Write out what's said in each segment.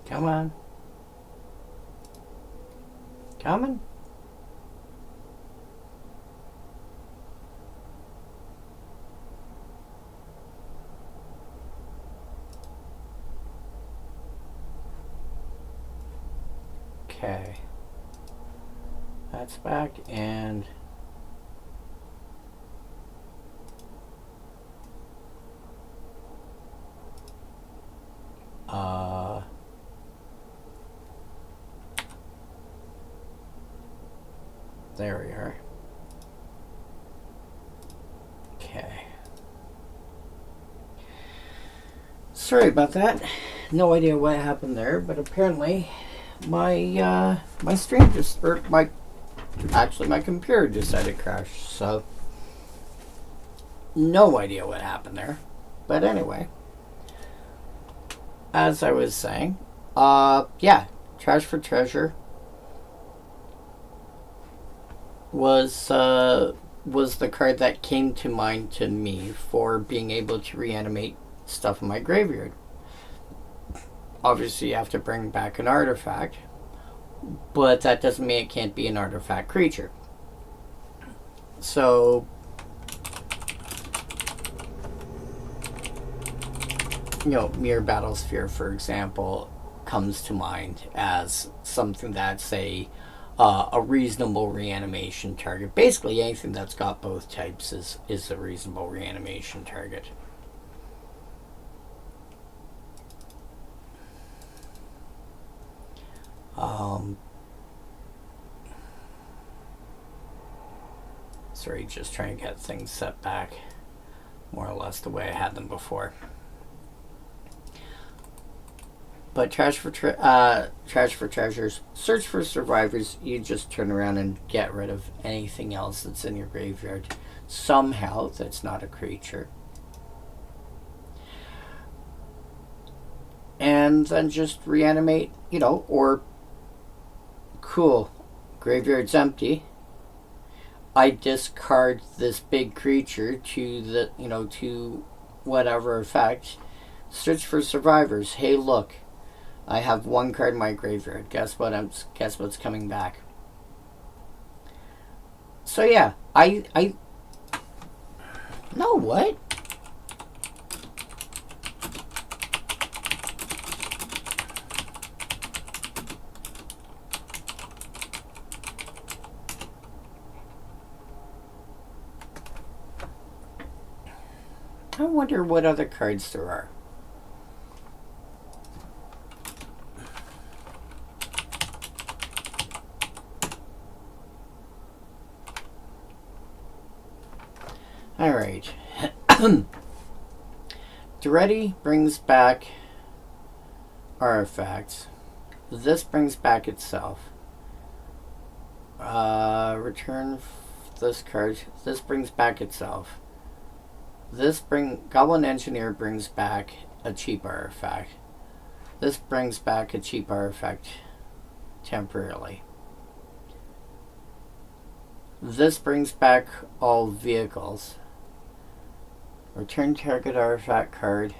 Come on. Coming. Okay. That's back and there we are. Okay. Sorry about that. No idea what happened there, but apparently my my stream just my computer decided to crash. So no idea what happened there. But anyway, as I was saying, yeah, Trash for Treasure was the card that came to mind to me for being able to reanimate stuff in my graveyard. Obviously, you have to bring back an artifact, but that doesn't mean it can't be an artifact creature. So, Mirror Battlesphere, for example, comes to mind as something that's a reasonable reanimation target. Basically, anything that's got both types is a reasonable reanimation target. Sorry, just trying to get things set back more or less the way I had them before. But Trash for Treasures, Search for Survivors, you just turn around and get rid of anything else that's in your graveyard. Somehow, that's not a creature. And then just reanimate, or cool, graveyard's empty. I discard this big creature to to whatever effect. Search for Survivors. Hey, look, I have one card in my graveyard. Guess what's coming back? So yeah, I no what? I wonder what other cards there are. Alright. Terese brings back artifacts. This brings back itself. Return this card. This brings back itself. Goblin Engineer brings back a cheap artifact. This brings back a cheap artifact temporarily. This brings back all vehicles. Return target artifact card.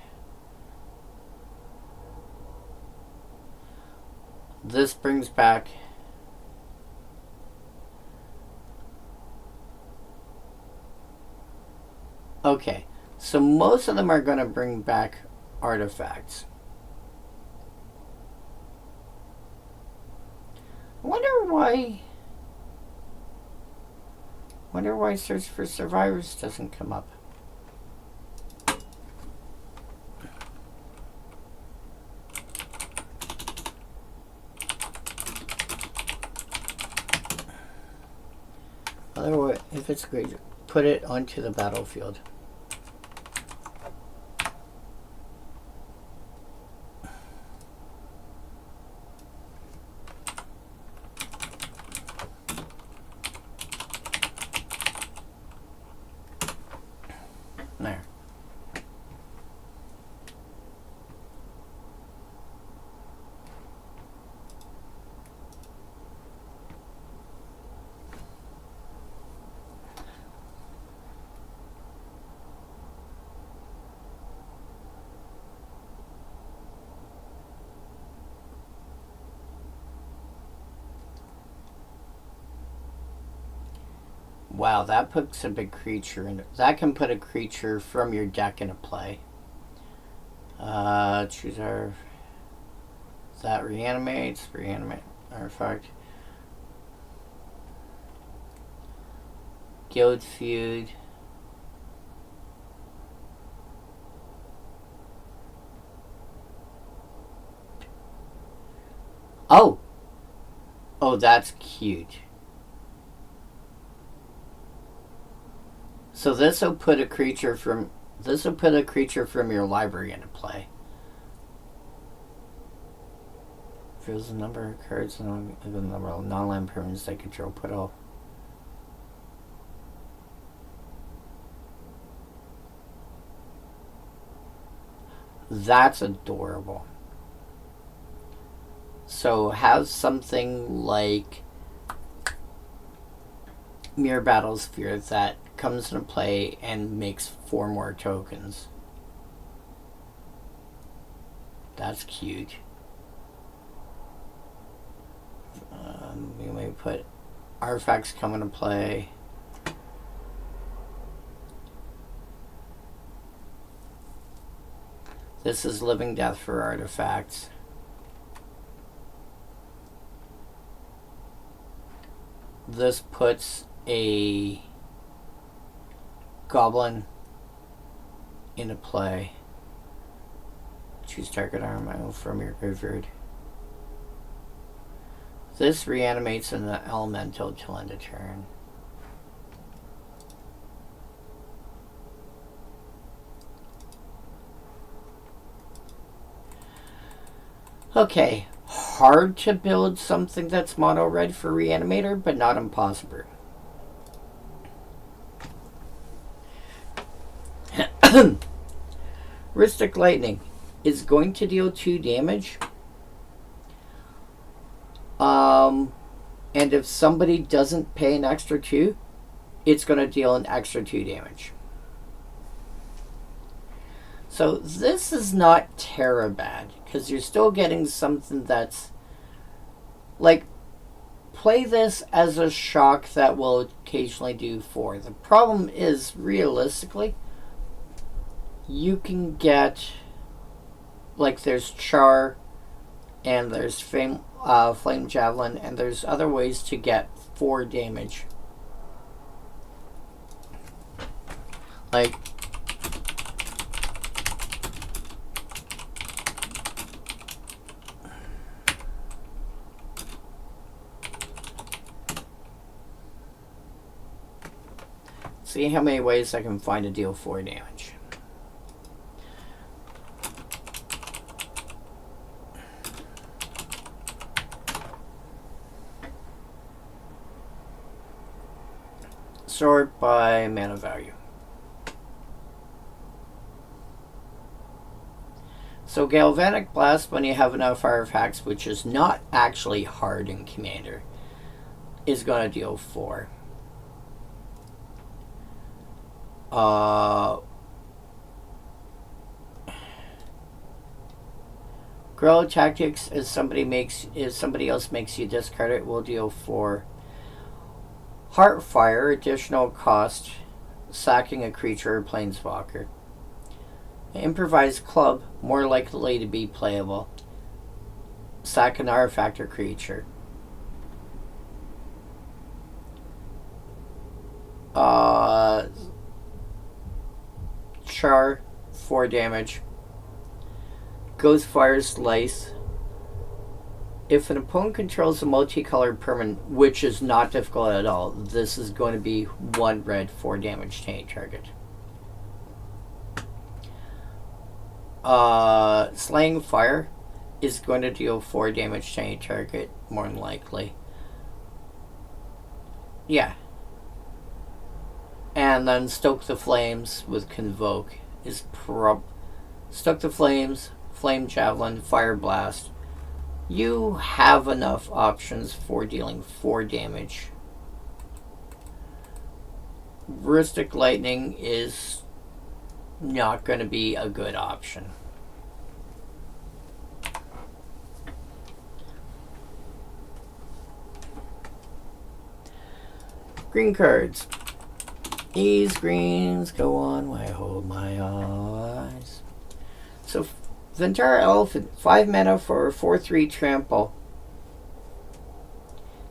This brings back okay, so most of them are going to bring back artifacts. I wonder why Search for Survivors doesn't come up. Otherwise, if it's great, put it onto the battlefield. There. Wow, that puts a big creature in. That can put a creature from your deck into play. Choose our. That reanimate artifact. Guild Feud. Oh! Oh, that's cute. So this will put a creature from your library into play. Fills the number of cards and the number of non-land permanents they control. Put all. That's adorable. So have something like Mirror Battlesphere that comes into play and makes 4 more tokens. That's cute. We may put artifacts come into play. This is Living Death for artifacts. This puts a goblin into play. Choose target armor from your graveyard. This reanimates an elemental till end of turn. Okay, hard to build something that's mono red for Reanimator, but not impossible. Rhystic Lightning is going to deal 2 damage. And if somebody doesn't pay an extra 2, it's going to deal an extra 2 damage. So this is not terra bad, because you're still getting something that's like, play this as a shock that will occasionally do 4. The problem is, realistically, you can get, like, there's Char and there's Flame Javelin, and there's other ways to get 4 damage. Like, see how many ways I can find to deal 4 damage. Sort by mana value. So Galvanic Blast, when you have enough artifacts, which is not actually hard in Commander, is going to deal 4. Guerrilla Tactics, if somebody else makes you discard it, will deal 4. Heartfire, additional cost, sacking a creature or planeswalker. Improvised Club, more likely to be playable. Sack an artifact or creature. Char, 4 damage. Ghostfire Slice. If an opponent controls a multicolored permanent, which is not difficult at all, this is going to be 1 red, 4 damage to any target. Slaying Fire is going to deal 4 damage to any target, more than likely. Yeah. And then Stoke the Flames with Convoke is Stoke the Flames, Flame Javelin, Fire Blast. You have enough options for dealing 4 damage. Rhystic Lightning is not going to be a good option. Green cards. These greens go on while I hold my eyes. So, Ventara Elephant, 5 mana for a 4/3 trample.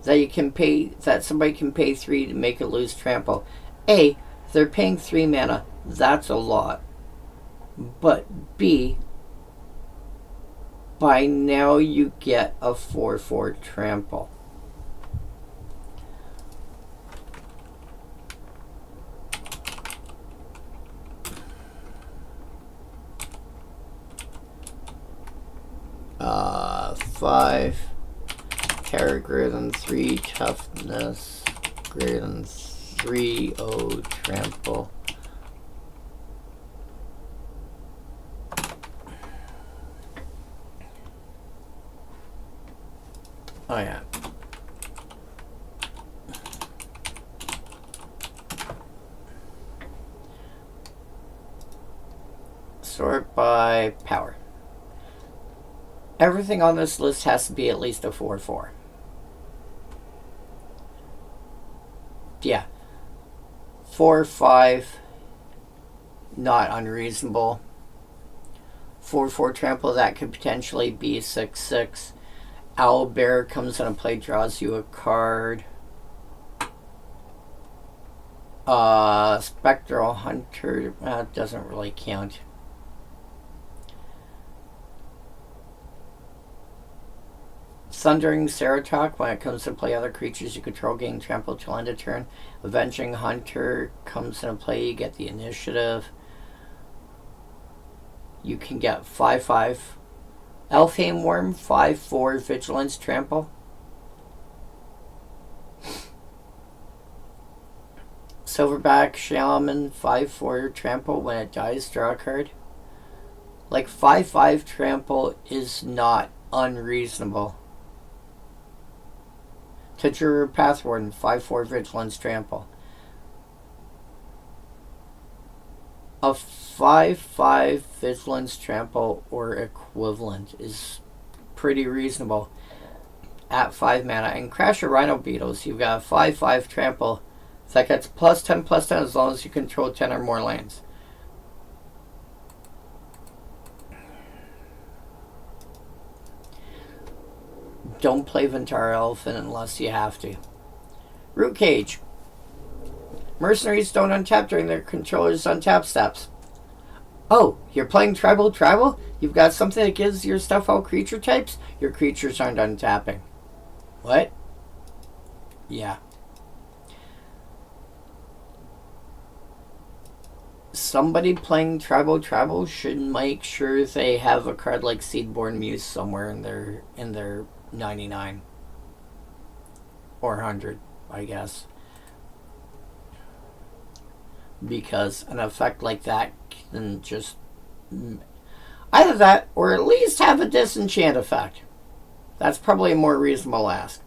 That somebody can pay 3 to make it lose trample. A, they're paying 3 mana. That's a lot. But B, by now you get a 4/4 trample. Five. Terror greater than 3 toughness. Greater than 3/0 trample. Oh yeah. Sort by power. Everything on this list has to be at least a 4/4. Yeah. 4/5. Not unreasonable. 4/4 trample, that could potentially be 6/6. Owlbear comes into play, draws you a card. Spectral Hunter doesn't really count. Thundering Ceratok, when it comes to play other creatures you control, gain trample till end of turn. Avenging Hunter comes into play, you get the initiative. You can get 5/5. Elfhame Worm, 5/4 Vigilance Trample. Silverback Shaman, 5/4 Trample. When it dies, draw a card. Like, 5/5 Trample is not unreasonable. Tajuru Pathwarden, 5/4 Vigilance Trample. A 5/5 Vigilance Trample or equivalent is pretty reasonable at 5 mana. And Crasher Rhino Beetles, you've got a 5/5 Trample that gets +10/+10 as long as you control 10 or more lands. Don't play Ventara Elephant unless you have to. Root Cage. Mercenaries don't untap during their controller's untap steps. Oh, you're playing Tribal? You've got something that gives your stuff all creature types? Your creatures aren't untapping. What? Yeah. Somebody playing Tribal should make sure they have a card like Seedborn Muse somewhere in their 99 or 100, I guess, because an effect like that can just either that or at least have a disenchant effect. That's probably a more reasonable ask.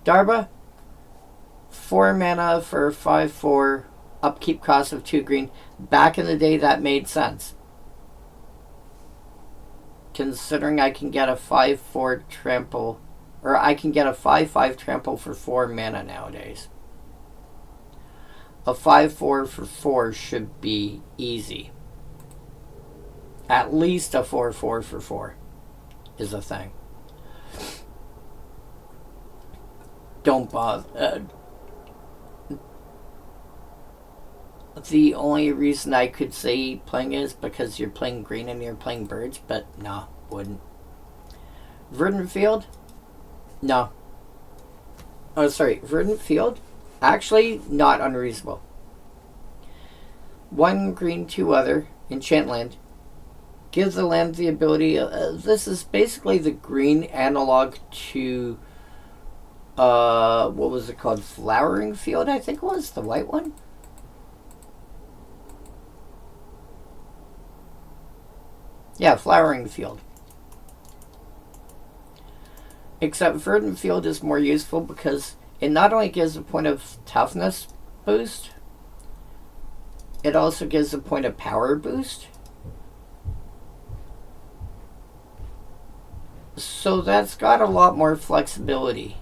Darba, 4 mana for 5/4, upkeep cost of 2 green. Back in the day, that made sense, considering I can get a 5/4 trample, or I can get a 5/5 trample for 4 mana nowadays. A 5/4 for 4 should be easy. At least a 4/4 for 4 is a thing. Don't bother. The only reason I could say playing it is because you're playing green and you're playing birds, but no, wouldn't. Verdant Field? No. Oh, sorry, Verdant Field? Actually, not unreasonable. 1 green, 2 other, enchant land. Gives the land the ability, this is basically the green analog to, what was it called? Flowering Field, I think it was, the white one? Yeah, Flowering Field. Except Verdant Field is more useful because it not only gives a point of toughness boost, it also gives a point of power boost. So that's got a lot more flexibility.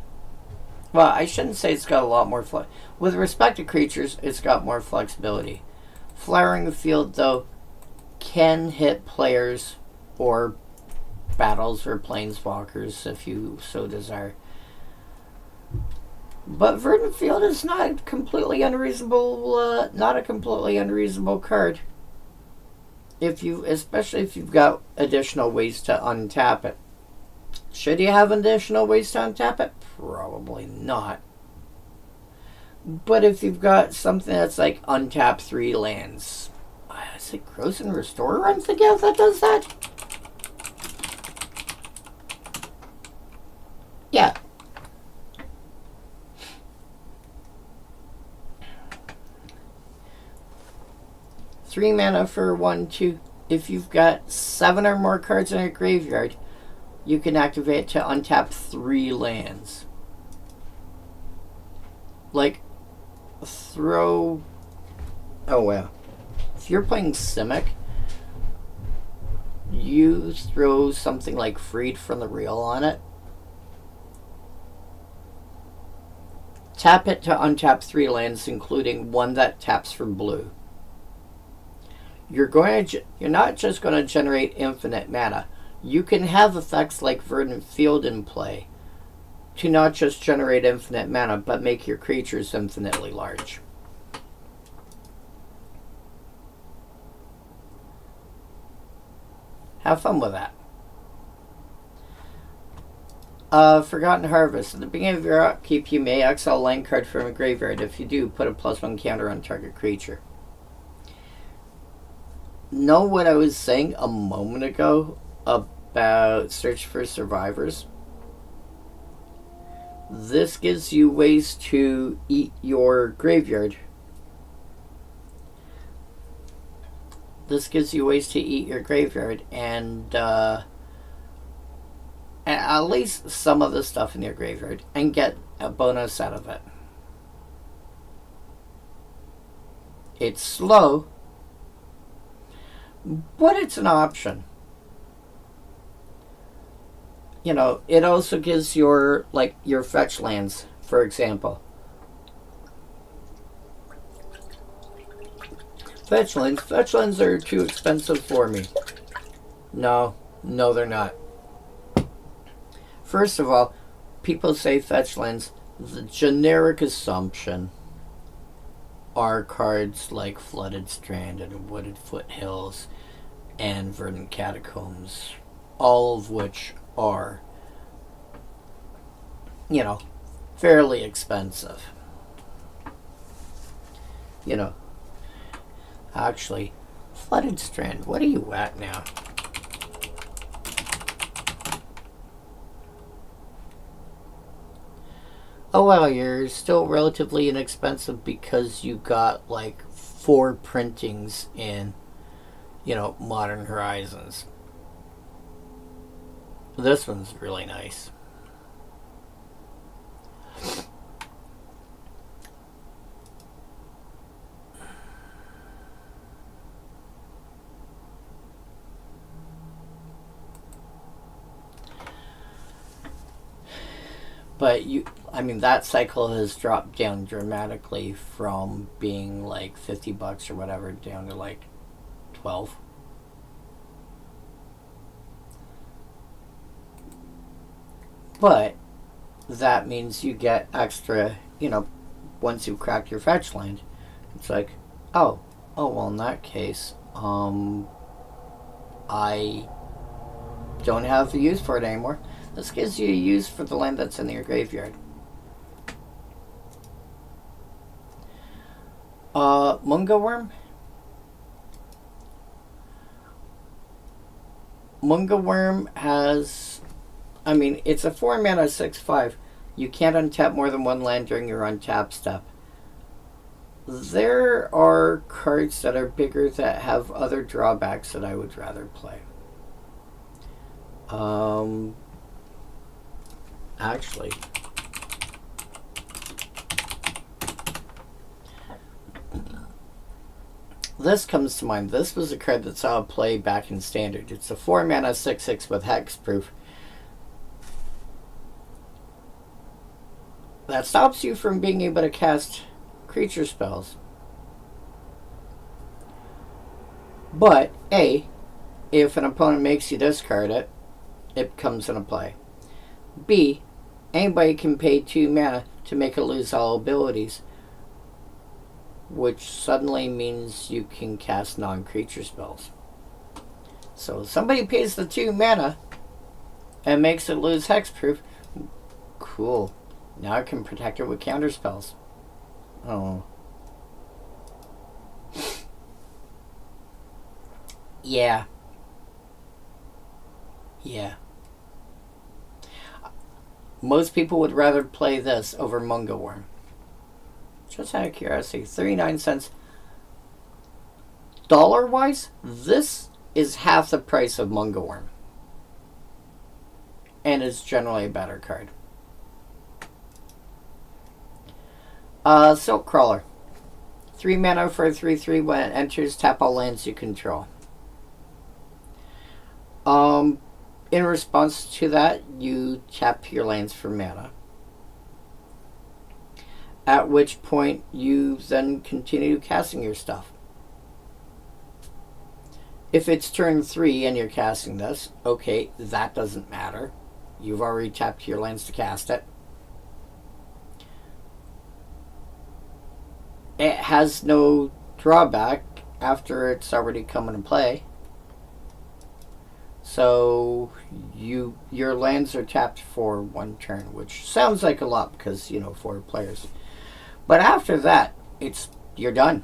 Well, I shouldn't say it's got a lot more with respect to creatures, it's got more flexibility. Flowering Field, though, can hit players or battles or planeswalkers if you so desire. But Verdant Field is not completely unreasonable. Not a completely unreasonable card. Especially if you've got additional ways to untap it. Should you have additional ways to untap it? Probably not. But if you've got something that's like untap 3 lands, is it Gross and Restorer I'm thinking of that does that? Yeah. Three mana for 1/2. If you've got 7 or more cards in your graveyard, you can activate to untap 3 lands. Like, throw... Oh, well. If you're playing Simic, you throw something like Freed from the Real on it. Tap it to untap 3 lands, including one that taps for blue. You're not just going to generate infinite mana. You can have effects like Verdant Field in play to not just generate infinite mana, but make your creatures infinitely large. Have fun with that. Forgotten Harvest. At the beginning of your upkeep, you may exile a land card from a graveyard. If you do, put a +1 counter on target creature. Know what I was saying a moment ago about Search for Survivors? This gives you ways to eat your graveyard. And at least some of the stuff in your graveyard and get a bonus out of it. It's slow, but it's an option. It also gives your fetch lands, for example. Fetch lands are too expensive for me. No, they're not. First of all, people say fetch lands. The generic assumption are cards like Flooded Strand and Wooded Foothills and Verdant Catacombs, all of which are, fairly expensive. Actually, Flooded Strand, what are you at now? Oh well, you're still relatively inexpensive because you got 4 printings in, Modern Horizons. This one's really nice. But that cycle has dropped down dramatically from being $50 or whatever down to 12. But that means you get extra, once you crack your fetch land. It's well, in that case, I don't have the use for it anymore. This gives you a use for the land that's in your graveyard. Mungo Worm? Mungo Worm has... it's a 4 mana 6/5. You can't untap more than 1 land during your untap step. There are cards that are bigger that have other drawbacks that I would rather play. Actually, this comes to mind. This was a card that saw play back in Standard. It's a 4 mana 6/6 with hexproof. that stops you from being able to cast creature spells. But, A, if an opponent makes you discard it, it comes into play. B, anybody can pay 2 mana to make it lose all abilities, which suddenly means you can cast non-creature spells. So somebody pays the 2 mana and makes it lose hexproof. Cool. Now I can protect it with counter spells. Oh. Yeah. Yeah. Most people would rather play this over Mungo Worm. Just out of curiosity, 39 cents. Dollar-wise, this is half the price of Mungo Worm. And is generally a better card. Silk Crawler. 3 mana for a 3/3. When it enters, tap all lands you control. In response to that, you tap your lands for mana. At which point, you then continue casting your stuff. If it's turn 3 and you're casting this, okay, that doesn't matter. You've already tapped your lands to cast it. It has no drawback after it's already come into play. So your lands are tapped for 1 turn, which sounds like a lot because, 4 players. But after that, you're done.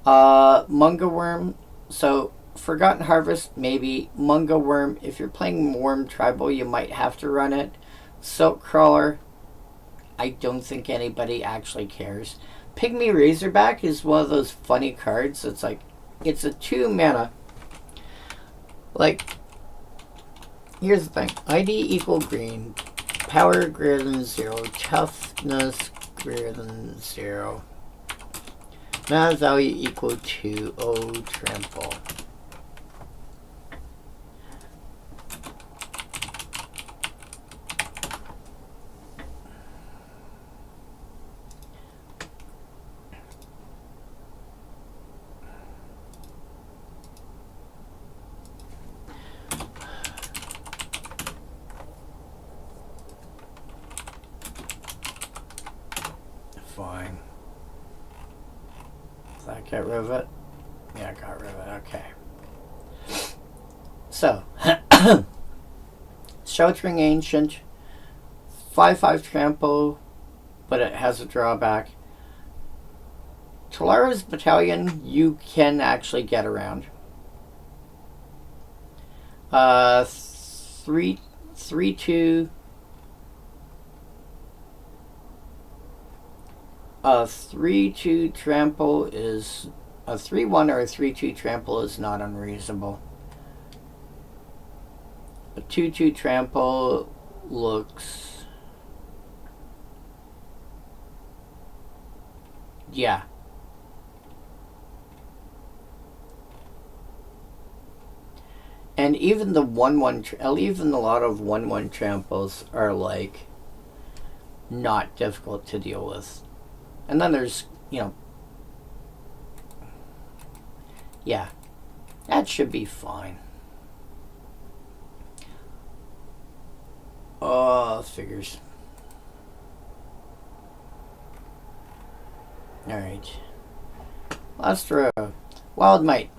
Mungo Worm. So Forgotten Harvest, maybe. Mungo Worm, if you're playing Worm Tribal, you might have to run it. Silk Crawler, I don't think anybody actually cares. Pygmy Razorback is one of those funny cards. It's like, it's a 2 mana. Like, here's the thing. ID equal green. Power greater than 0. Toughness greater than 0. Mana value equal to trample. Fine. Does that get rid of it? Yeah, I got rid of it. Okay. So, Sheltering Ancient, 5/5 trample, but it has a drawback. Talara's Battalion, you can actually get around. 3/2. A 3/2 trample is a 3/1 or a 3/2 trample is not unreasonable. A 2/2 trample looks, yeah. And even the 1/1, even a lot of 1/1 tramples are like not difficult to deal with. And then there's, yeah, that should be fine. Oh, figures. Alright. Last row. Wild Might.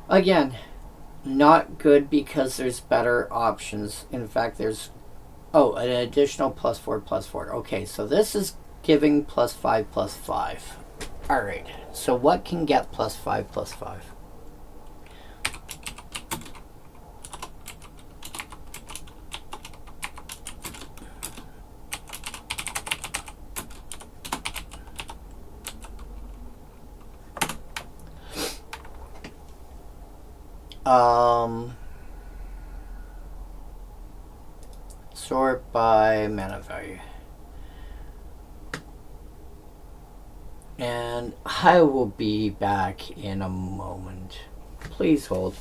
Again, not good because there's better options. In fact, there's an additional +4/+4. Okay, so this is giving +5/+5. Alright, so what can get +5/+5? Sort by mana value. And I will be back in a moment. Please hold.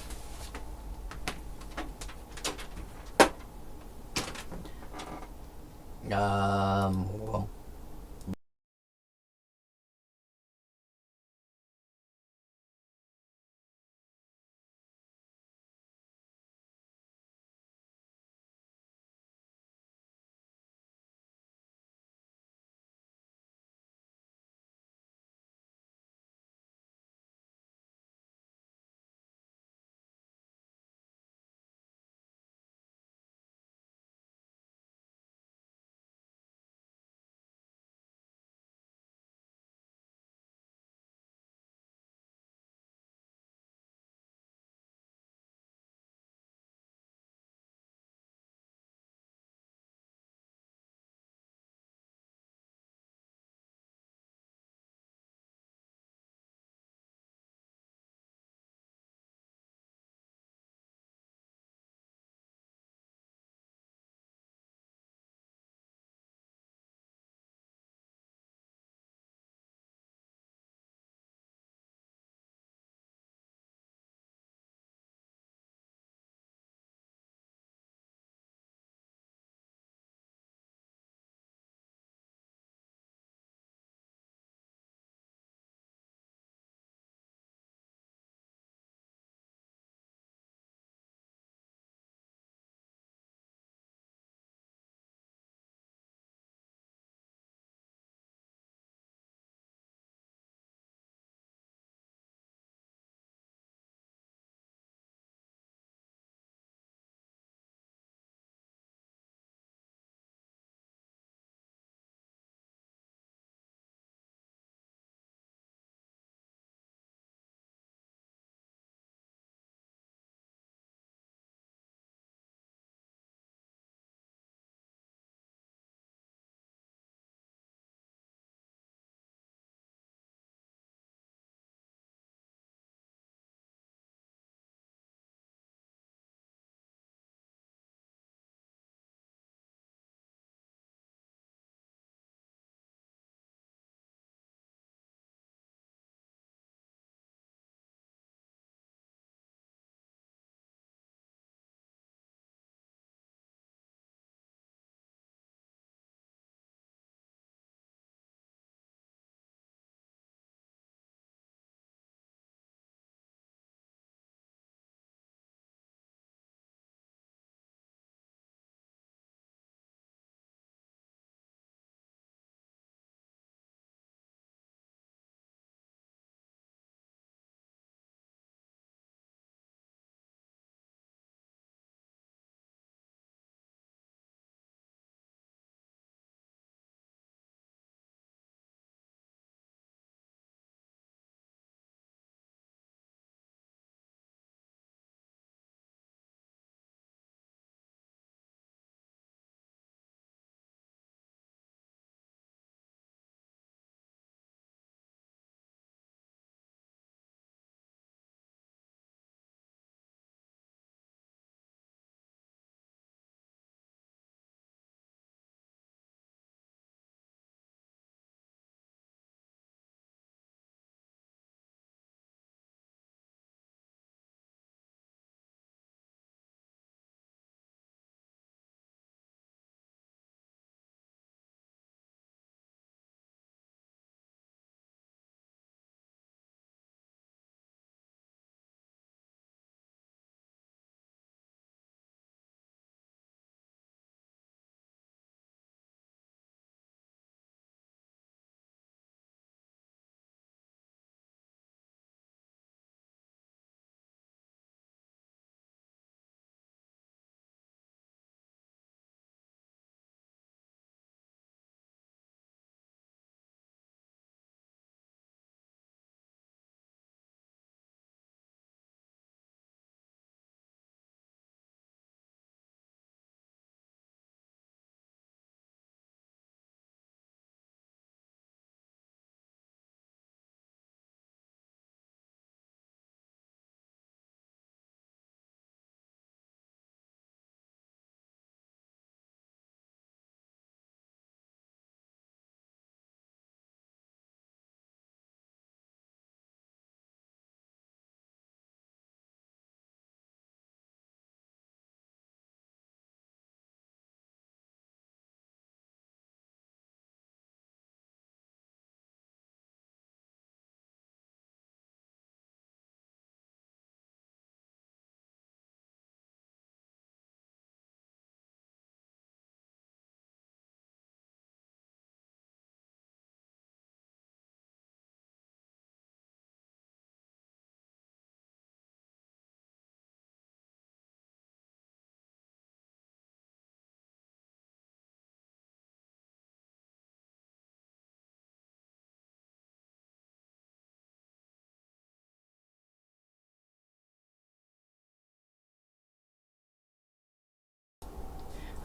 Well,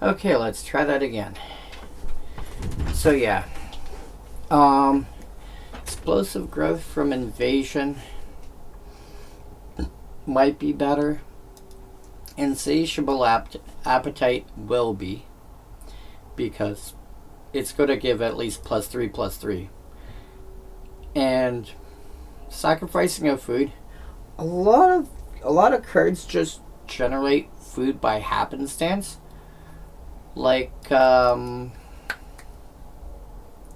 Okay, let's try that again. So yeah. Explosive growth from invasion might be better. Insatiable appetite will be, because it's going to give at least +3/+3. And sacrificing of food, a lot of cards just generate food by happenstance. Like oh,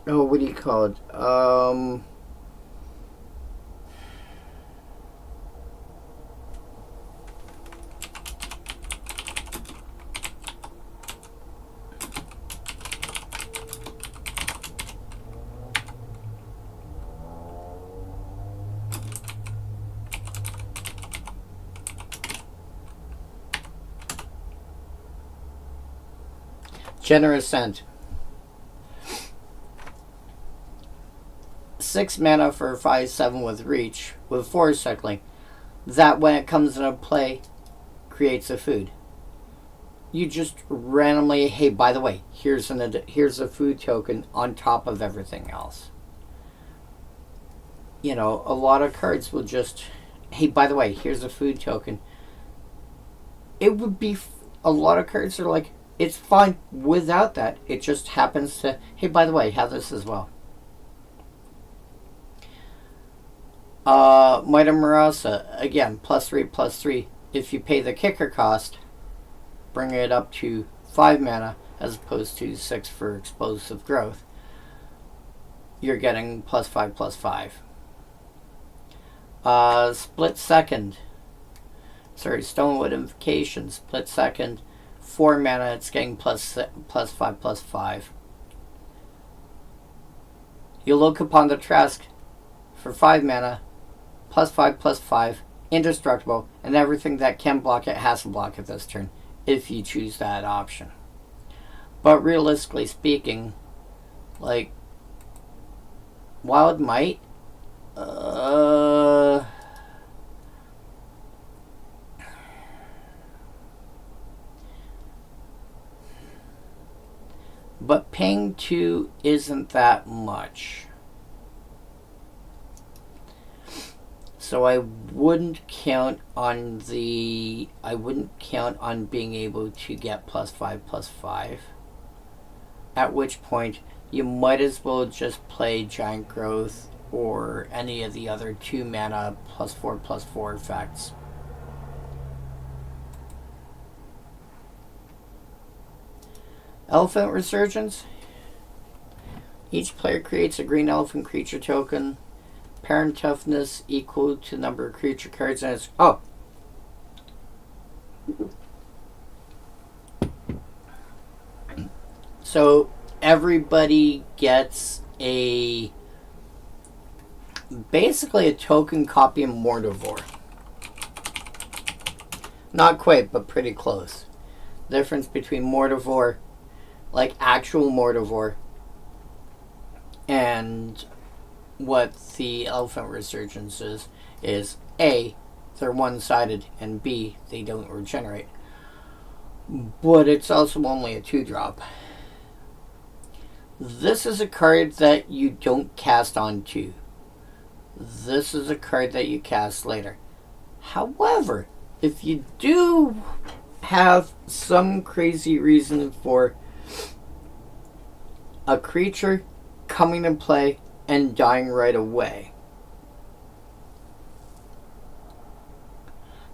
what do you call it? Generous Scent. 6 mana for 5/7 with reach, with 4 cycling. That, when it comes into play, creates a food. You just randomly, hey, by the way, here's a food token on top of everything else. You know, a lot of cards will just, hey, by the way, here's a food token. It would be, a lot of cards are like, it's fine without that. It just happens to, hey, by the way, have this as well. Might of Marasa, again, +3/+3. If you pay the kicker cost, bring it up to 5 mana as opposed to 6 for explosive growth, you're getting +5/+5. Split Second. Sorry, Stonewood Invocation. Split Second. 4 mana, it's getting +5/+5. You look upon the Trask for 5 mana, +5/+5, indestructible, and everything that can block it has to block it this turn, if you choose that option. But realistically speaking, like, Wild Might, but paying 2 isn't that much. So I wouldn't count on being able to get +5/+5. At which point you might as well just play Giant Growth or any of the other 2 mana +4/+4 effects. Elephant Resurgence. Each player creates a green elephant creature token. Parent toughness equal to number of creature cards in its... Oh! So everybody gets basically a token copy of Mortivore. Not quite, but pretty close. The difference between Mortivore, like actual Mortivore, and what the Elephant Resurgence is A, they're one-sided, and B, they don't regenerate. But it's also only a 2-drop. This is a card that you don't cast on 2. This is a card that you cast later. However, if you do have some crazy reason for a creature coming to play and dying right away,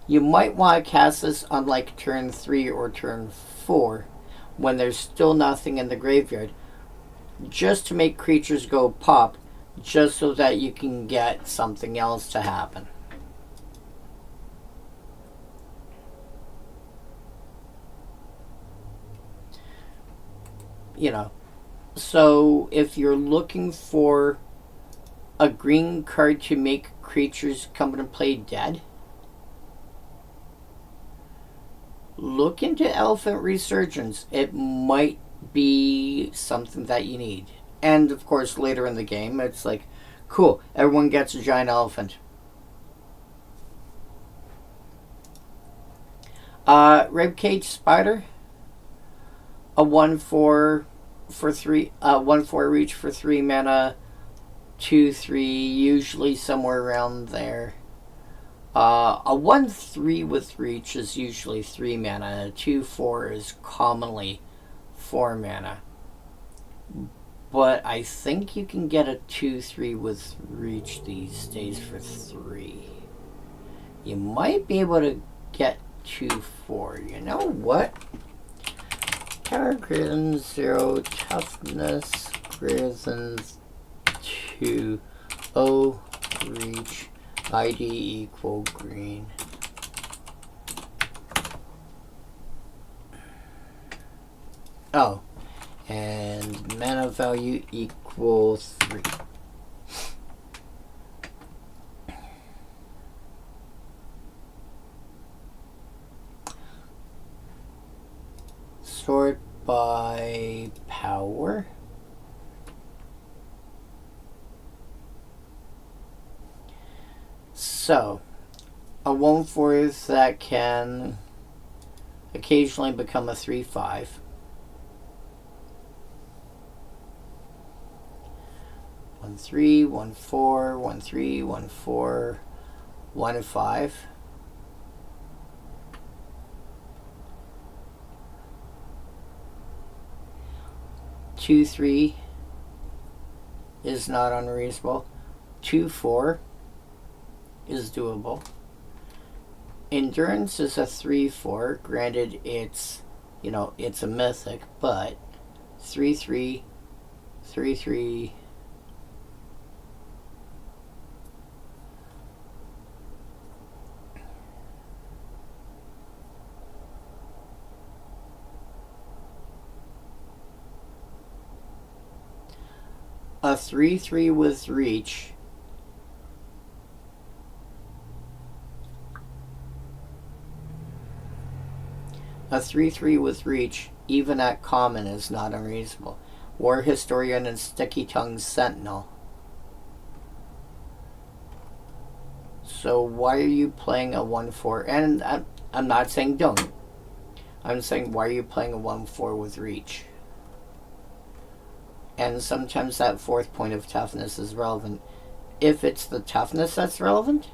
you might want to cast this on like turn 3 or turn 4 when there's still nothing in the graveyard, just to make creatures go pop, just so that you can get something else to happen. You know, so if you're looking for a green card to make creatures come into play dead, look into Elephant Resurgence. It might be something that you need. And of course, later in the game, it's like, cool, everyone gets a giant elephant. Ribcage Spider. a 1/4 for 3, 1/4 reach for 3 mana, 2/3, usually somewhere around there. A 1/3 with reach is usually 3 mana. A 2/4 is commonly 4 mana. But I think you can get a 2/3 with reach these days for 3. You might be able to get 2/4. You know what? Power greater than 0, toughness greater than 2, O reach, ID equal green. Oh, and mana value equal 3. Sort by power. So, a 1/4 that can occasionally become a 3/5. 1/3, 1/4, 1/3, 1/4, 1/5. Two 3 is not unreasonable. 2/4 is doable. Endurance is a 3/4. Granted, it's it's a mythic, but 3/3, 3/3. A 3/3 with reach. A 3/3 with reach, even at common, is not unreasonable. War Historian and Sticky Tongue Sentinel. So why are you playing a 1/4? And I'm not saying don't. I'm saying why are you playing a 1/4 with reach? And sometimes that 4th point of toughness is relevant. If it's the toughness that's relevant,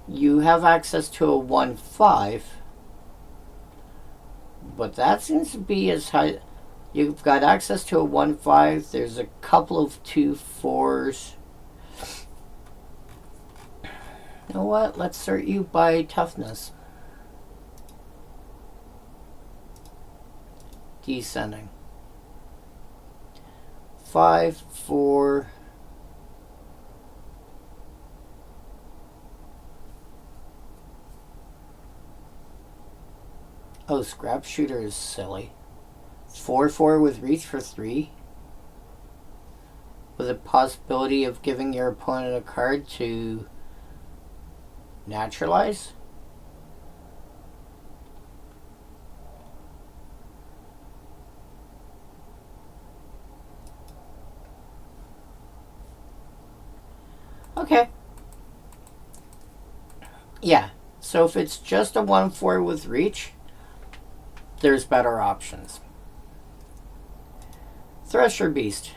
you have access to a 1/5, but that seems to be as high. You've got access to a 1/5. There's a couple of 2/4s. You know what? Let's sort you by toughness. Descending. 5, 4. Oh, Scrap Shooter is silly. 4/4 with reach for 3. With a possibility of giving your opponent a card to naturalize. Okay. Yeah, so if it's just a 1/4 with reach, there's better options. Thresher Beast.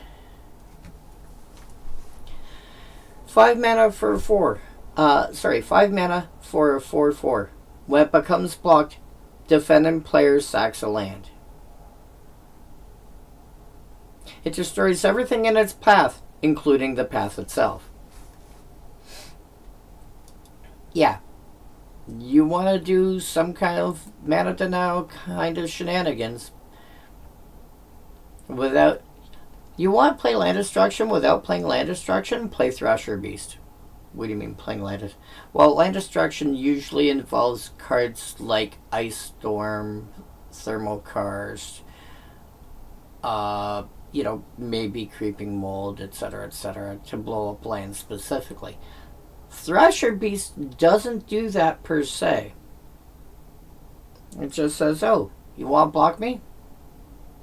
5 mana for a 4. 5 mana for a 4/4. When it becomes blocked, defending player sacks a land. It destroys everything in its path, including the path itself. Yeah. You want to do some kind of mana denial kind of shenanigans. You want to play land destruction without playing land destruction? Play Thresher Beast. What do you mean playing land destruction? Well, land destruction usually involves cards like Ice Storm, Thermal Karst, maybe Creeping Mold, etc., to blow up land specifically. Thresher Beast doesn't do that per se. It just says, oh, you want to block me?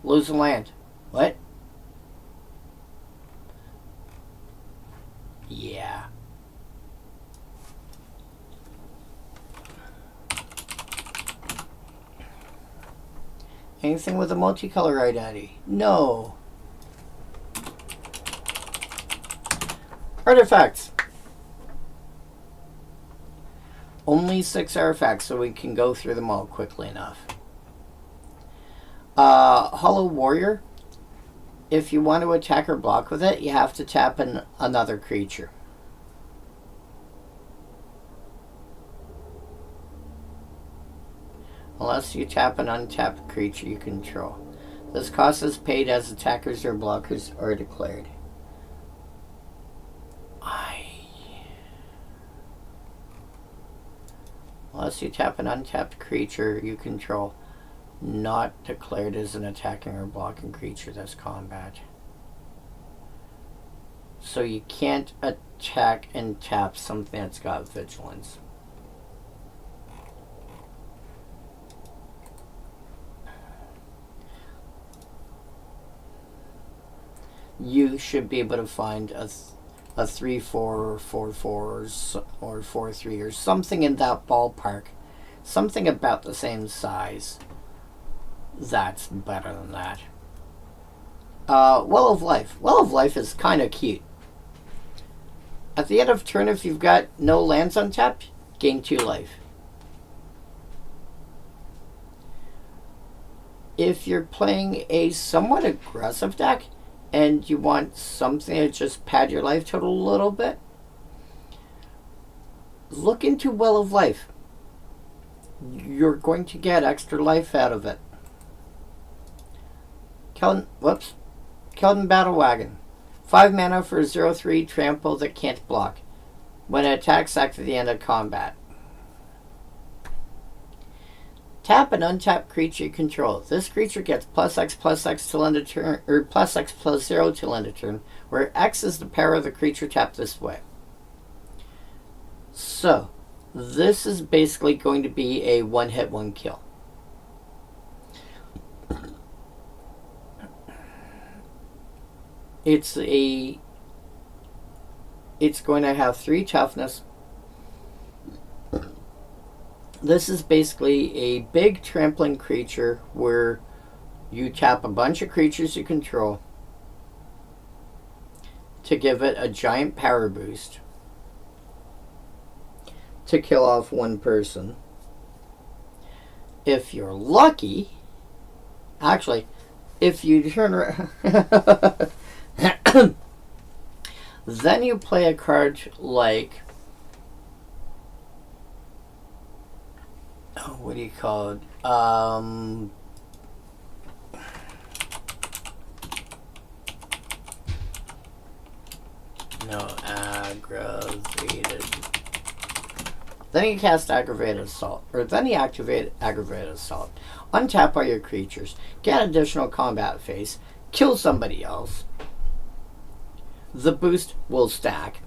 Lose a land. What? Yeah. Anything with a multicolor identity? No. Artifacts. Only 6 artifacts, so we can go through them all quickly enough. Hollow Warrior. If you want to attack or block with it, you have to tap another creature. Unless you tap an untapped creature you control. This cost is paid as attackers or blockers are declared. Unless you tap an untapped creature you control, not declared as an attacking or blocking creature that's combat. So you can't attack and tap something that's got vigilance. You should be able to find a 3/4 or 4/4 or 4/3 or something in that ballpark. Something about the same size. That's better than that. Well of Life. Well of Life is kind of cute. At the end of turn, if you've got no lands untapped, gain 2 life. If you're playing a somewhat aggressive deck, and you want something to just pad your life total a little bit, look into Well of Life. You're going to get extra life out of it. Keldon Battle Wagon. 5 mana for 0/3 trample that can't block. When it attacks after the end of combat. Tap an untapped creature you control. This creature gets +X/+X till end of turn, or +X/+0 till end of turn, where X is the power of the creature tapped this way. So, this is basically going to be a one-hit, one-kill. It's going to have 3 toughness. This is basically a big trampling creature where you tap a bunch of creatures you control to give it a giant power boost to kill off one person. If you're lucky, actually, if you turn around, then you play a card like, what do you call it? No, aggravated. Then you cast Aggravated Assault, or then you activate Aggravated Assault. Untap all your creatures, get additional combat phase, kill somebody else. The boost will stack.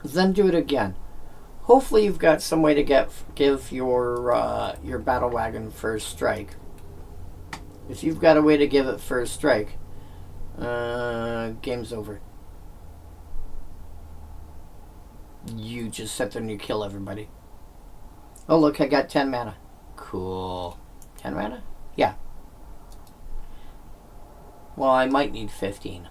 Then do it again. Hopefully you've got some way to give your Battle Wagon first strike. If you've got a way to give it first strike, game's over. You just sit there and you kill everybody. Oh look, I got 10 mana. Cool. 10 mana? Yeah. Well, I might need 15.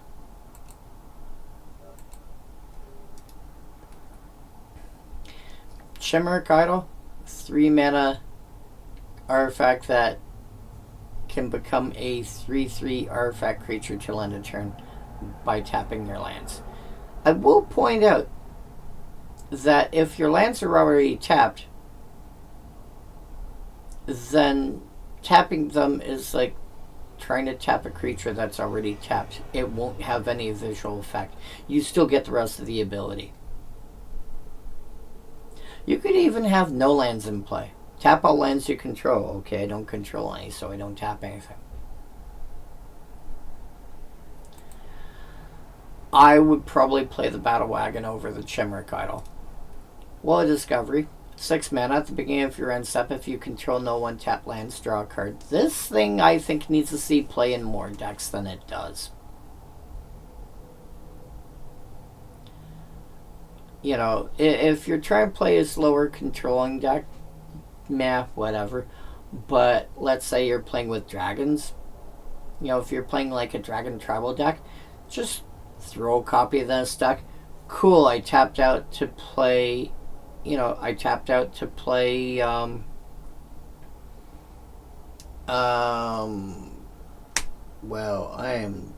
Chimeric Idol, 3 mana artifact that can become a 3/3 artifact creature till end of turn by tapping your lands. I will point out that if your lands are already tapped, then tapping them is like trying to tap a creature that's already tapped. It won't have any visual effect. You still get the rest of the ability. You could even have no lands in play. Tap all lands you control. Okay, I don't control any, so I don't tap anything. I would probably play the Battle Wagon over the Chimeric Idol. Well, a Discovery. 6 mana at the beginning of your end step. If you control no one tap lands, draw a card. This thing I think needs to see play in more decks than it does. You know, if you're trying to play a slower controlling deck, meh, whatever. But let's say you're playing with dragons. You know, if you're playing like a dragon tribal deck, just throw a copy of this deck. Cool, I tapped out to play, well, I am.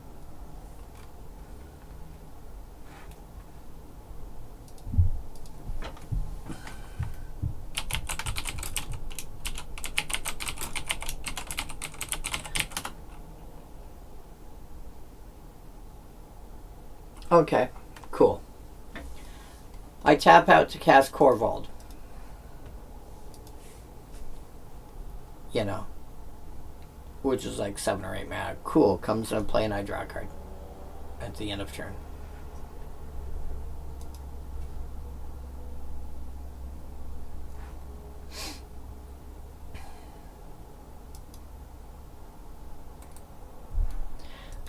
Okay, cool. I tap out to cast Corvold. You know, which is like 7 or 8 mana. Cool, comes into play and I draw a card at the end of turn.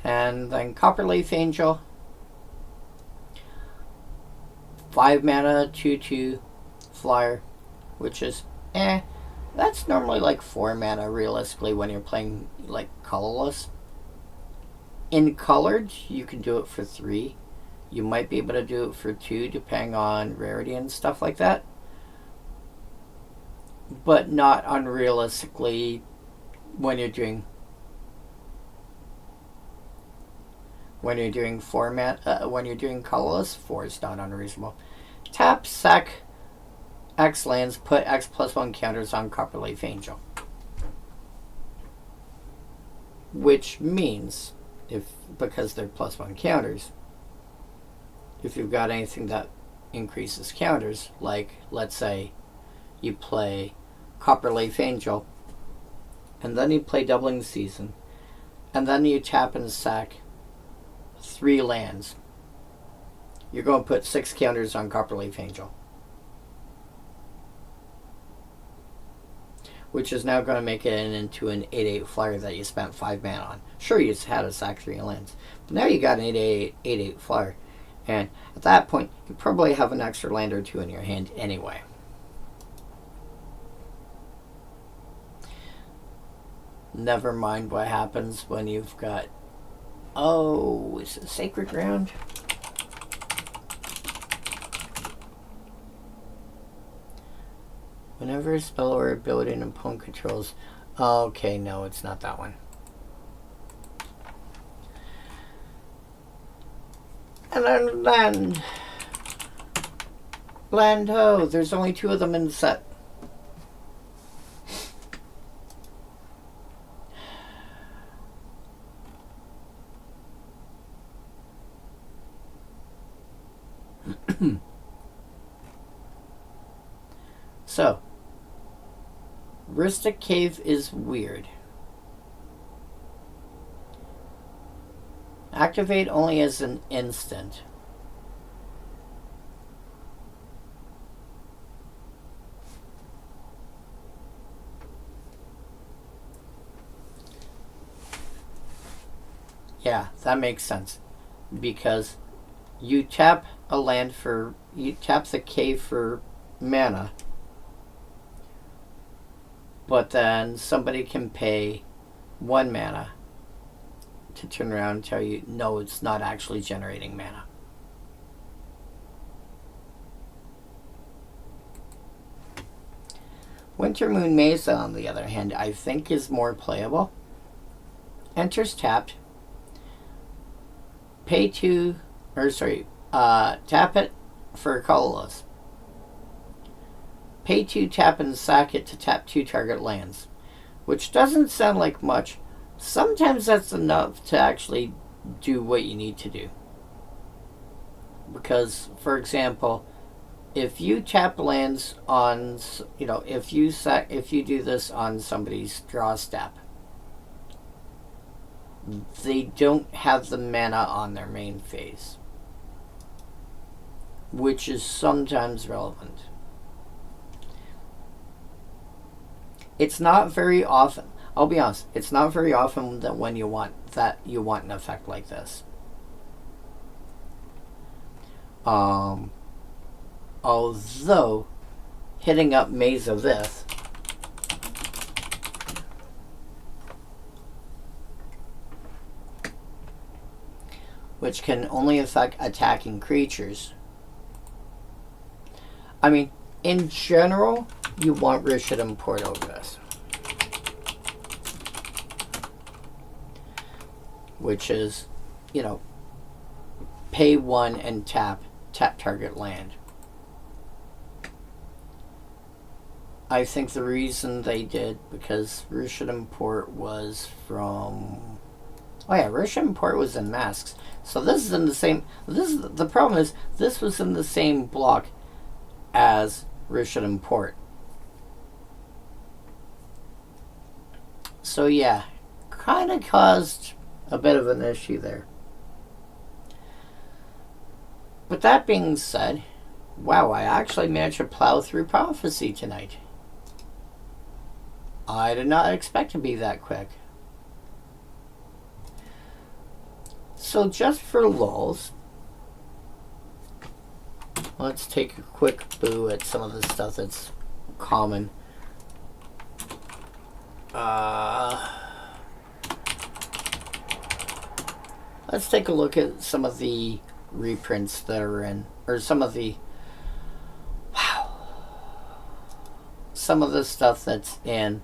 And then Copperleaf Angel. 5 mana, 2/2 flyer, which is that's normally like 4 mana realistically when you're playing like colorless. In colored, you can do it for 3. You might be able to do it for 2 depending on rarity and stuff like that. But not unrealistically when you're doing 4 mana, when you're doing colorless, 4 is not unreasonable. Tap, sack X lands, put X+1 counters on Copperleaf Angel. Which means, because they're +1 counters, if you've got anything that increases counters, like, let's say, you play Copperleaf Angel, and then you play Doubling Season, and then you tap and sack 3 lands, you're going to put 6 counters on Copperleaf Angel. Which is now going to make it into an 8/8 flyer that you spent 5 mana on. Sure, you just had to sack 3 lands, but now you got an 8/8 flyer. And at that point, you probably have an extra land or 2 in your hand anyway. Never mind what happens when you've got... Oh, is it Sacred Ground? Whenever a spell or ability an opponent controls... Okay, no, it's not that one. And then land. Land ho! There's only 2 of them in the set. So, Rhystic Cave is weird. Activate only as an instant. Yeah, that makes sense. Because you tap a land for... You tap the cave for mana. But then somebody can pay 1 mana to turn around and tell you, no, it's not actually generating mana. Wintermoon Mesa, on the other hand, I think is more playable. Enters tapped. Pay 2, tap it for colorless. Pay 2, tap and sack it to tap 2 target lands. Which doesn't sound like much. Sometimes that's enough to actually do what you need to do. Because, for example, if you tap lands on, if you do this on somebody's draw step, they don't have the mana on their main phase. Which is sometimes relevant. It's not very often. I'll be honest. It's not very often that when you want an effect like this. Although hitting up Maze of Ith which can only affect attacking creatures. I mean, in general, you want Rhystic Import over this, which is, you know, pay 1 and tap target land. I think the reason they did, because Rhystic Import was from... Oh yeah, Rhystic Import was in Masks. So this is in the same... the problem is, this was in the same block as Rhystic Import. So yeah, kind of caused a bit of an issue there. But that being said, wow, I actually managed to plow through Prophecy tonight. I did not expect to be that quick. So just for lulz, let's take a quick boo at some of the stuff that's common. Let's take a look at some of the reprints that are in, or some of the some of the stuff that's in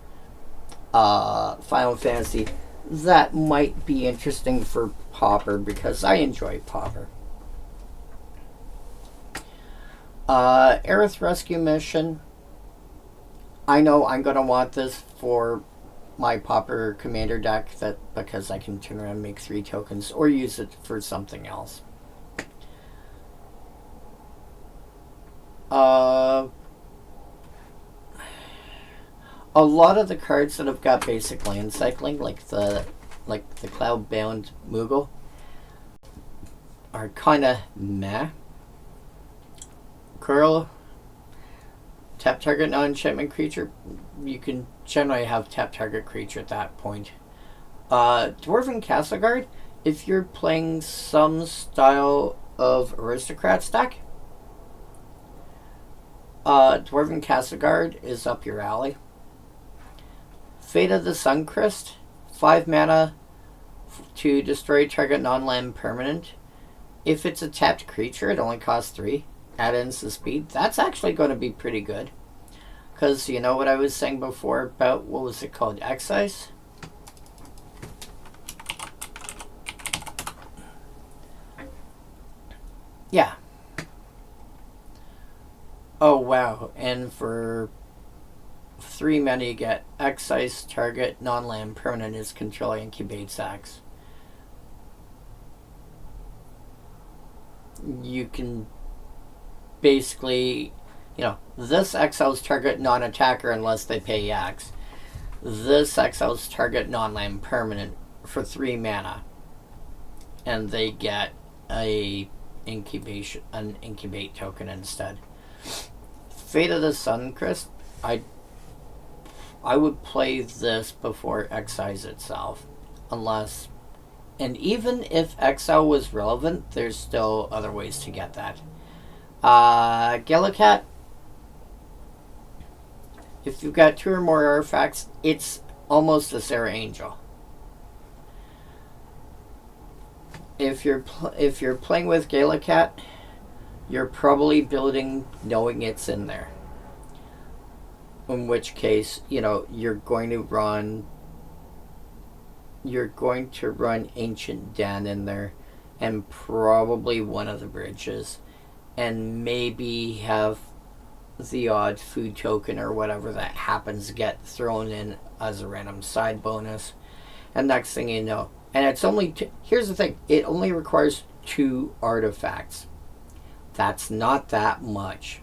Final Fantasy that might be interesting for Pauper, because I enjoy Pauper. Aerith Rescue Mission. I know I'm going to want this for my Pauper Commander deck, because I can turn around and make 3 tokens, or use it for something else. A lot of the cards that have got basic land cycling, like the Cloud-Bound Moogle, are kind of meh. Curl, tap target non-enchantment creature. You can generally have tap target creature at that point. Dwarven Castle Guard, if you're playing some style of Aristocrats deck, Dwarven Castle Guard is up your alley. Fate of the Suncrist, 5 mana to destroy target non-land permanent. If it's a tapped creature, it only costs 3. Add in the speed. That's actually going to be pretty good. Because you know what I was saying before about, what was it called? Excise? Yeah. Oh wow. And for 3 mana you get Excise, target non-land permanent is control incubate sacks. You can basically, you know, this exiles target non-attacker unless they pay X. This exiles target non-land permanent for 3 mana. And they get an incubate token instead. Fate of the Suncrist, I would play this before Excise itself. Unless, and even if Exile was relevant, there's still other ways to get that. Gillicat, if you've got 2 or more artifacts, it's almost a Sarah Angel. If you're playing with Gillicat, you're probably building knowing it's in there. In which case, you know, you're going to run Ancient Den in there, and probably one of the bridges, and maybe have the odd food token or whatever that happens to get thrown in as a random side bonus. And next thing you know, and it's only here's the thing, it only requires 2 artifacts. That's not that much.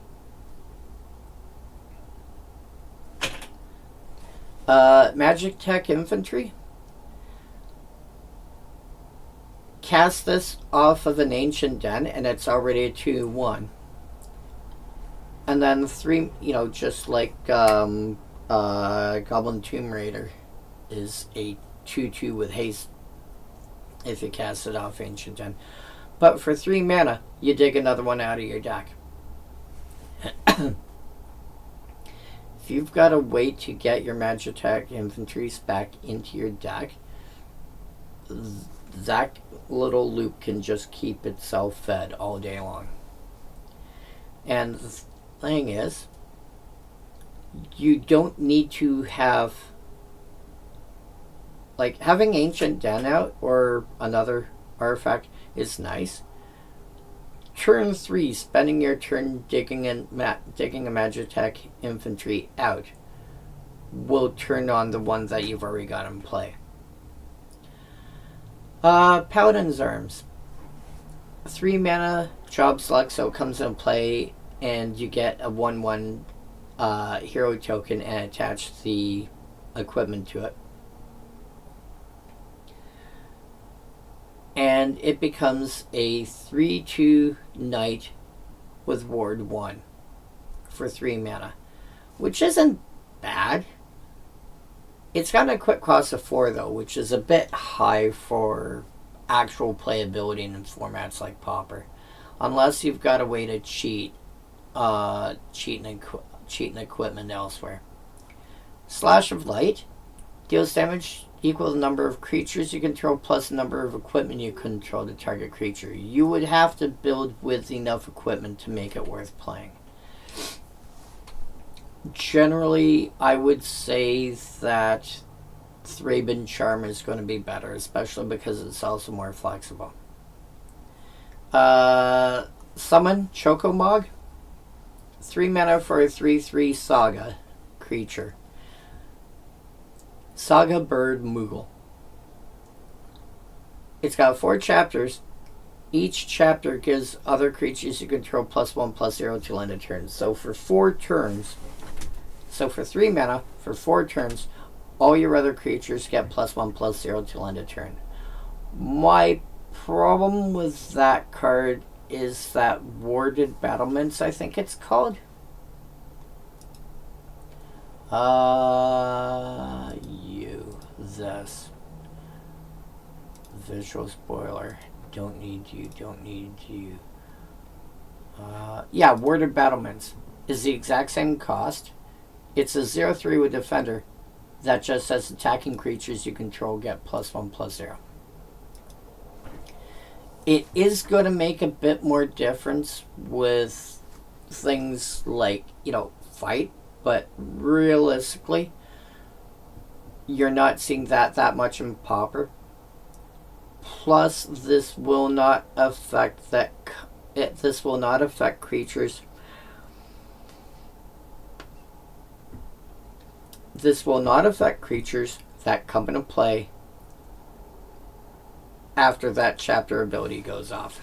Magic Tech Infantry. Cast this off of an Ancient Den, and it's already a 2/1. And then 3, you know, just like Goblin Tomb Raider is a 2/2 with haste if you cast it off Ancient Den. But for 3 mana, you dig another one out of your deck. If you've got a way to get your Magic Tech Infantries back into your deck, that little loop can just keep itself fed all day long. And the thing is, you don't need to have, like, having Ancient Den out or another artifact is nice. Turn 3, spending your turn digging a Magitech infantry out will turn on the one that you've already got in play. Paladin's Arms. 3 mana, job select, so it comes into play, and you get a 1/1 hero token and attach the equipment to it. And it becomes a 3/2 knight with ward 1 for 3 mana, which isn't bad. It's got a quick cost of 4 though, which is a bit high for actual playability in formats like Pauper, unless you've got a way to cheat equipment elsewhere. Slash of Light deals damage equal to the number of creatures you control plus the number of equipment you control to target creature. You would have to build with enough equipment to make it worth playing. Generally, I would say that Thraben Charm is going to be better, especially because it's also more flexible. Summon Chocomog. 3 mana for a 3/3 Saga creature. Saga Bird Moogle. It's got 4 chapters. Each chapter gives other creatures you control +1/+0 till end of turn. So for 4 turns, so for 3 mana, for 4 turns, all your other creatures get +1/+0 till end of turn. My problem with that card is that Warded Battlements, I think it's called. This. Visual spoiler. Don't need you. Yeah, Warded Battlements is the exact same cost. It's a 0/3 with Defender that just says attacking creatures you control get +1/+0. It is going to make a bit more difference with things like, fight, but realistically, you're not seeing that much in Pauper. Plus, this will not affect creatures. This will not affect creatures that come into play after that chapter ability goes off.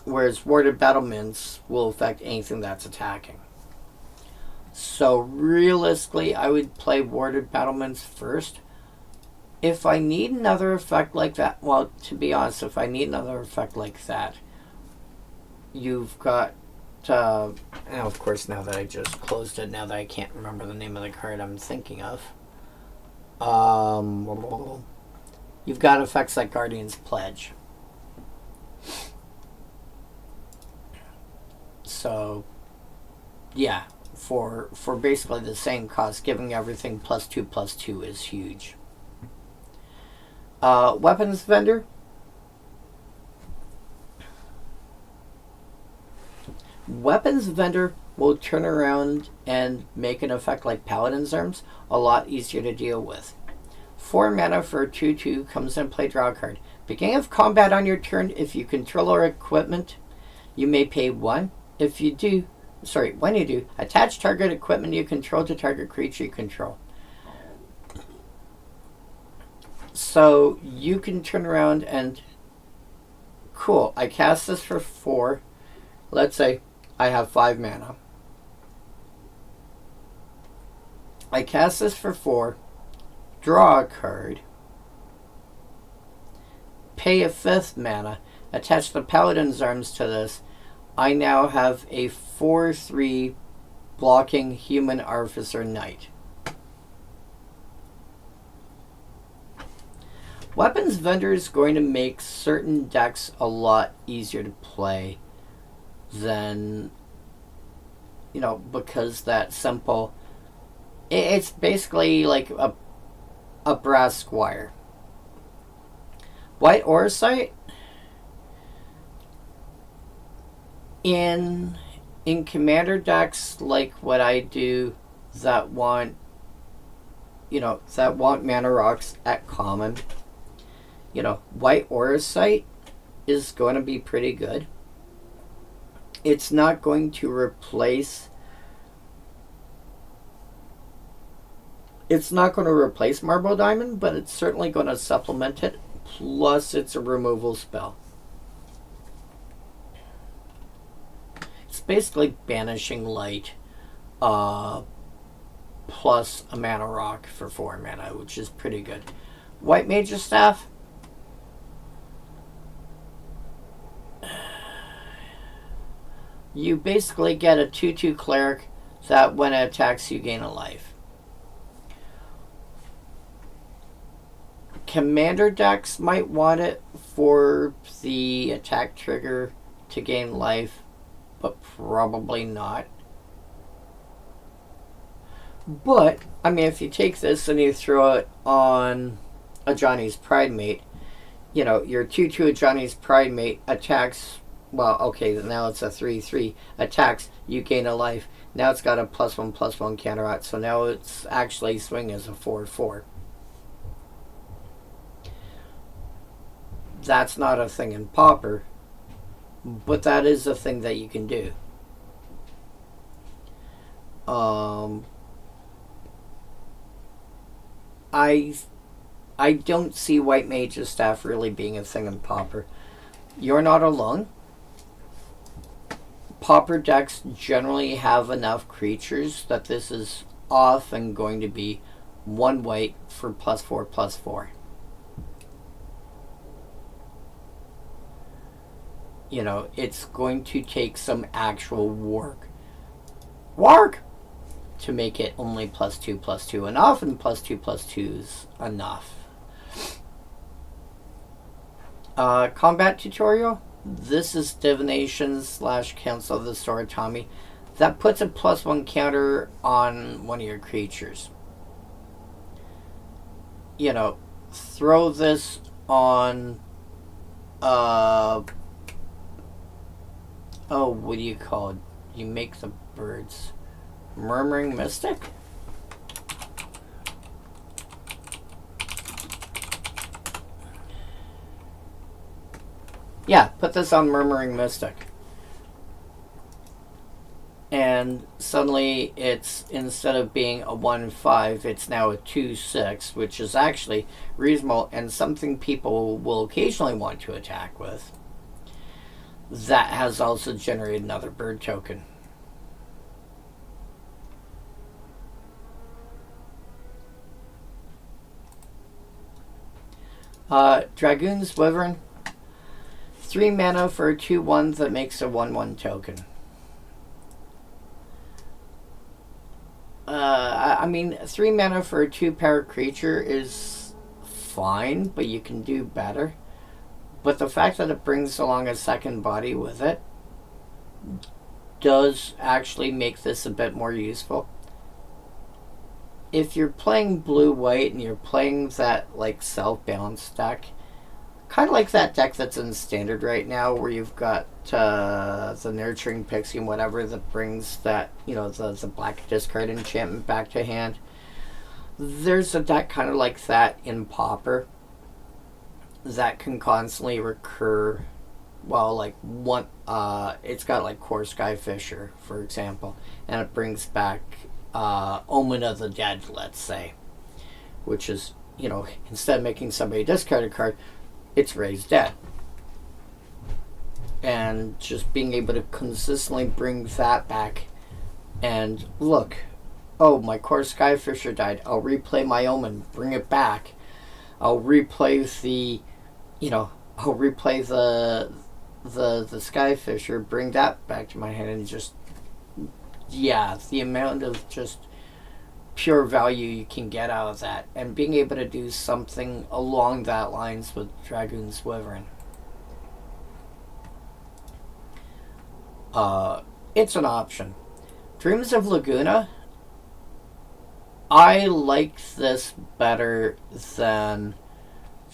Whereas Warded Battlements will affect anything that's attacking. So realistically, I would play Warded Battlements first. If I need another effect like that, well, to be honest, if I need another effect like that, you've got, and of course now that I just closed it, now that I can't remember the name of the card I'm thinking of, you've got effects like Guardian's Pledge. So, yeah, for basically the same cost, giving everything +2/+2 is huge. Weapons Vendor. Weapons Vendor will turn around and make an effect like Paladin's Arms a lot easier to deal with. 4 mana for a 2/2 comes in play, draw a card. Beginning of combat on your turn, if you control our equipment, you may pay 1. When you do, attach target equipment you control to target creature you control. So you can turn around and, cool, I cast this for 4. Let's say I have 5 mana. I cast this for 4, draw a card, pay a 5th mana, attach the Paladin's Arms to this. I now have a 4/3 blocking Human Artificer Knight. Weapons Vendor is going to make certain decks a lot easier to play than, because that simple, it's basically like a brass squire. White Orosite in commander decks like what I do that want mana rocks at common, White Orosite is going to be pretty good. It's not going to replace Marble Diamond, but it's certainly going to supplement it. Plus, it's a removal spell. It's basically Banishing Light, plus a mana rock for 4 mana, which is pretty good. White Mage's Staff. You basically get a 2/2 cleric that when it attacks you gain a life. Commander decks might want it for the attack trigger to gain life, but probably not. But, I mean, if you take this and you throw it on a Johnny's Pridemate, your 2/2 Johnny's Pridemate attacks, well, okay, now it's a 3/3, attacks, you gain a life. Now it's got a +1/+1 counteract, so now it's actually swing as a 4/4. That's not a thing in Pauper, but that is a thing that you can do. I don't see White Mage's Staff really being a thing in Pauper. You're not alone. Pauper decks generally have enough creatures that this is often going to be 1 white for +4/+4. It's going to take some actual work to make it only +2/+2, and often +2/+2 is enough. Combat tutorial. This is Divination / Council of the Storatami. That puts a +1 counter on one of your creatures. Throw this on what do you call it? You make the birds. Murmuring Mystic? Yeah, put this on Murmuring Mystic. And suddenly it's, instead of being a 1/5, it's now a 2/6, which is actually reasonable and something people will occasionally want to attack with. That has also generated another bird token. Dragoon's Wyvern. 3 mana for a 2/1 that makes a 1/1 token. I mean, 3 mana for a 2-power creature is fine, but you can do better. But the fact that it brings along a second body with it does actually make this a bit more useful. If you're playing blue-white and you're playing that self-balance deck, kind of like that deck that's in Standard right now, where you've got the Nurturing Pixie and whatever that brings that, the black discard enchantment back to hand. There's a deck kind of like that in Pauper that can constantly recur. Well, it's got Core Skyfisher, for example, and it brings back Omen of the Dead, let's say, which is, instead of making somebody discard a card, it's Raised Dead. And just being able to consistently bring that back and look, oh, my Core Skyfisher died, I'll replay my Omen, bring it back. I'll replay the Skyfisher, bring that back to my hand, and just, the amount of just pure value you can get out of that, and being able to do something along that lines with Dragoon's Wyvern. It's an option. Dreams of Laguna. I like this better than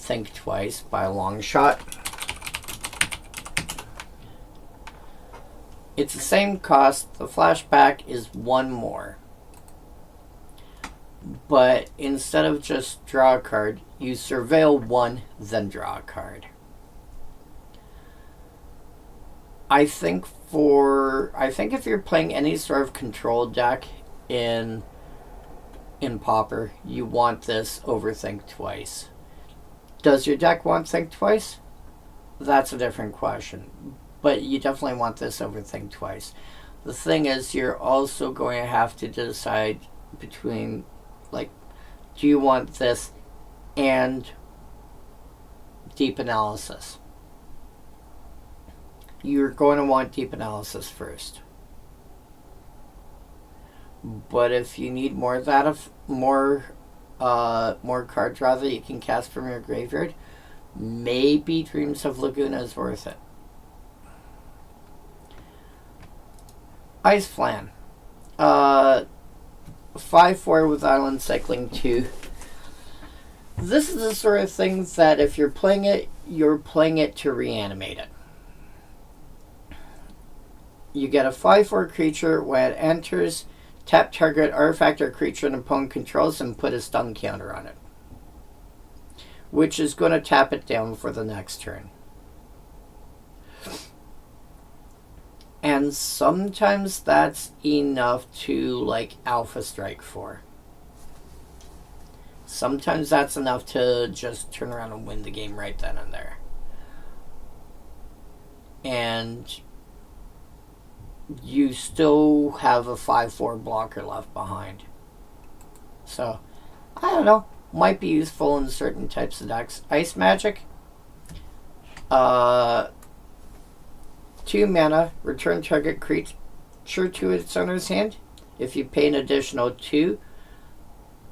think twice by a long shot. It's the same cost. The flashback is one more. But instead of just draw a card, you surveil one, then draw a card. I think if you're playing any sort of control deck in Pauper, you want this over Think Twice. Does your deck want Think Twice? That's a different question. But you definitely want this over Think Twice. The thing is, you're also going to have to decide between, like, do you want this and deep analysis? You're going to want deep analysis first. But if you need more of that, more card draw that you can cast from your graveyard, maybe Dreams of Laguna is worth it. Ice Flan. 5/4 with Island Cycling 2. This is the sort of thing that if you're playing it to reanimate it. You get a 5/4 creature. When it enters, tap target artifact or creature an opponent controls and put a stun counter on it, which is going to tap it down for the next turn. And sometimes that's enough to, like, Alpha Strike for. Sometimes that's enough to just turn around and win the game right then and there. And you still have a 5/4 blocker left behind. So, I don't know. Might be useful in certain types of decks. Ice Magic. 2 mana, return target creature to its owner's hand. If you pay an additional 2,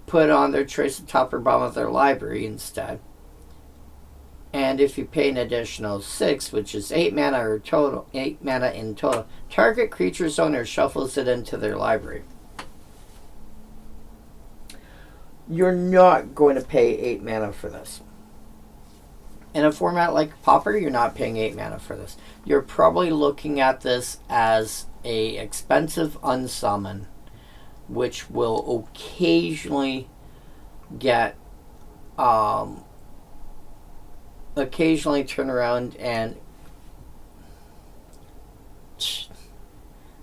put on their choice of top or bottom of their library instead. And if you pay an additional 6, which is 8 mana in total, target creature's owner shuffles it into their library. You're not going to pay 8 mana for this. In a format like Pauper, you're not paying 8 mana for this. You're probably looking at this as a expensive unsummon, which will occasionally get occasionally turn around and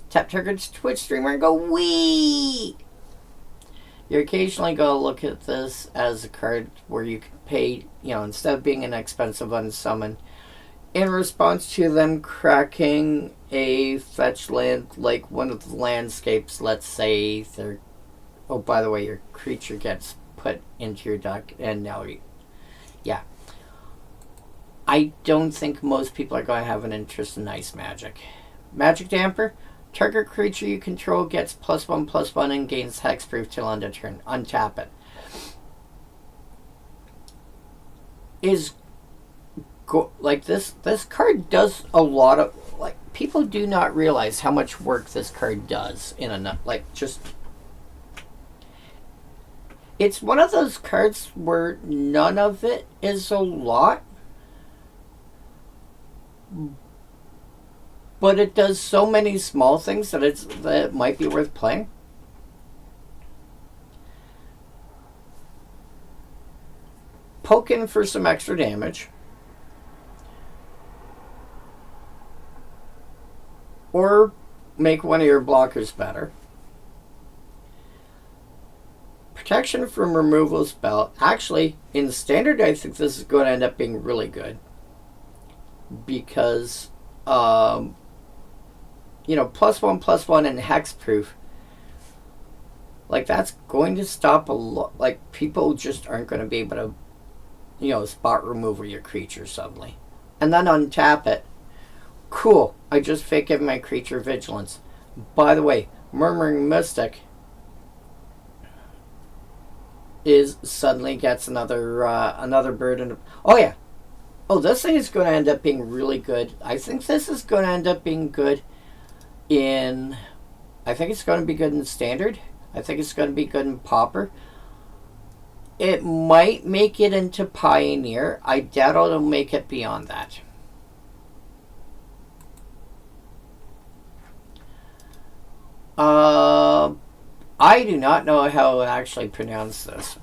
tap target's Twitch streamer and go wee. You're occasionally going to look at this as a card where you can pay, instead of being an expensive unsummon, in response to them cracking a fetch land, like one of the landscapes, let's say they're, oh, by the way, your creature gets put into your deck, and now yeah. I don't think most people are going to have an interest in Ice Magic. Magic Damper. Target creature you control gets +1/+1 and gains hexproof till end of turn. Untap it. This card does a lot of, people do not realize how much work this card does in a, it's one of those cards where none of it is a lot, but it does so many small things that it might be worth playing. Poke in for some extra damage. Or make one of your blockers better. Protection from removal spell. Actually, in Standard, I think this is going to end up being really good. Because +1/+1 and hexproof, that's going to stop a lot. People just aren't going to be able to, spot removal your creature suddenly. And then untap it. Cool, I just fake give my creature vigilance. By the way, Murmuring Mystic suddenly gets another burden. Oh yeah. Oh, this thing is going to end up being really good. I think this is going to end up being good I think it's going to be good in Standard. I think it's going to be good in Pauper. It might make it into Pioneer. I doubt it'll make it beyond that. I do not know how to actually pronounce this.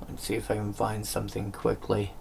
Let's see if I can find something quickly.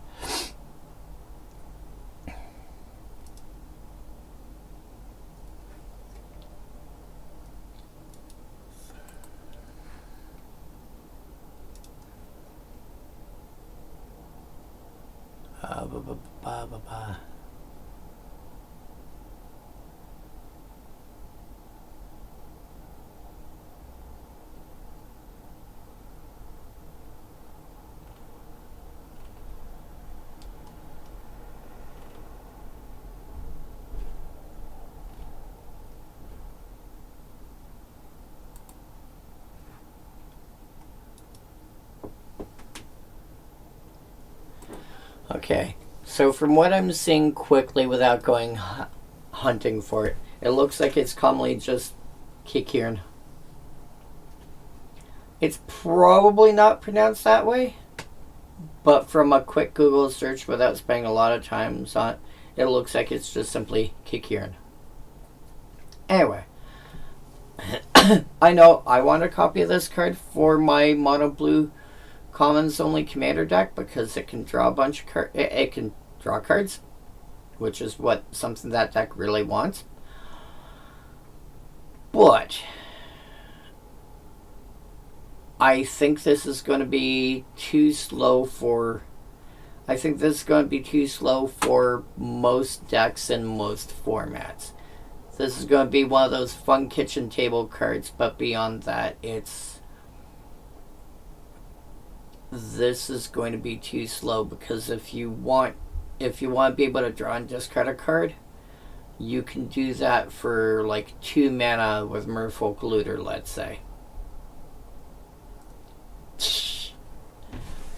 Okay, so from what I'm seeing quickly without going hunting for it, it looks like it's commonly just Kikirn. It's probably not pronounced that way, but from a quick Google search without spending a lot of time on it, it looks like it's just simply Kikirn. Anyway, I know I want a copy of this card for my mono blue commons only commander deck because it can draw a bunch of cards. It can draw cards, which is what something that deck really wants. But I think this is going to be too slow for. I think this is going to be too slow for most decks in most formats. This is going to be one of those fun kitchen table cards, but beyond that, this is going to be too slow because if you want to be able to draw and discard a card, you can do that for like 2 mana with Merfolk Looter, let's say.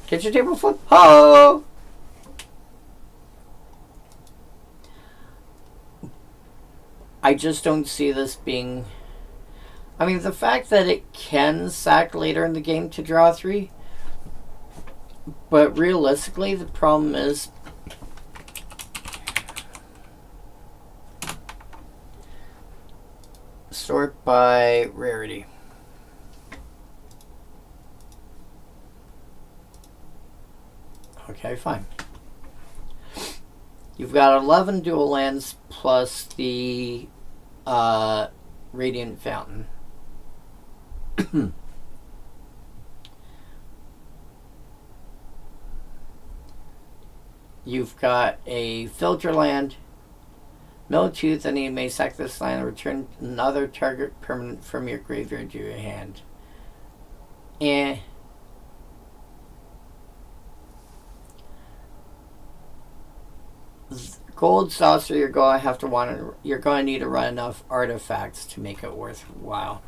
Kitchen table flip. Oh! I just don't see this being. I mean, the fact that it can sack later in the game to draw 3. But realistically, the problem is sort by rarity. Okay, fine. You've got 11 dual lands plus the Radiant Fountain. You've got a filter land, Miltooth, and you may sack this land and return another target permanent from your graveyard to your hand. Gold Saucer, you're going to need to run enough artifacts to make it worthwhile.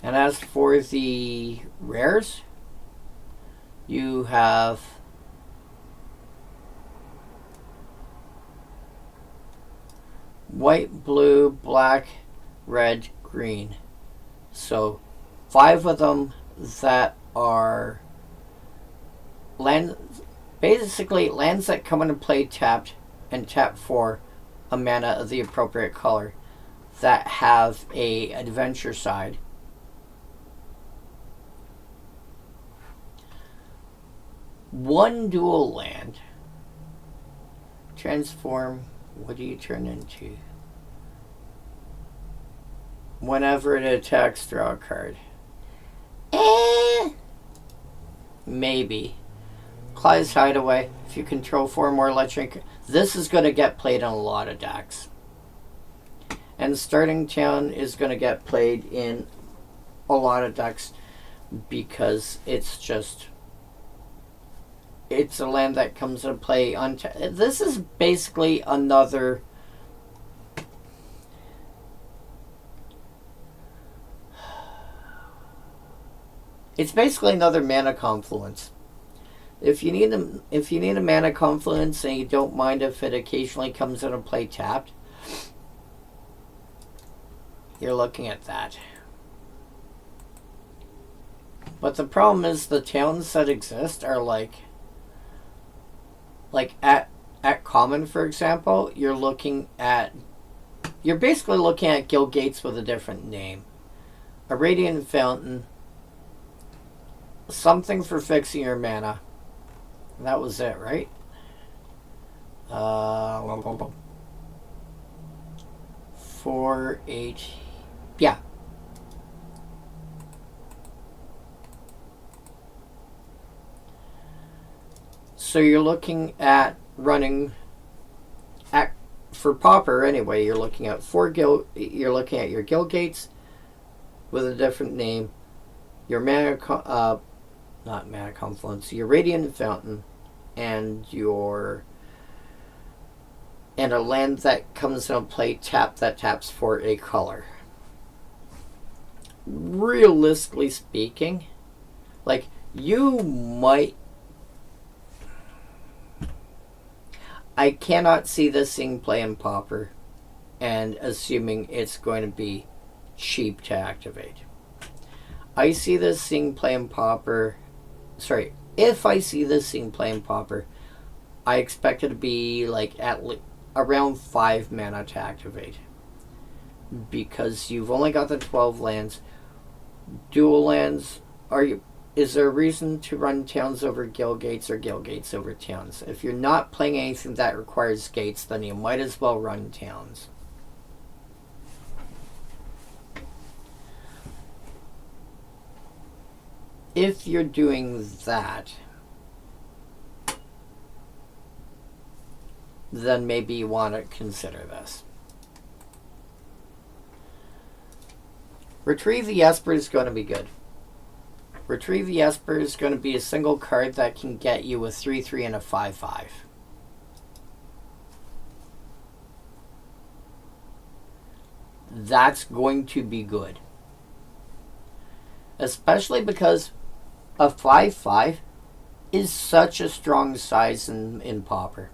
And as for the rares, you have white, blue, black, red, green. So 5 of them that are basically lands that come into play tapped and tap for a mana of the appropriate color that have a adventure side. One dual land. Transform. What do you turn into? Whenever it attacks, draw a card. Maybe. Clyde's Hideaway. If you control 4 more electric, this is going to get played in a lot of decks. And Starting Town is going to get played in a lot of decks because it's just it's a land that comes into play on. This is basically another. It's basically another mana confluence. If you need a mana confluence and you don't mind if it occasionally comes into play tapped, you're looking at that. But the problem is the towns that exist are like at common, for example, you're basically looking at guild gates with a different name. A radiant fountain, something for fixing your mana. That was it, right? 4, 8. Yeah. So you're looking at running for Pauper anyway. You're looking at You're looking at your guild gates with a different name. Your not mana confluence. Your radiant fountain, and a land that comes into play that taps for a color. Realistically speaking, like, you might. I cannot see this thing play in Pauper, and assuming it's going to be cheap to activate. I see this thing play in Pauper. Sorry, if I see this thing play in Pauper, I expect it to be like around 5 mana to activate. Because you've only got the 12 lands. Dual lands, is there a reason to run towns over guild gates or guild gates over towns? If you're not playing anything that requires gates, then you might as well run towns. If you're doing that, then maybe you want to consider this. Retrieve the Esper is going to be good. Retrieve the Esper is going to be a single card that can get you a 3/3 and a 5/5. That's going to be good. Especially because a 5/5 is such a strong size in Pauper.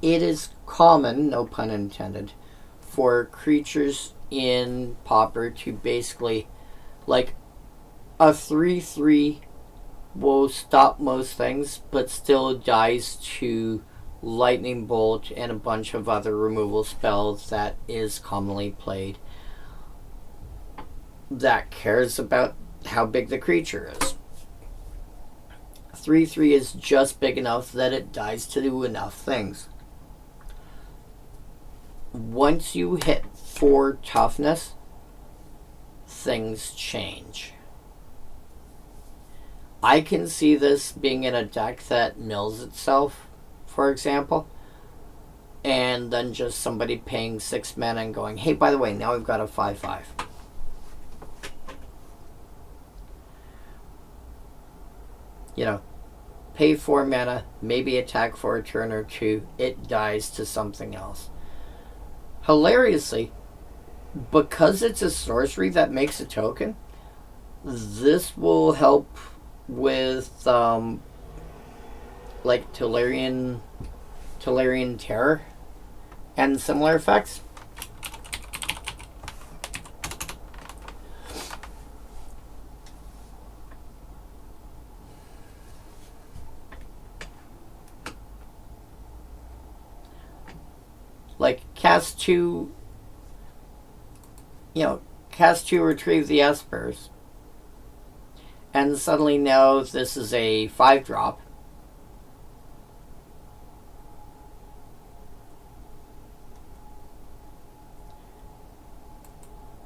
It is common, no pun intended, for creatures in Pauper to basically, like, a 3/3 will stop most things, but still dies to Lightning Bolt and a bunch of other removal spells that is commonly played, that cares about how big the creature is. 3/3 is just big enough that it dies to do enough things. Once you hit 4 toughness, things change. I can see this being in a deck that mills itself, for example, and then just somebody paying 6 mana and going, hey, by the way, now we've got a 5/5. You know, pay 4 mana, maybe attack for a turn or 2, it dies to something else. Hilariously, because it's a sorcery that makes a token, this will help with like Tolarian Terror and similar effects. Like cast 2, retrieve the Espers. And suddenly now this is a 5-drop.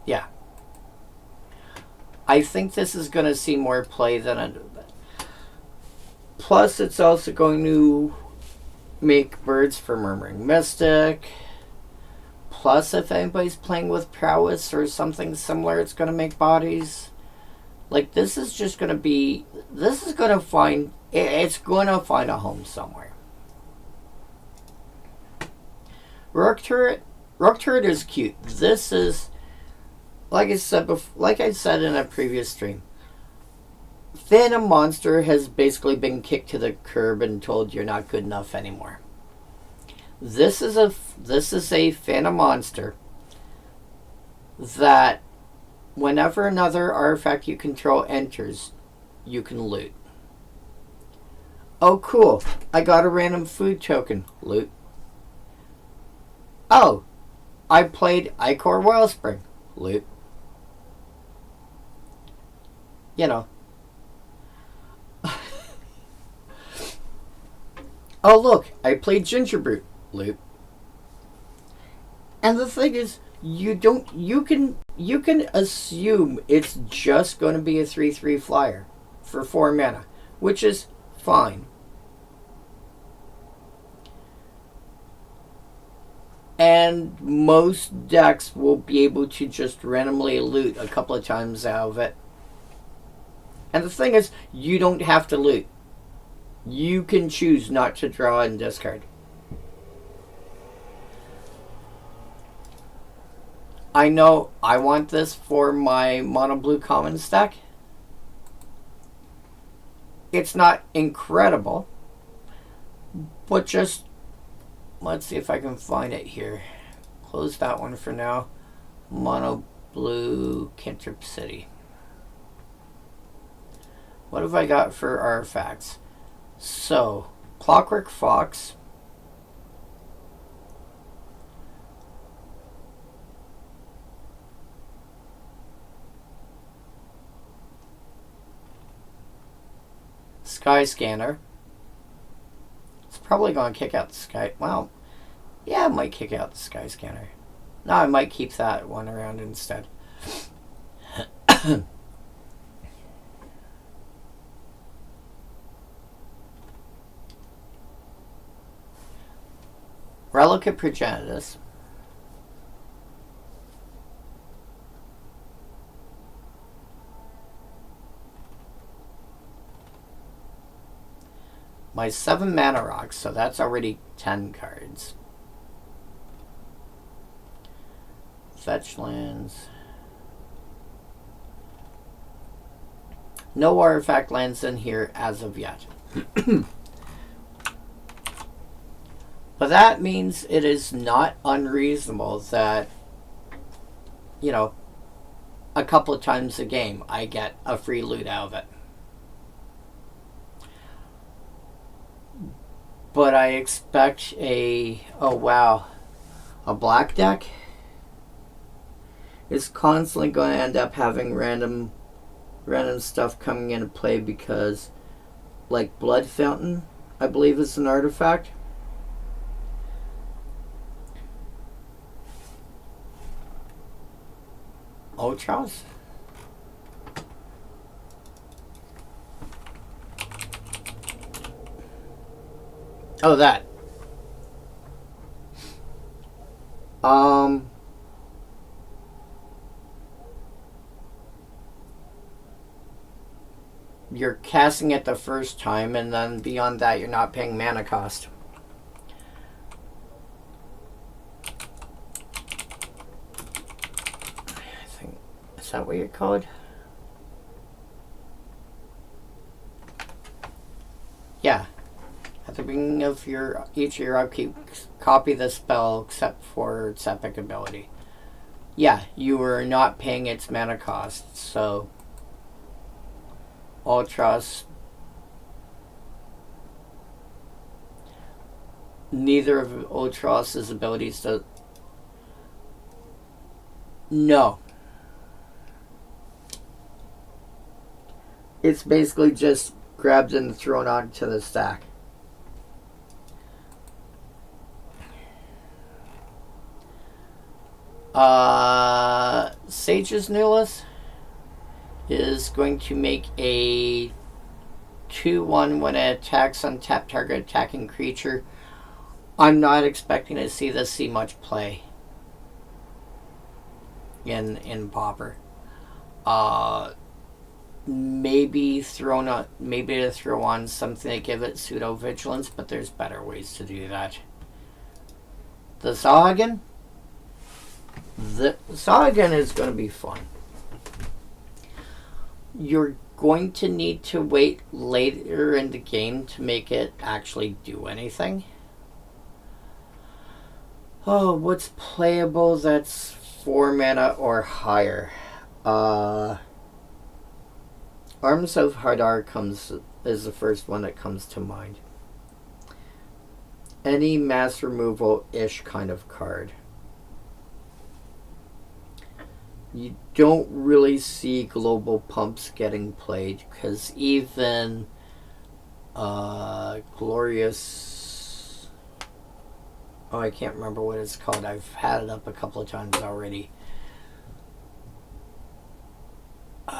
Yeah. I think this is going to see more play than I do. Plus, it's also going to make Birds for Murmuring Mystic. Plus, if anybody's playing with Prowess or something similar, it's going to make Bodies. Like, this is just going to be, this is going to find, it's going to find a home somewhere. Rook turret. Rook turret is cute. This is, like I said before, like I said in a previous stream, Phantom Monster has basically been kicked to the curb and told you're not good enough anymore. This is a Phantom Monster that whenever another artifact you control enters, you can loot. Oh, cool. I got a random food token. Loot. Oh, I played Icor Wellspring. Loot. You know. Oh, look, I played Gingerbrute. Loot. And the thing is, you can assume it's just going to be a 3/3 flyer for 4 mana, which is fine. And most decks will be able to just randomly loot a couple of times out of it. And the thing is, you don't have to loot. You can choose not to draw and discard. I know I want this for my mono blue common stack. It's not incredible, but just, let's see if I can find it here. Close that one for now. Mono blue Cantrip City. What have I got for artifacts? So, Clockwork Fox. Sky Scanner. It's probably going to kick out the Sky... Well, yeah, it might kick out the Sky Scanner. No, I might keep that one around instead. Relic of Progenitus. My 7 mana rocks, so that's already 10 cards. Fetch lands. No artifact lands in here as of yet. But that means it is not unreasonable that, you know, a couple of times a game I get a free loot out of it. But I expect a black deck is constantly going to end up having random stuff coming into play because, like, Blood Fountain, I believe is an artifact. Ultras? Oh, that. You're casting it the first time, and then beyond that, you're not paying mana cost. I think, is that what you're called? Yeah. At the beginning of each of your upkeep, copy the spell except for its epic ability. Yeah, you are not paying its mana cost, so Ultras. Neither of Ultras' abilities does. No. It's basically just grabbed and thrown onto the stack. Sage's Nullis is going to make a 2/1 when it attacks untapped target attacking creature. I'm not expecting to see much play in Pauper. maybe to throw on something to give it pseudo vigilance, but there's better ways to do that. The Sahuagin is going to be fun. You're going to need to wait later in the game to make it actually do anything. Oh, what's playable that's 4 mana or higher? Arms of Hadar is the first one that comes to mind. Any mass removal-ish kind of card. You don't really see global pumps getting played because even Glorious... Oh, I can't remember what it's called. I've had it up a couple of times already. Damn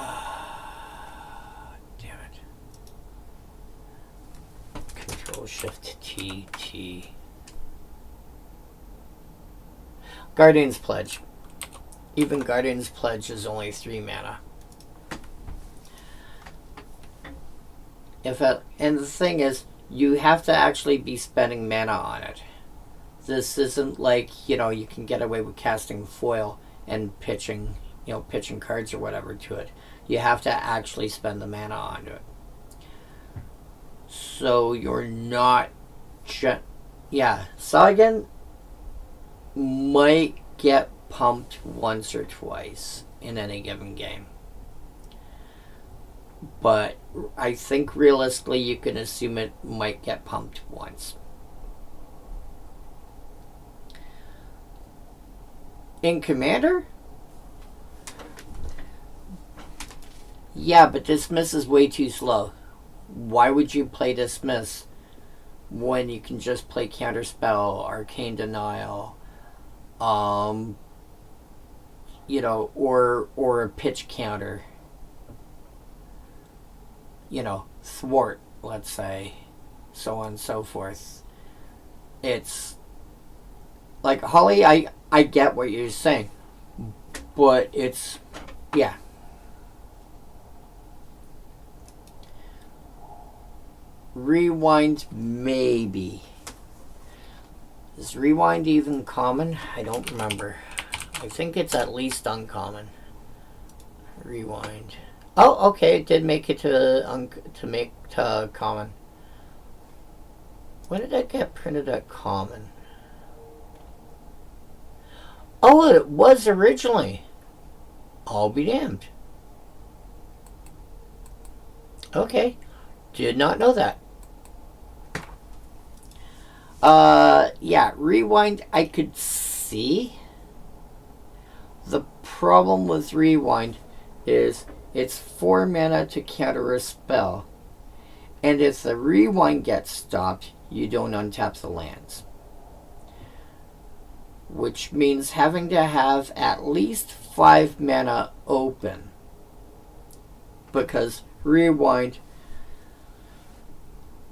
it. Control-Shift-T. Guardian's Pledge. Even Guardian's Pledge is only 3 mana. And the thing is, you have to actually be spending mana on it. This isn't like, you can get away with casting foil and pitching cards or whatever to it. You have to actually spend the mana on it. So you're not Sahuagin might get pumped once or twice in any given game. But I think realistically you can assume it might get pumped once. In Commander? Yeah, but Dismiss is way too slow. Why would you play Dismiss when you can just play Counterspell, Arcane Denial, or a pitch counter? Thwart, let's say, so on and so forth. It's like, Holly, I get what you're saying, but it's, yeah. Rewind, maybe. Is Rewind even common? I don't remember. I think it's at least uncommon. Rewind. Oh, okay, it did make it to common. When did it get printed at common? Oh, it was originally. I'll be damned. Okay, did not know that. Yeah, Rewind I could see. The problem with Rewind is it's 4 mana to counter a spell. And if the Rewind gets stopped, you don't untap the lands. Which means having to have at least 5 mana open. Because Rewind,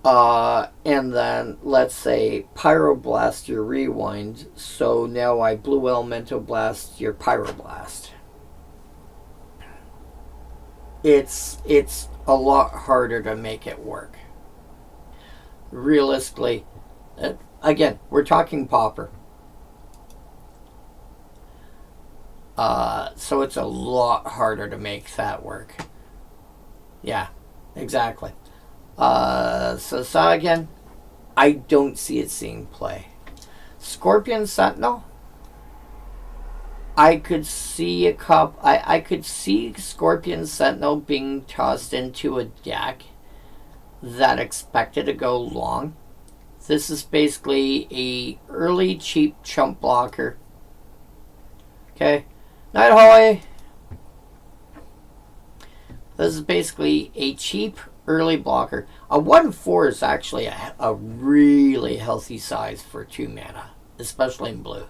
and then let's say Pyroblast your Rewind, so now I Blue Elemental Blast your Pyroblast. It's a lot harder to make it work. Realistically, again, we're talking Pauper. So it's a lot harder to make that work. Yeah, exactly. So Sahuagin, I don't see it seeing play. Scorpion Sentinel, I could see I could see Scorpion Sentinel being tossed into a deck that expected to go long. This is basically a early cheap chump blocker. Okay, Night Holly. This is basically a cheap early blocker. A 1/4 is actually a really healthy size for 2 mana, especially in blue.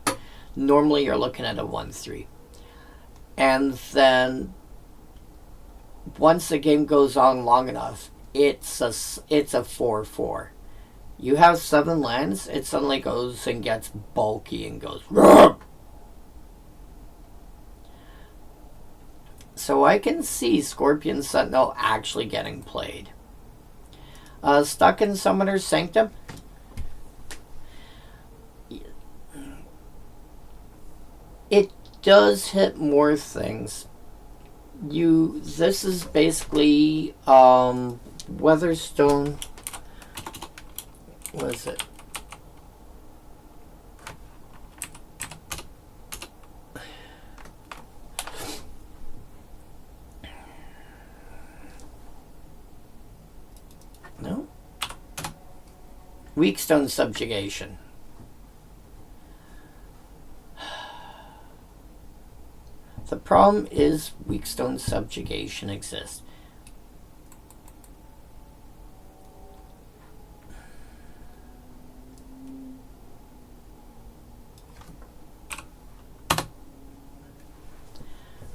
Normally you're looking at a 1/3. And then once the game goes on long enough, it's a 4/4. You have 7 lands, it suddenly goes and gets bulky and goes. Rrr! So I can see Scorpion Sentinel actually getting played. Stuck in Summoner's Sanctum. It does hit more things. This is basically Weatherstone. What is it? No. Weakstone Subjugation. The problem is Weakstone Subjugation exists.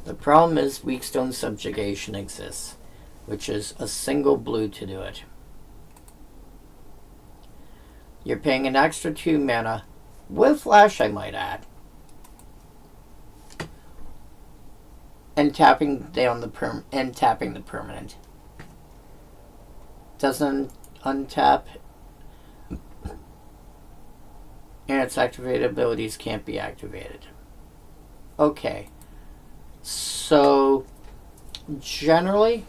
The problem is Weakstone Subjugation exists, which is a single blue to do it. You're paying an extra 2 mana, with flash I might add, and tapping down the tapping the permanent. Doesn't untap, and its activated abilities can't be activated. Okay, so generally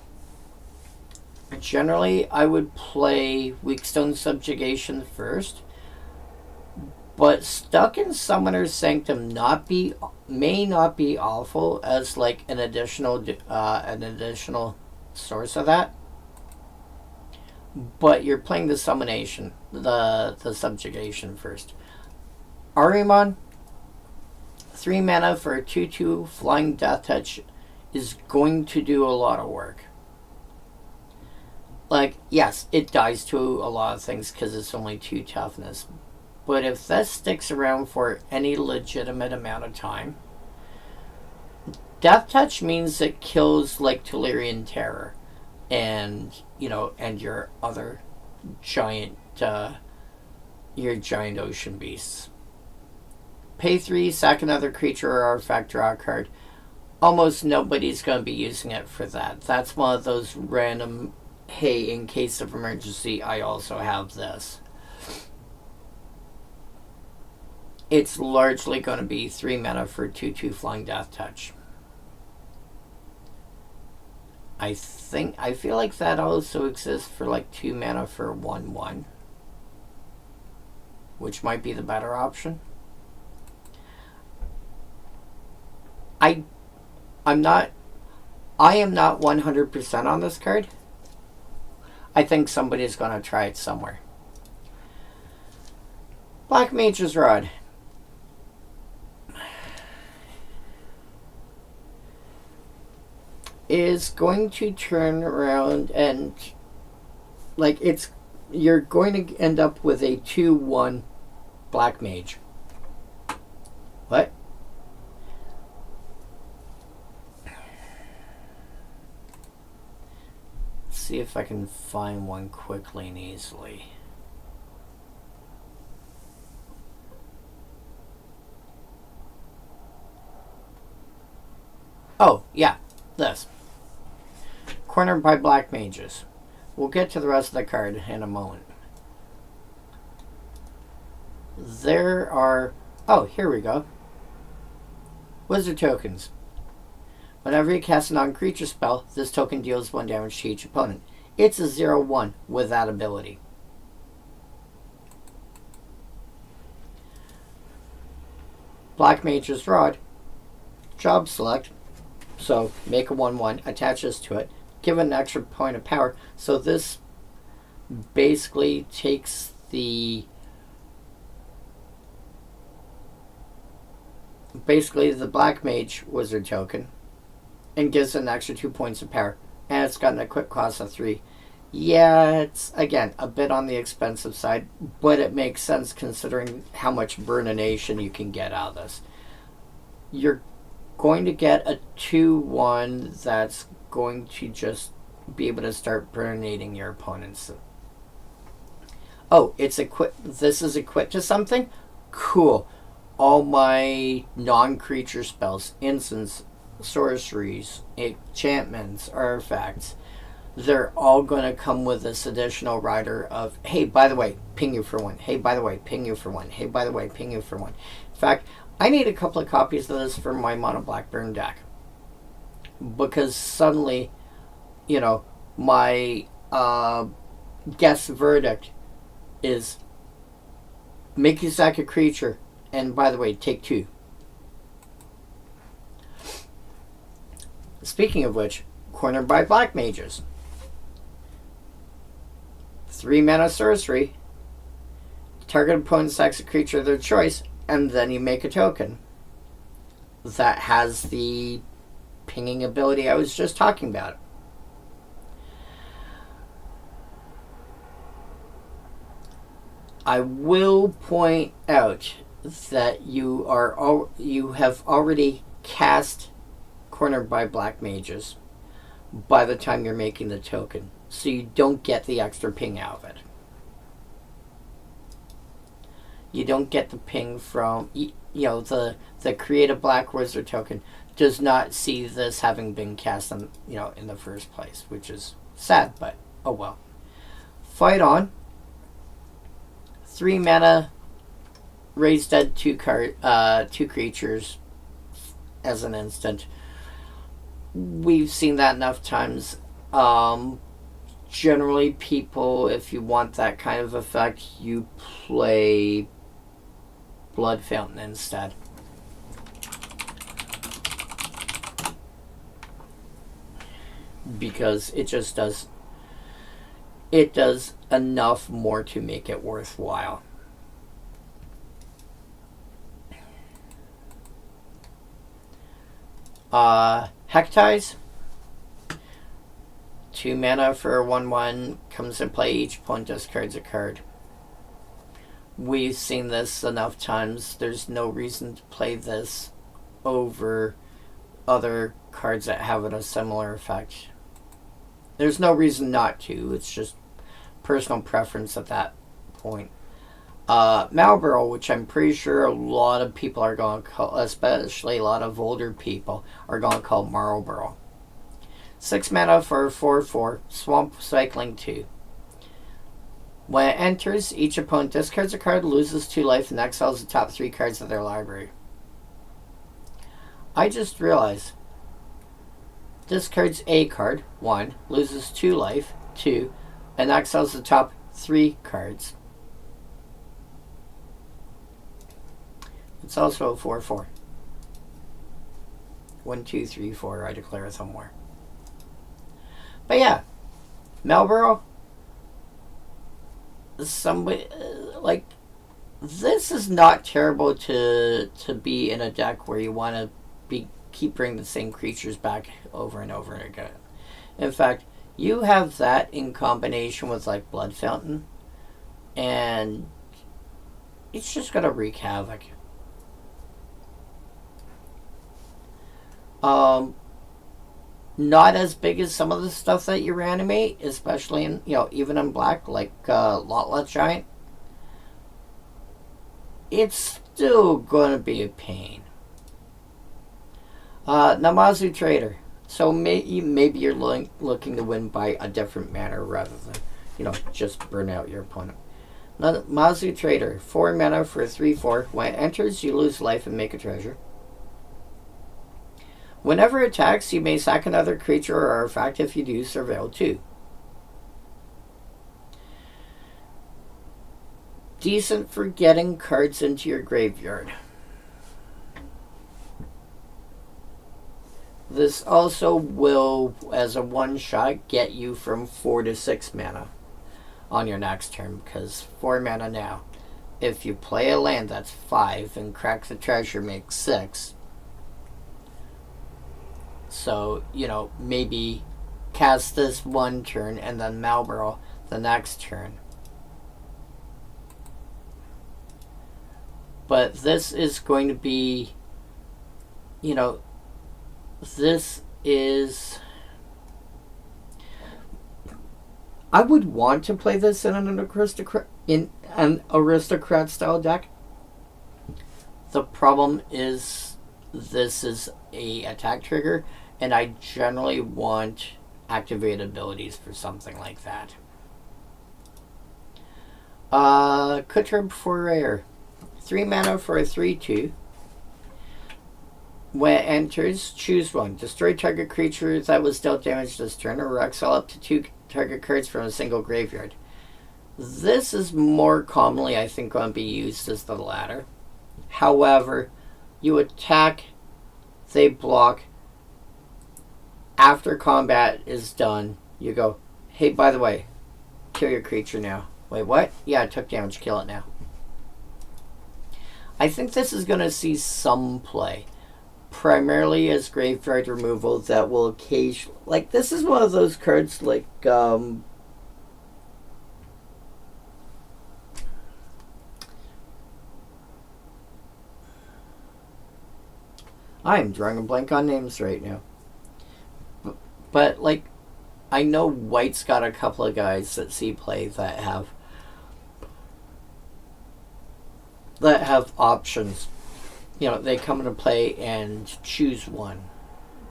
I would play Weakstone Subjugation first, but Stuck in Summoner's Sanctum may not be awful as like an additional source of that. But you're playing the summonation, the subjugation first. Ahriman, 3 mana for a 2/2 flying death touch is going to do a lot of work. Like, yes, it dies to a lot of things because it's only 2 toughness. But if that sticks around for any legitimate amount of time, Death Touch means it kills like Tellurian Terror and, and your other giant ocean beasts. Pay 3, sack another creature or artifact, draw a card. Almost nobody's going to be using it for that. That's one of those random, hey, in case of emergency, I also have this. It's largely going to be 3 mana for 2/2 flying death touch. I feel like that also exists for like 2 mana for 1/1, which might be the better option. I am not 100% on this card. I think somebody's going to try it somewhere. Black Mage's Rod. Is going to turn around and you're going to end up with a 2/1 Black Mage. What? Let's see if I can find one quickly and easily. Oh, yeah, this. Cornered by Black Mages. We'll get to the rest of the card in a moment. There are... Oh, here we go. Wizard tokens. Whenever you cast a non-creature spell, this token deals 1 damage to each opponent. It's a 0/1 with that ability. Black Mage's Rod. Job select. So, make a 1/1, attach this to it, give it an extra point of power. So this basically takes the Black Mage Wizard token and gives it an extra 2 points of power. And it's got an equip cost of 3. Yeah, it's, again, a bit on the expensive side, but it makes sense considering how much burnination you can get out of this. You're going to get a 2/1 that's going to just be able to start burninating your opponents. Oh, this is equipped to something? Cool. All my non-creature spells, instants, sorceries, enchantments, artifacts, they're all going to come with this additional rider of, hey, by the way, ping you for one. Hey, by the way, ping you for one. Hey, by the way, ping you for one. In fact, I need a couple of copies of this for my mono black burn deck. Because suddenly, my guess verdict is make you sack a creature, and by the way, take 2. Speaking of which, cornered by black mages. 3 mana sorcery. Target opponent sacks a creature of their choice, and then you make a token that has the pinging ability I was just talking about. I will point out that you have already cast Cornered by Black Mages by the time you're making the token, so you don't get the extra ping out of it. You don't get the ping from, the Create a Black Wizard token does not see this having been cast in the first place, which is sad, but oh well. Fight on. 3 mana, raise dead 2 creatures as an instant. We've seen that enough times. Generally, people, if you want that kind of effect, you play Blood Fountain instead. Because it just does enough more to make it worthwhile. Hectize. 2 mana for a 1/1 comes in play. Each opponent discards a card. We've seen this enough times. There's no reason to play this over other cards that have a similar effect. There's no reason not to. It's just personal preference at that point. Marlborough, which I'm pretty sure a lot of people are going to call, especially a lot of older people, are going to call Marlborough. 6 mana for a 4/4, Swamp Cycling 2. When it enters, each opponent discards a card, loses 2 life, and exiles the top 3 cards of their library. I just realized, discards a card, 1, loses 2 life, 2, and exiles the top 3 cards. It's also a 4/4. 1, 2, 3, 4, I declare somewhere. But yeah, Marlborough, somebody, this is not terrible to be in a deck where you want to keep bringing the same creatures back over and over again. In fact, you have that in combination with Blood Fountain, and it's just going to wreak havoc. Not as big as some of the stuff that you reanimate, especially in, even in black, like Lot Giant. It's still going to be a pain. Namazu Trader. So maybe you're looking to win by a different manner rather than, just burn out your opponent. Namazu Trader. 4 mana for a 3/4. When it enters, you lose life and make a treasure. Whenever it attacks, you may sack another creature or artifact. If you do, surveil 2. Decent for getting cards into your graveyard. This also will, as a one-shot, get you from 4 to 6 mana on your next turn, because 4 mana now. If you play a land that's 5 and crack the treasure makes 6, so, maybe cast this one turn and then Marlborough the next turn. But this is going to be, this is... I would want to play this in an aristocrat style deck. The problem is this is a attack trigger, and I generally want activated abilities for something like that. Kutrub for rare. 3 mana for a 3/2. When it enters, choose one. Destroy target creature that was dealt damage this turn, or exile up to 2 target cards from a single graveyard. This is more commonly, I think, going to be used as the latter. However, you attack, they block. After combat is done, you go, hey, by the way, kill your creature now. Wait, what? Yeah, I took damage, kill it now. I think this is going to see some play. Primarily as graveyard removal that will occasionally... Like, this is one of those cards like... I'm drawing a blank on names right now. But like, I know White's got a couple of guys that see play that have options. You know, they come into play and choose one.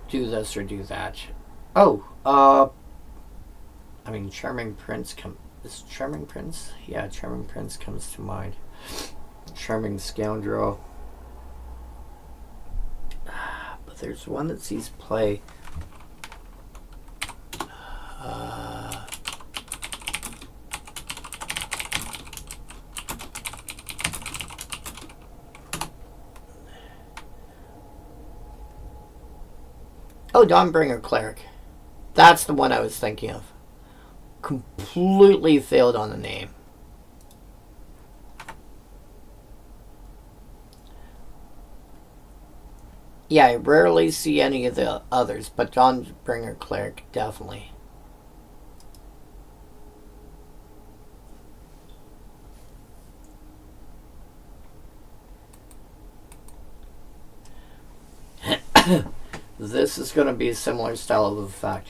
Do this or do that. Oh, I mean, Charming Prince is Charming Prince? Yeah, Charming Prince comes to mind. Charming Scoundrel. But there's one that sees play. Oh, Dawnbringer Cleric. That's the one I was thinking of. Completely failed on the name. Yeah, I rarely see any of the others, but Dawnbringer Cleric, definitely. This is going to be a similar style of effect.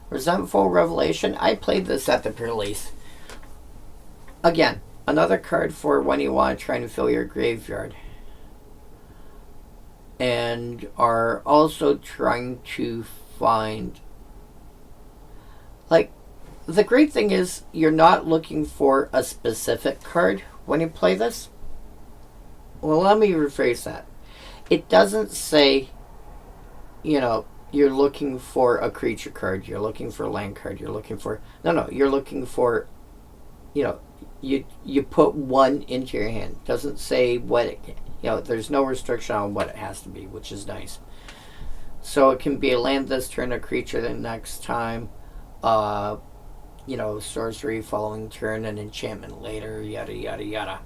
Resentful Revelation. I played this at the release. Again, another card for when you want to try and fill your graveyard. And are also trying to find... Like, the great thing is you're not looking for a specific card when you play this. Well, let me rephrase that. It doesn't say, you know, you're looking for a creature card, you're looking for a land card, you're looking for... No, you're looking for, you know, you put one into your hand. It doesn't say what it... You know, there's no restriction on what it has to be, which is nice. So it can be a land this turn, a creature the next time, you know, sorcery following turn, an enchantment later, yada, yada, yada.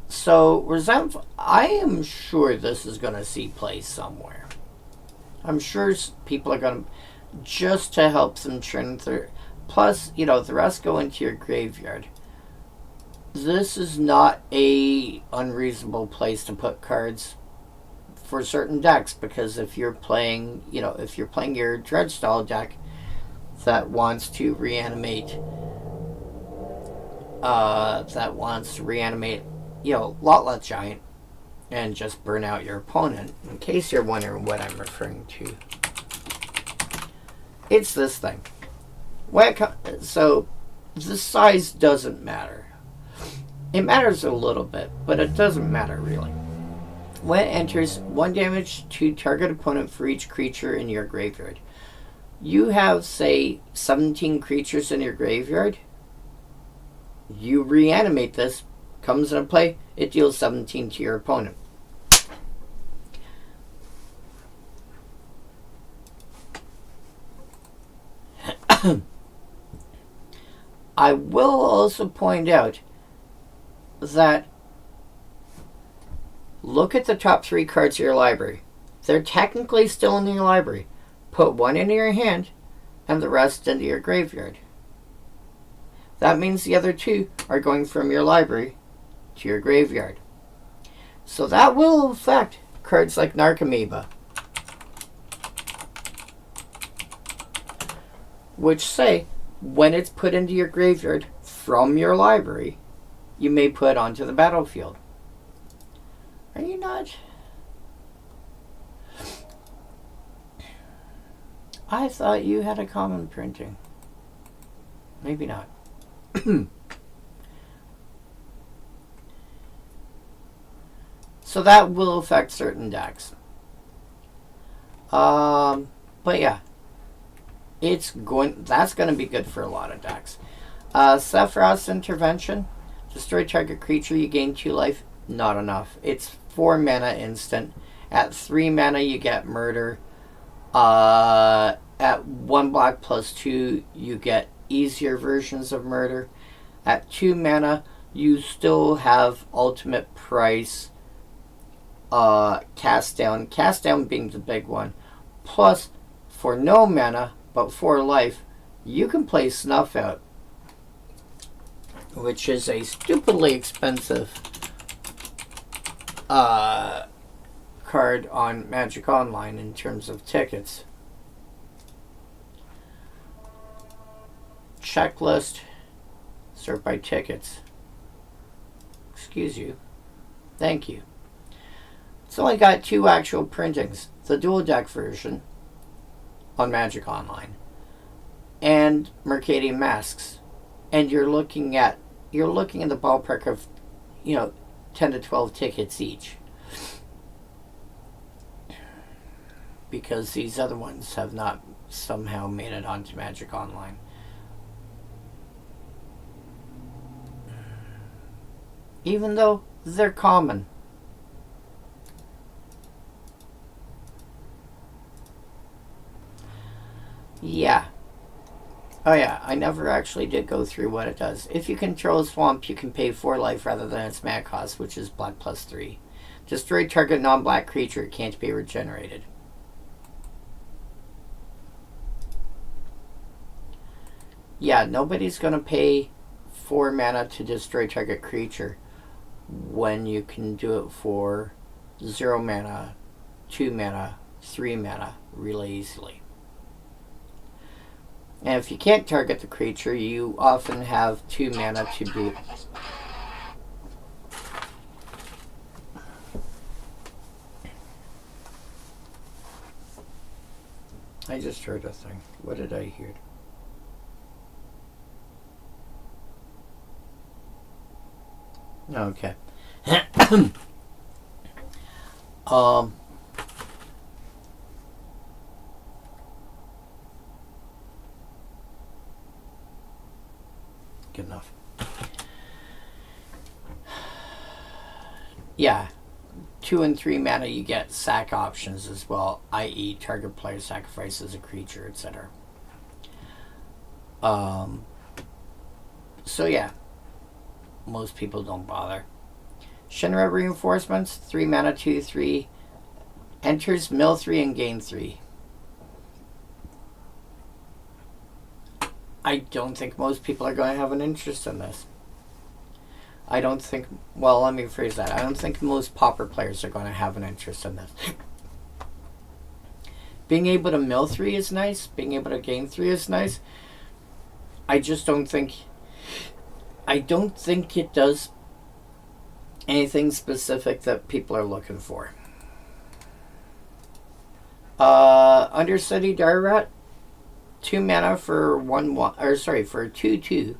So, Resentful, I am sure this is going to see play somewhere. I'm sure people are going to, just to help them churn through. Plus, you know, the rest go into your graveyard. This is not a unreasonable place to put cards for certain decks, because if you're playing, you know, if you're playing your Dreadstyle deck that wants to reanimate, you know, Lotla Giant and just burn out your opponent. In case you're wondering what I'm referring to, it's this thing. So the size doesn't matter. It matters a little bit, but it doesn't matter really. When it enters, 1 damage to target opponent for each creature in your graveyard. You have, say, 17 creatures in your graveyard. You reanimate this, comes into play, it deals 17 to your opponent. I will also point out that look at the top 3 cards of your library. They're technically still in your library. Put 1 into your hand and the rest into your graveyard. That means the other 2 are going from your library to your graveyard. So that will affect cards like Narcomoeba, which say when it's put into your graveyard from your library, you may put onto the battlefield. Are you not? I thought you had a common printing. Maybe not. So that will affect certain decks. But yeah, that's going to be good for a lot of decks. Sephiroth's Intervention. Destroy target creature, you gain 2 life. Not enough. It's 4 mana instant. At 3 mana, you get Murder. At 1 black plus 2, you get easier versions of Murder. At 2 mana, you still have Ultimate Price, Cast Down. Cast Down being the big one. Plus, for no mana, but 4 life, you can play Snuff Out, which is a stupidly expensive card on Magic Online in terms of tickets. Checklist. Sort by tickets. Excuse you. Thank you. It's only got 2 actual printings. The dual deck version on Magic Online and Mercadian Masks. And you're looking at the ballpark of, 10 to 12 tickets each. Because these other ones have not somehow made it onto Magic Online. Even though they're common. Yeah. Oh yeah, I never actually did go through what it does. If you control a swamp, you can pay 4 life rather than its mana cost, which is black plus 3. Destroy target non-black creature. It can't be regenerated. Yeah, nobody's going to pay 4 mana to destroy target creature when you can do it for 0 mana, 2 mana, 3 mana really easily. And if you can't target the creature, you often have 2 mana to boot. I just heard a thing. What did I hear? Okay. Good enough. Yeah. 2 and 3 mana you get sack options as well, i.e. target player sacrifices a creature, etc. So yeah. Most people don't bother. Shinra Reinforcements, 3 mana, 2/3. Enters, mill 3 and gain 3. I don't think most people are going to have an interest in this. Let me rephrase that. I don't think most pauper players are going to have an interest in this. Being able to mill 3 is nice. Being able to gain 3 is nice. I don't think it does anything specific that people are looking for. Understudy Dairat, 2 mana for 2/2.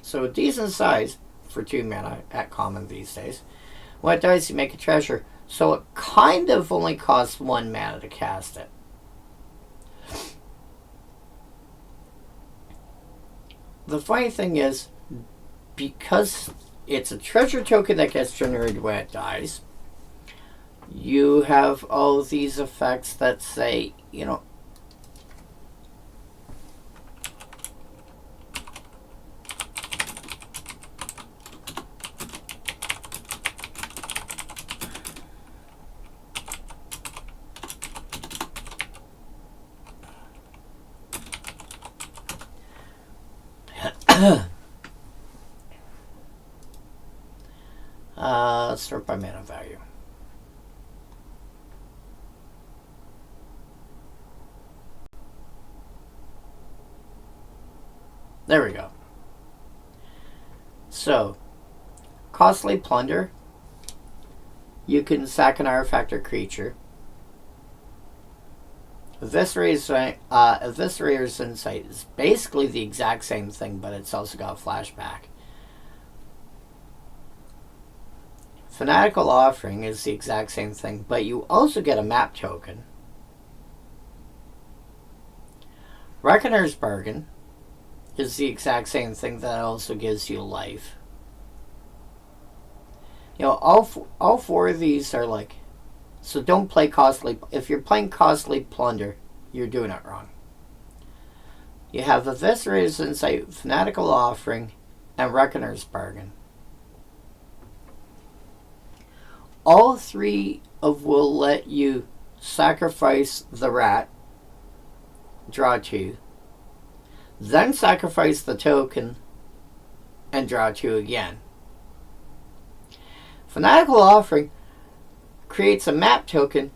So decent size for 2 mana at common these days. When it dies, you make a treasure. So it kind of only costs 1 mana to cast it. The funny thing is, because it's a treasure token that gets generated when it dies, you have all these effects that say, let's start by mana value. There we go. So, Costly Plunder. you can sack an artifact or creature. Eviscerator's Insight is basically the exact same thing, but it's also got a flashback. Fanatical Offering is the exact same thing, but you also get a map token. Reckoner's Bargain is the exact same thing that also gives you life. You know, all four of these are like, so don't play Costly. If you're playing Costly Plunder, you're doing it wrong. You have Eviscerator's Insight, Fanatical Offering, and Reckoner's Bargain. All three will let you sacrifice the rat, draw 2, then sacrifice the token, and draw 2 again. Fanatical Offering creates a map token,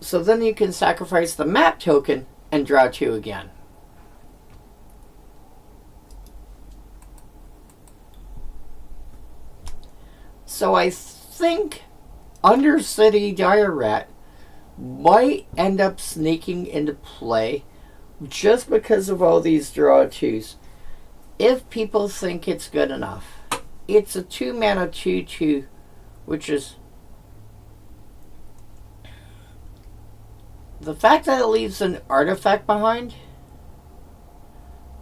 so then you can sacrifice the map token and draw 2 again. So I think Undercity Dire Rat might end up sneaking into play just because of all these draw 2s. If people think it's good enough. It's a 2-mana 2/2, which is... The fact that it leaves an artifact behind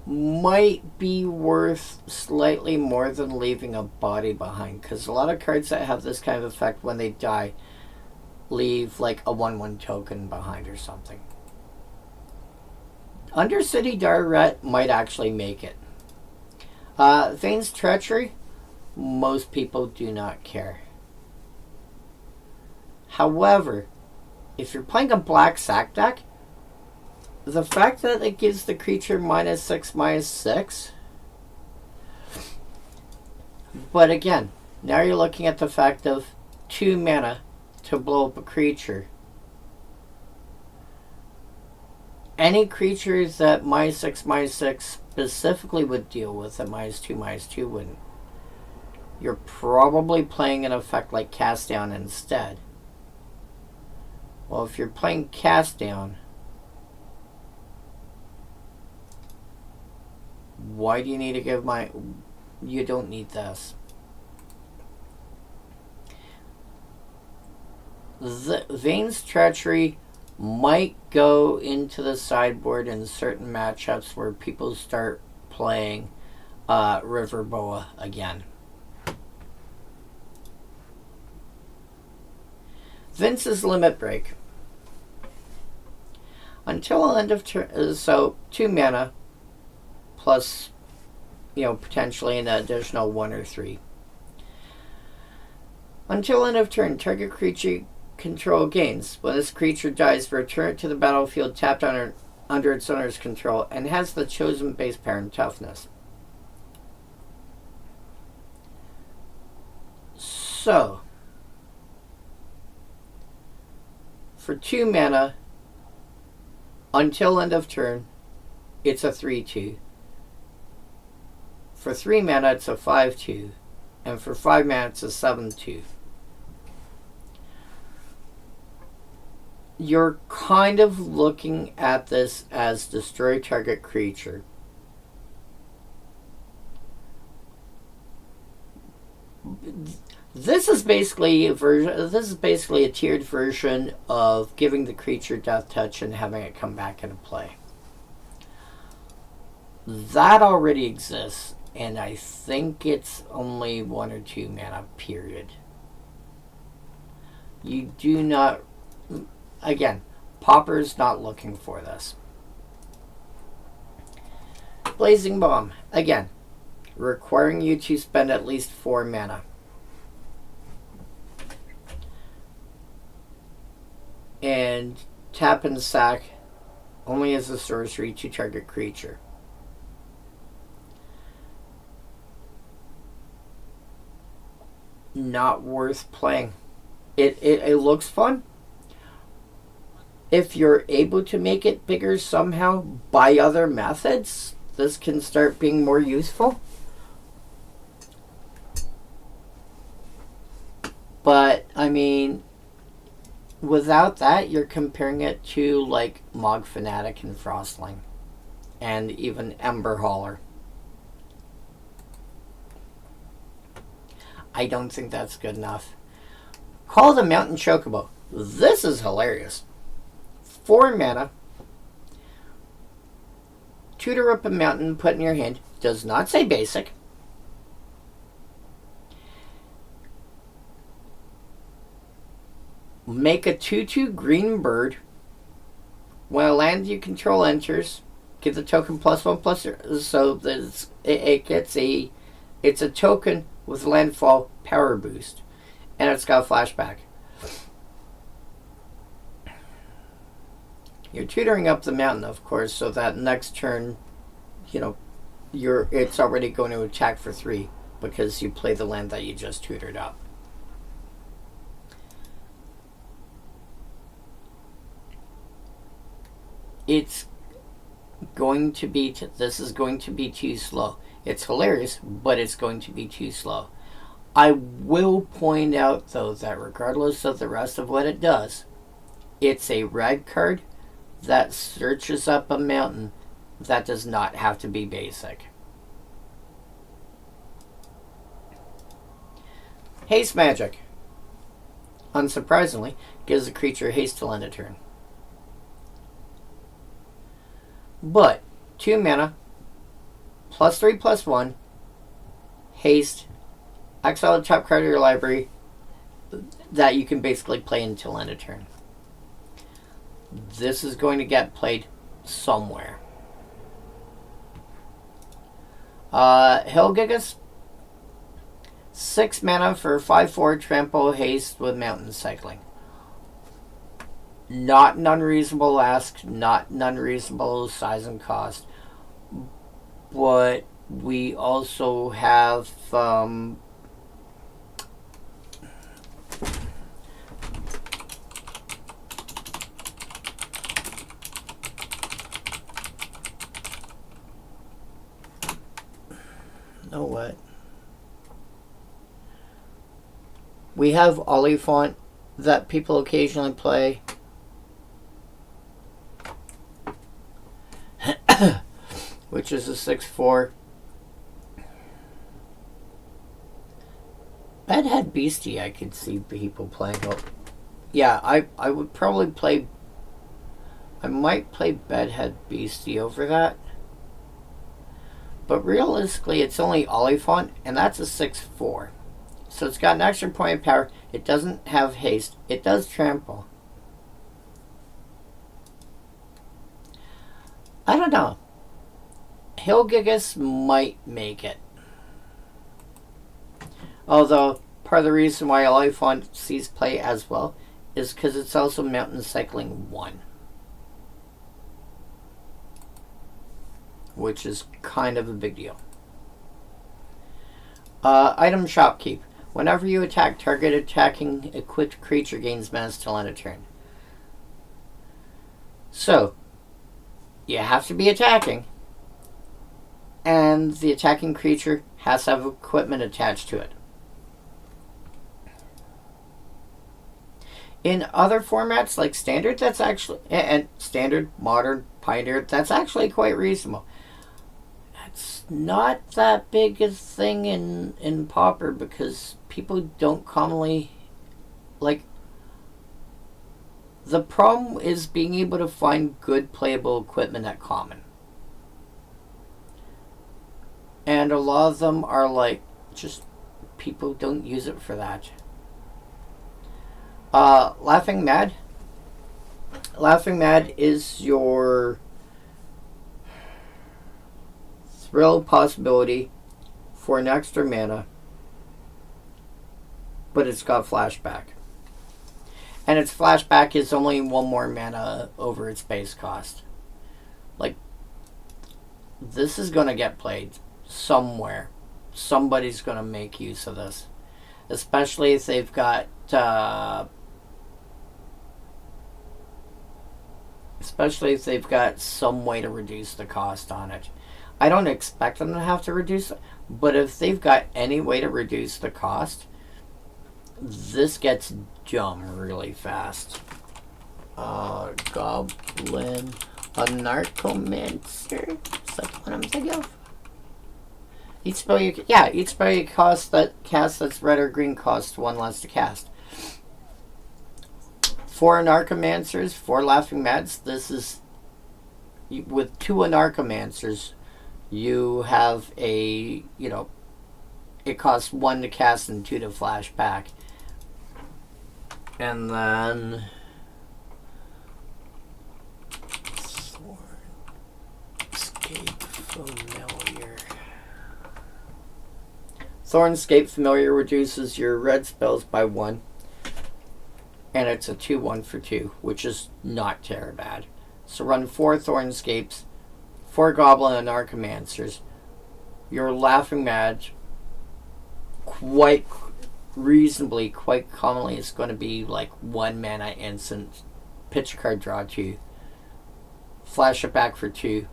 might be worth slightly more than leaving a body behind, because a lot of cards that have this kind of effect when they die leave like a 1/1 token behind or something. Undercity Dire Rat might actually make it. Vane's Treachery, most people do not care. However, if you're playing a black sack deck, the fact that it gives the creature -6/-6, but again, now you're looking at the fact of 2 mana to blow up a creature. Any creatures that -6/-6 specifically would deal with a -2/-2 wouldn't. You're probably playing an effect like Cast Down instead. Well, if you're playing Cast Down, why do you need to give you don't need this. Vane's Treachery might go into the sideboard in certain matchups where people start playing River Boa again. Vince's Limit Break. Until end of turn, so 2 mana plus, potentially an additional 1 or 3. Until end of turn, target creature control gains. When this creature dies, return it to the battlefield tapped under its owner's control and has the chosen base pair and toughness. So, for 2 mana, until end of turn, it's a 3/2. For 3 mana, it's a 5/2. And for 5 mana, it's a 7/2. You're kind of looking at this as destroy target creature. This is basically a tiered version of giving the creature Death Touch and having it come back into play. That already exists, and I think it's only 1 or 2 mana, period. You do not... Again, Pauper's not looking for this. Blazing Bomb. Again, requiring you to spend at least 4 mana. And tap and sack only as a sorcery to target creature. Not worth playing. It looks fun. If you're able to make it bigger somehow by other methods, this can start being more useful. But, I mean, without that, you're comparing it to, like, Mog Fanatic and Frostling. And even Ember Hauler. I don't think that's good enough. Call the Mountain Chocobo. This is hilarious. 4 mana. Tutor up a mountain, put in your hand. Does not say basic. Make a 2/2 green bird. When a land you control enters, give the token +1/+. So that it's a token with landfall power boost, and it's got a flashback. You're tutoring up the mountain, of course, so that next turn, it's already going to attack for 3 because you play the land that you just tutored up. This is going to be too slow. It's hilarious, but it's going to be too slow. I will point out, though, that regardless of the rest of what it does, it's a red card that searches up a mountain that does not have to be basic. Haste Magic. Unsurprisingly, gives a creature haste till end of turn. But 2 mana, +3/+1, haste, exile the top card of your library that you can basically play until end of turn. This is going to get played somewhere. Hillgigas, 6 mana for 5/4 trample haste with mountain cycling. Not an unreasonable ask, not an unreasonable size and cost. But we also have we have Oliphant that people occasionally play. Which is a 6/4. Bedhead Beastie I could see people playing. Oh, yeah, I would probably play... I might play Bedhead Beastie over that. But realistically, it's only Oliphant, and that's a 6/4. So it's got an extra point of power. It doesn't have haste. It does trample. I don't know. Hillgigas might make it. Although, part of the reason why Oliphant sees play as well is because it's also Mountain Cycling 1. Which is kind of a big deal. Item Shopkeep. Whenever you attack, target attacking equipped creature gains mana till end of turn. So, you have to be attacking, and the attacking creature has to have equipment attached to it. In other formats like Standard, that's actually... and Standard, Modern, Pioneer, that's actually quite reasonable. It's not that big a thing in Pauper because people don't commonly... like... The problem is being able to find good playable equipment at Common. And a lot of them are like, just people don't use it for that. Laughing Mad. Laughing Mad is your thrill possibility for an extra mana, but it's got flashback. And its flashback is only 1 more mana over its base cost. Like, this is going to get played somewhere. Somebody's going to make use of this. Especially if they've got... especially if they've got some way to reduce the cost on it. I don't expect them to have to reduce it, but if they've got any way to reduce the cost, this gets dumb really fast. Goblin, a Narcomancer. Is that the one I'm thinking of? Each spell you cast that's red or green costs 1 less to cast. 4 Narcomancers, 4 Laughing Mads. This is with 2 Narcomancers. You have a, it costs 1 to cast and 2 to flash back. And then Thornscape Familiar. Thornscape Familiar reduces your red spells by 1. And it's a 2/1 for 2, which is not terribly bad. So run 4 Thornscapes, 4 Goblin and Archimancers. Your Laughing Mad, quite commonly, is going to be like 1 mana instant. Pitch a card, draw 2. Flash it back for 2.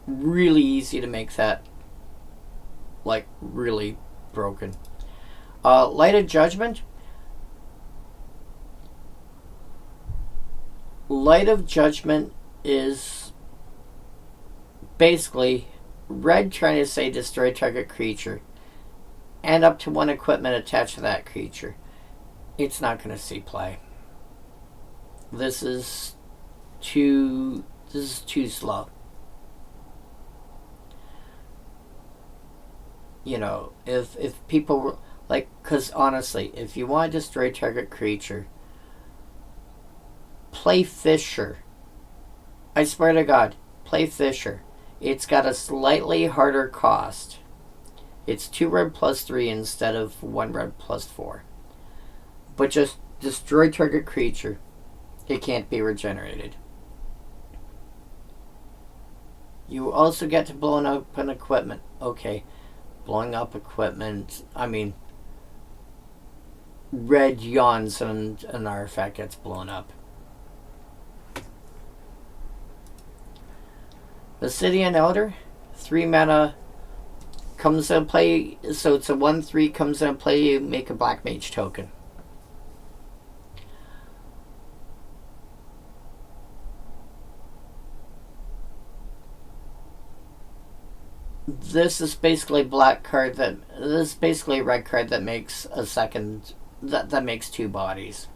Really easy to make that, like, really broken. Light of Judgment. Light of Judgment is basically red trying to say destroy target creature and up to 1 equipment attached to that creature. It's not going to see play. This is too slow. If people were like, because honestly, if you want to destroy target creature, play Fisher. I swear to God, play Fisher. It's got a slightly harder cost. It's 2 red plus 3 instead of 1 red plus 4. But just destroy target creature. It can't be regenerated. You also get to blow up an equipment. Okay, blowing up equipment. I mean, red yawns and an artifact gets blown up. Obsidian Elder, 3 mana, comes into play, so it's a 1/3, comes into play, you make a Black Mage token. This is basically a red card that makes a second, that makes 2 bodies.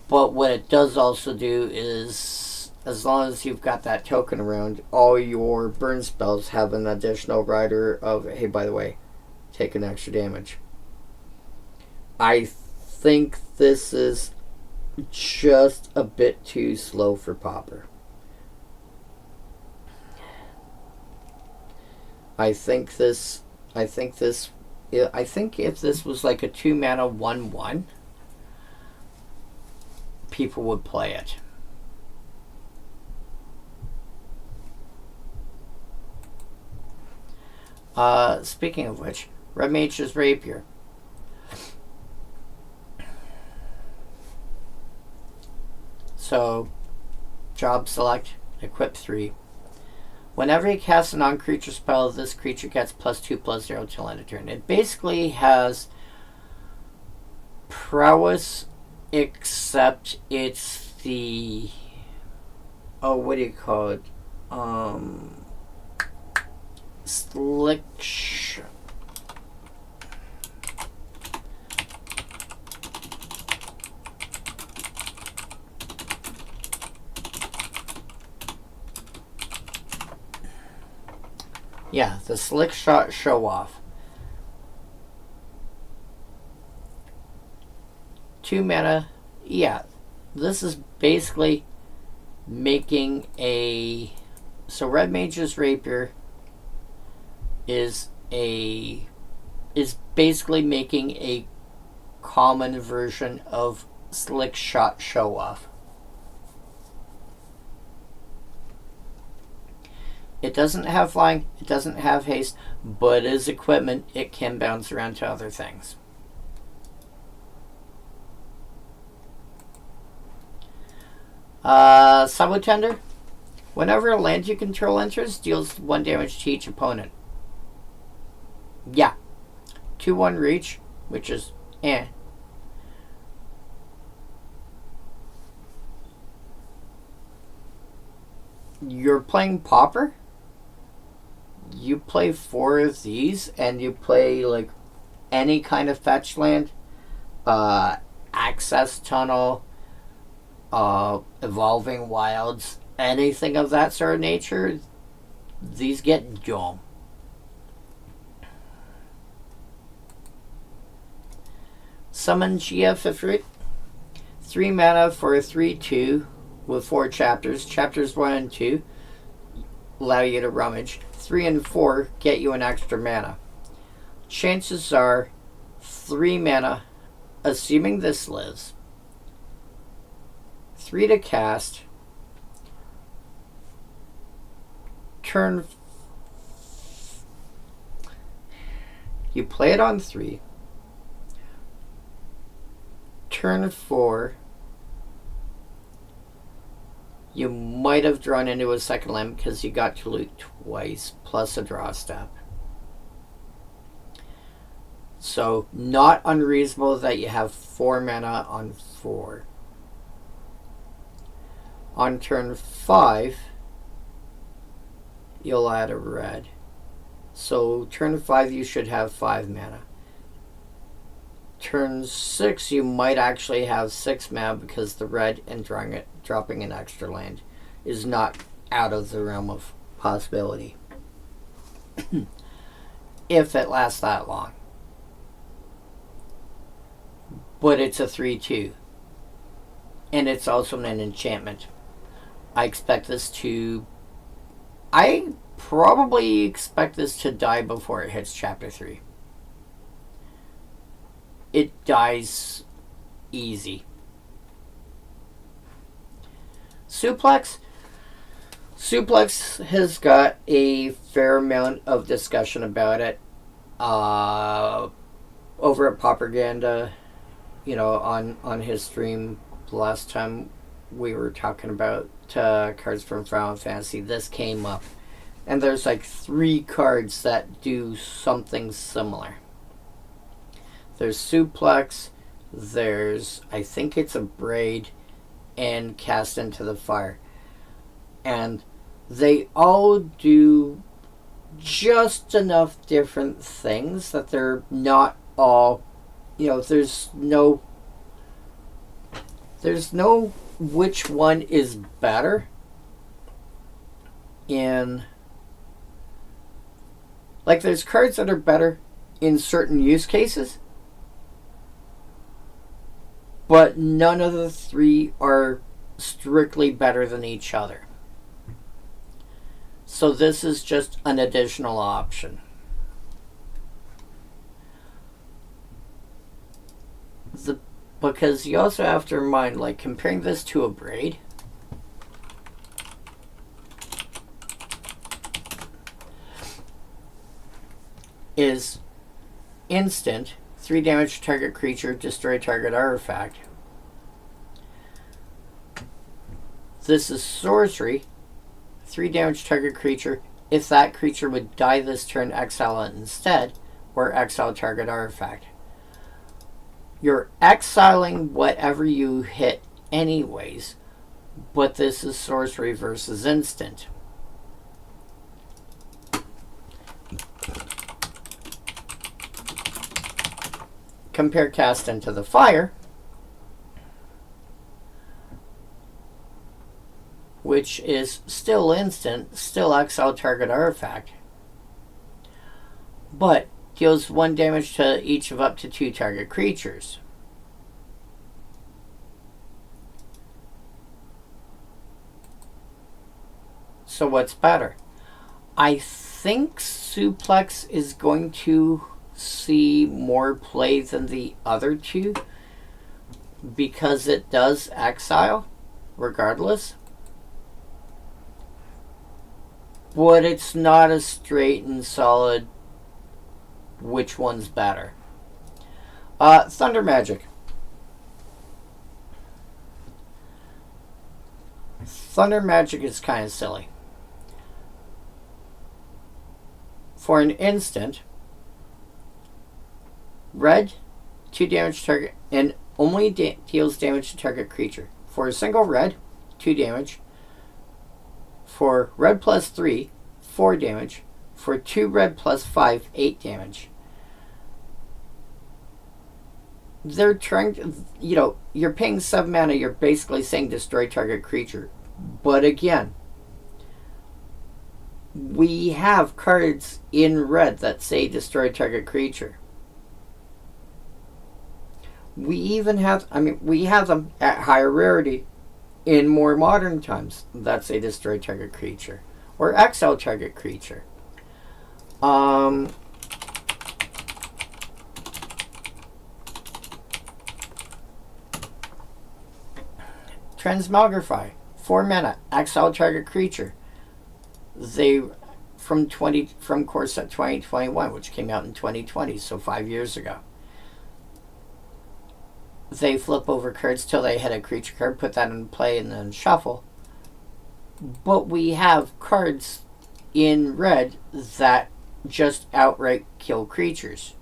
But what it does also do is, as long as you've got that token around, all your burn spells have an additional rider of, hey, by the way, take an extra damage. I think this is just a bit too slow for Pauper. I think if this was like a 2 mana 1/1, people would play it. Speaking of which, Red Mage's Rapier. So, job select, equip 3. Whenever you cast a non-creature spell, this creature gets +2/+0 till end of turn. It basically has prowess, except it's the, what do you call it? Slick shot. Yeah, the Slick Shot Show Off. 2 mana. Yeah, this is basically making a, so Red Mage's Rapier is basically making a common version of Slick Shot Show Off. It doesn't have flying, it doesn't have haste, but as equipment, it can bounce around to other things. Subtender. Whenever a land you control enters, deals 1 damage to each opponent. Yeah, 2/1 reach, which is eh. You're playing Pauper? You play 4 of these, and you play, like, any kind of fetch land, access tunnel, evolving wilds, anything of that sort of nature, these get dome. Summon GF Ifrit. 3 mana for a 3/2 with 4 chapters. Chapters 1 and 2 allow you to rummage. 3 and 4 get you an extra mana. Chances are 3 mana, assuming this lives. 3 to cast. Turn. You play it on 3. Turn 4. You might have drawn into a second land because you got to loot twice, plus a draw step. So, not unreasonable that you have 4 mana on 4. On turn 5, you'll add a red. So, turn 5, you should have 5 mana. Turn 6, you might actually have 6 mana because the red and dropping an extra land is not out of the realm of possibility. If it lasts that long. But it's a 3/2. And it's also an enchantment. I probably expect this to die before it hits chapter 3. It dies easy. Suplex. Suplex has got a fair amount of discussion about it over at Propaganda, on his stream last time we were talking about cards from Final Fantasy. This came up. And there's like 3 cards that do something similar. There's Suplex, there's, I think it's a Braid, and Cast into the Fire. And they all do just enough different things that they're not all, there's no which one is better in, like, there's cards that are better in certain use cases, but none of the 3 are strictly better than each other. So this is just an additional option. Because you also have to remind, like, comparing this to a Braid, is instant, 3 damage to target creature, destroy target artifact. This is sorcery, 3 damage to target creature. If that creature would die this turn, exile it instead, or exile target artifact. You're exiling whatever you hit anyways, but this is sorcery versus instant. Compare Cast into the Fire, which is still instant, still exile target artifact, but deals 1 damage to each of up to 2 target creatures. So what's better? I think Suplex is going to see more play than the other 2 because it does exile regardless. But it's not a straight and solid which one's better. Thunder Magic. Thunder Magic is kind of silly. For an instant, red, 2 damage to target, and only deals damage to target creature. For a single red, 2 damage. For red plus 3, 4 damage. For 2 red plus 5, 8 damage. They're trying to, you're paying 7 mana, you're basically saying destroy target creature. But again, we have cards in red that say destroy target creature. We even have, we have them at higher rarity in more modern times that say destroy target creature or exile target creature. Transmogrify, 4 mana, exile target creature. They from Core Set 2021, which came out in 2020, so 5 years ago. They flip over cards till they hit a creature card, put that in play, and then shuffle. But we have cards in red that just outright kill creatures.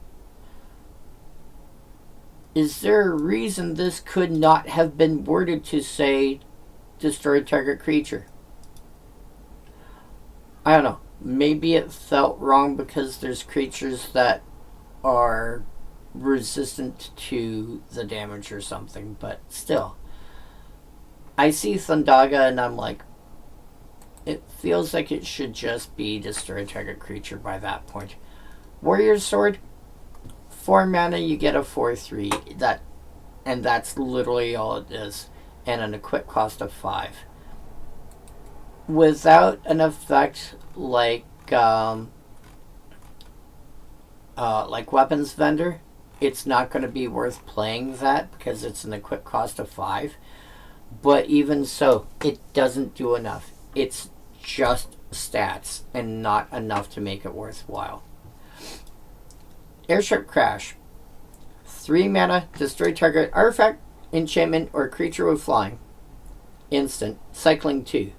Is there a reason this could not have been worded to say destroy target creature? I don't know. Maybe it felt wrong because there's creatures that are resistant to the damage or something, but still. I see Thundaga and I'm like, it feels like it should just be destroy target creature by that point. Warrior Sword, 4 mana, you get a 4/3. And that's literally all it is. And an equip cost of 5. Without an effect like Weapons Vendor, it's not going to be worth playing that because it's an equip cost of 5. But even so, it doesn't do enough. It's just stats and not enough to make it worthwhile. Airship Crash, 3 mana, destroy target artifact, enchantment, or creature with flying. Instant, cycling 2.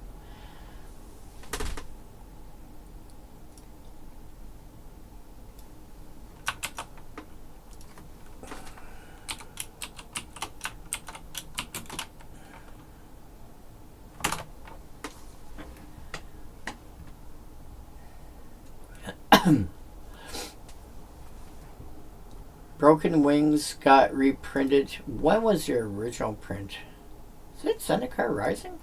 Broken Wings got reprinted. When was your original print? Is it Zendikar Rising?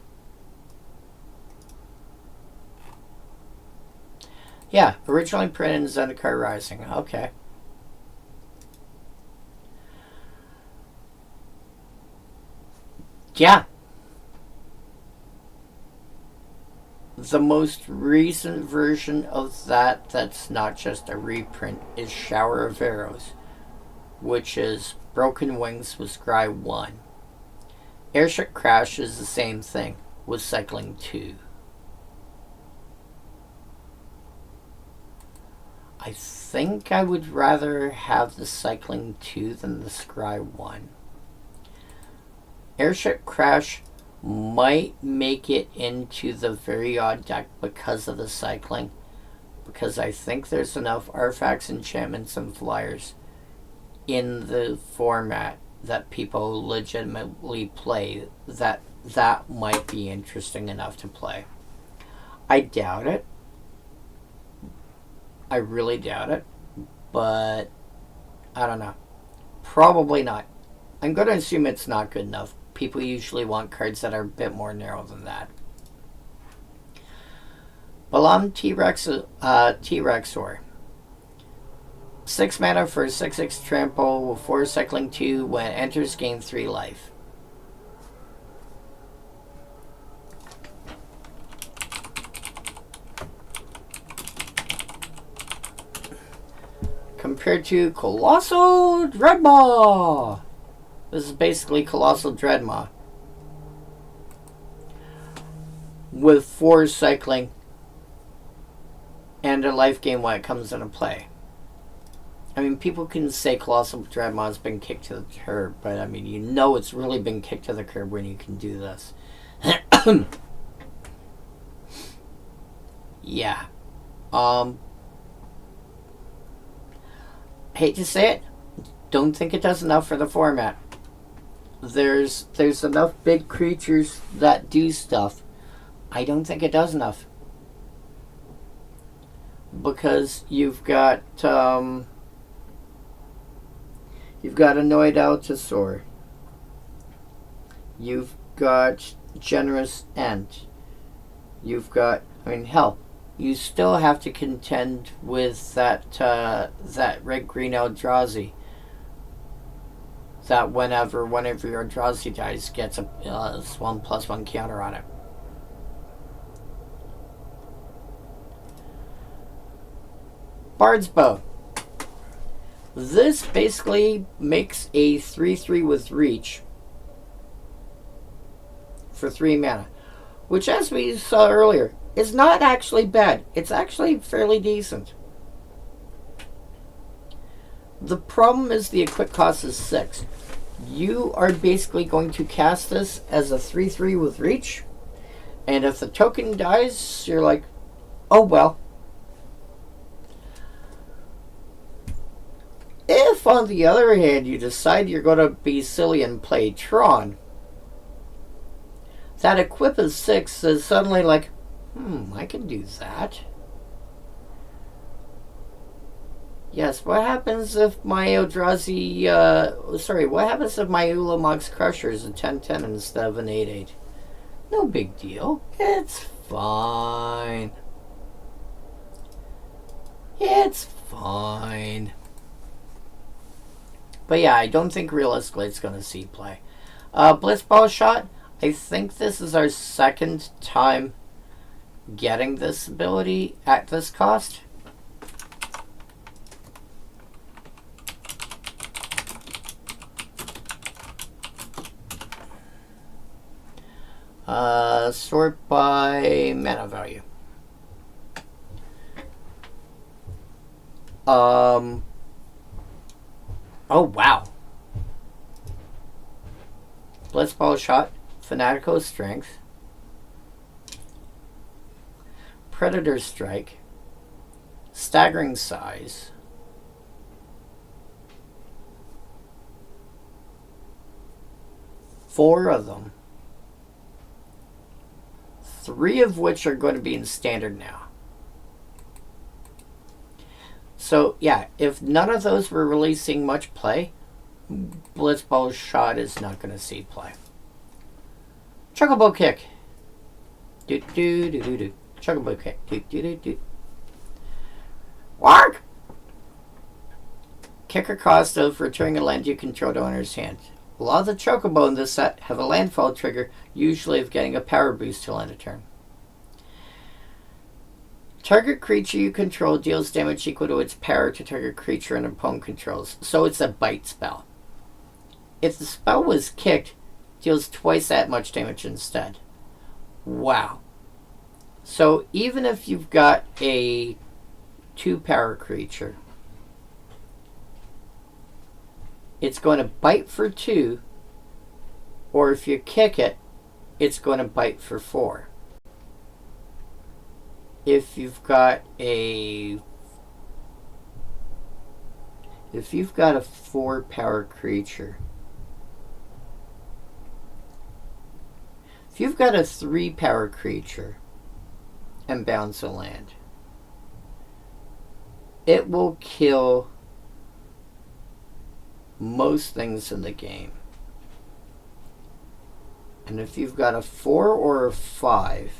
Yeah, originally printed in Zendikar Rising. Okay. Yeah. The most recent version of that that's not just a reprint is Shower of Arrows, which is Broken Wings with Scry 1. Airship Crash is the same thing, with cycling 2. I think I would rather have the cycling 2 than the Scry 1. Airship Crash might make it into the very odd deck because of the cycling, because I think there's enough artifacts, enchantments, and flyers in the format that people legitimately play that might be interesting enough to play. I doubt it. I really doubt it, but I don't know. Probably not. I'm going to assume it's not good enough. People usually want cards that are a bit more narrow than that. Balam T-Rexor. 6 mana for 6/6 trample with 4 cycling 2 when it enters gain 3 life. Compared to Colossal Dreadmaw. This is basically Colossal Dreadmaw with 4 cycling and a life gain when it comes into play. I mean, people can say Colossal Dreadmaw has been kicked to the curb, but I mean, it's really been kicked to the curb when you can do this. Yeah. Hate to say it, don't think it does enough for the format. There's enough big creatures that do stuff. I don't think it does enough. Because you've got Annoyed Altasaur. You've got Generous Ent. You've got, I mean, hell, you still have to contend with that red-green Eldrazi. That whenever your Eldrazi dies, gets a 1/1 counter on it. Bard's Bow. This basically makes a 3/3 with reach for 3 mana, which, as we saw earlier, is not actually bad. It's actually fairly decent. The problem is the equip cost is 6. You are basically going to cast this as a 3/3 with reach, and if the token dies, you're like, oh well. If, on the other hand, you decide you're going to be silly and play Tron, that equip is 6 is suddenly like, I can do that. Yes, what happens if my Eldrazi, what happens if my Ulamog's Crusher is a 10/10 instead of an 8/8? No big deal. It's fine. It's fine. But yeah, I don't think realistically it's going to see play. Blitzball Shot, I think this is our second time getting this ability at this cost. Sort by mana value. Oh, wow. Blitzball Shot, Fanatical Strength, Predator Strike, Staggering Size, four of them. 3 of which are going to be in standard now. So, yeah, if none of those were really seeing much play, Blitzball Shot is not going to see play. Chocobo Kick. Do-do-do-do-do. Chocobo Kick. Do-do-do-do. Wark! Kicker cost of returning a land you control to owner's hand. A lot of the Chocobo in this set have a landfall trigger, usually of getting a power boost till end of turn. Target creature you control deals damage equal to its power to target creature an opponent controls, so it's a bite spell. If the spell was kicked, deals twice that much damage instead. Wow. So even if you've got a 2-power creature, it's going to bite for 2, or if you kick it, it's going to bite for 4. If you've got a 4-power creature, if you've got a 3-power creature and bounce a land, it will kill most things in the game. And if you've got a 4 or a 5,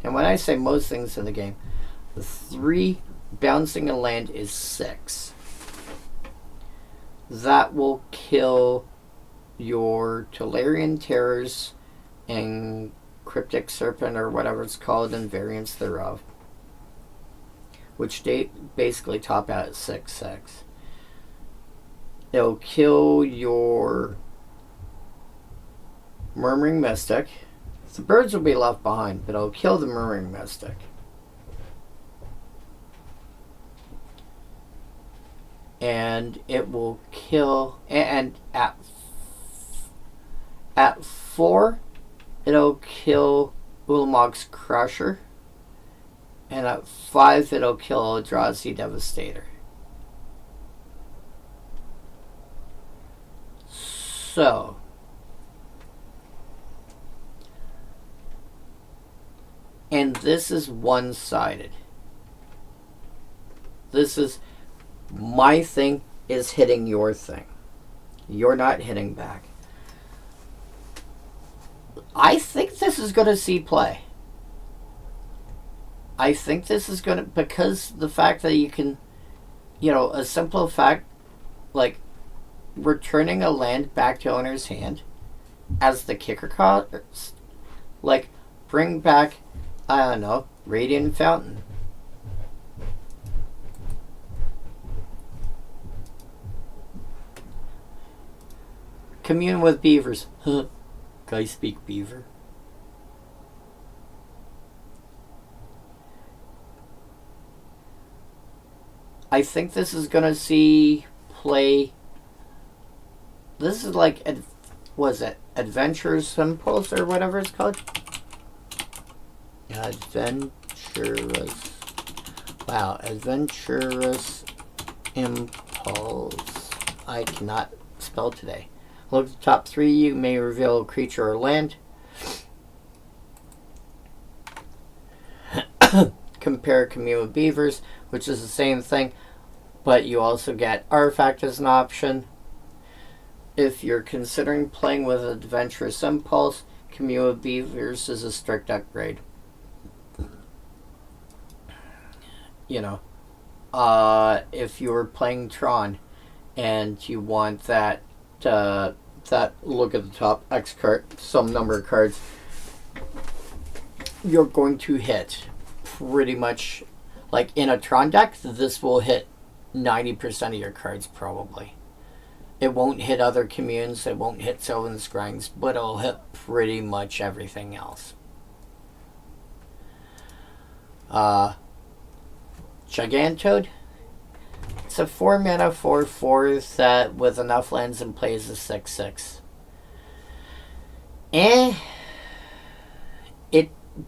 and when I say most things in the game, the 3 bouncing a land is 6. That will kill your Tolarian Terrors and Cryptic Serpent, or whatever it's called, and variants thereof, which they basically top out at 6/6. It'll kill your Murmuring Mystic. The birds will be left behind, but it'll kill the Murmuring Mystic. And it will kill, and at 4, it'll kill Ulamog's Crusher. And at 5, it'll kill Eldrazi Devastator. So, and this is one-sided. This is my thing is hitting your thing. You're not hitting back. I think this is going to see play. I think this is going to, because the fact that you can, a simple fact, like returning a land back to owner's hand as the kicker cost, like bring back, I don't know, Radiant Fountain. Commune with beavers. Huh. Guys speak beaver. I think this is going to see play. This is like, was it Adventurous Impulse or whatever it's called? Adventurous. Wow, Adventurous Impulse. I cannot spell today. Look at the top 3. You may reveal a creature or land. Compare Commune with Beavers, which is the same thing, but you also get Artifact as an option. If you're considering playing with Adventurous Impulse, Commune with Beavers is a strict upgrade. If you're playing Tron and you want that look at the top X card, some number of cards, you're going to hit pretty much, like in a Tron deck, this will hit 90% of your cards probably. It won't hit other communes, it won't hit Sylvan Scryangs, but it'll hit pretty much everything else. Gigantode. It's a 4-mana 4/4 that with enough lands and plays a 6/6.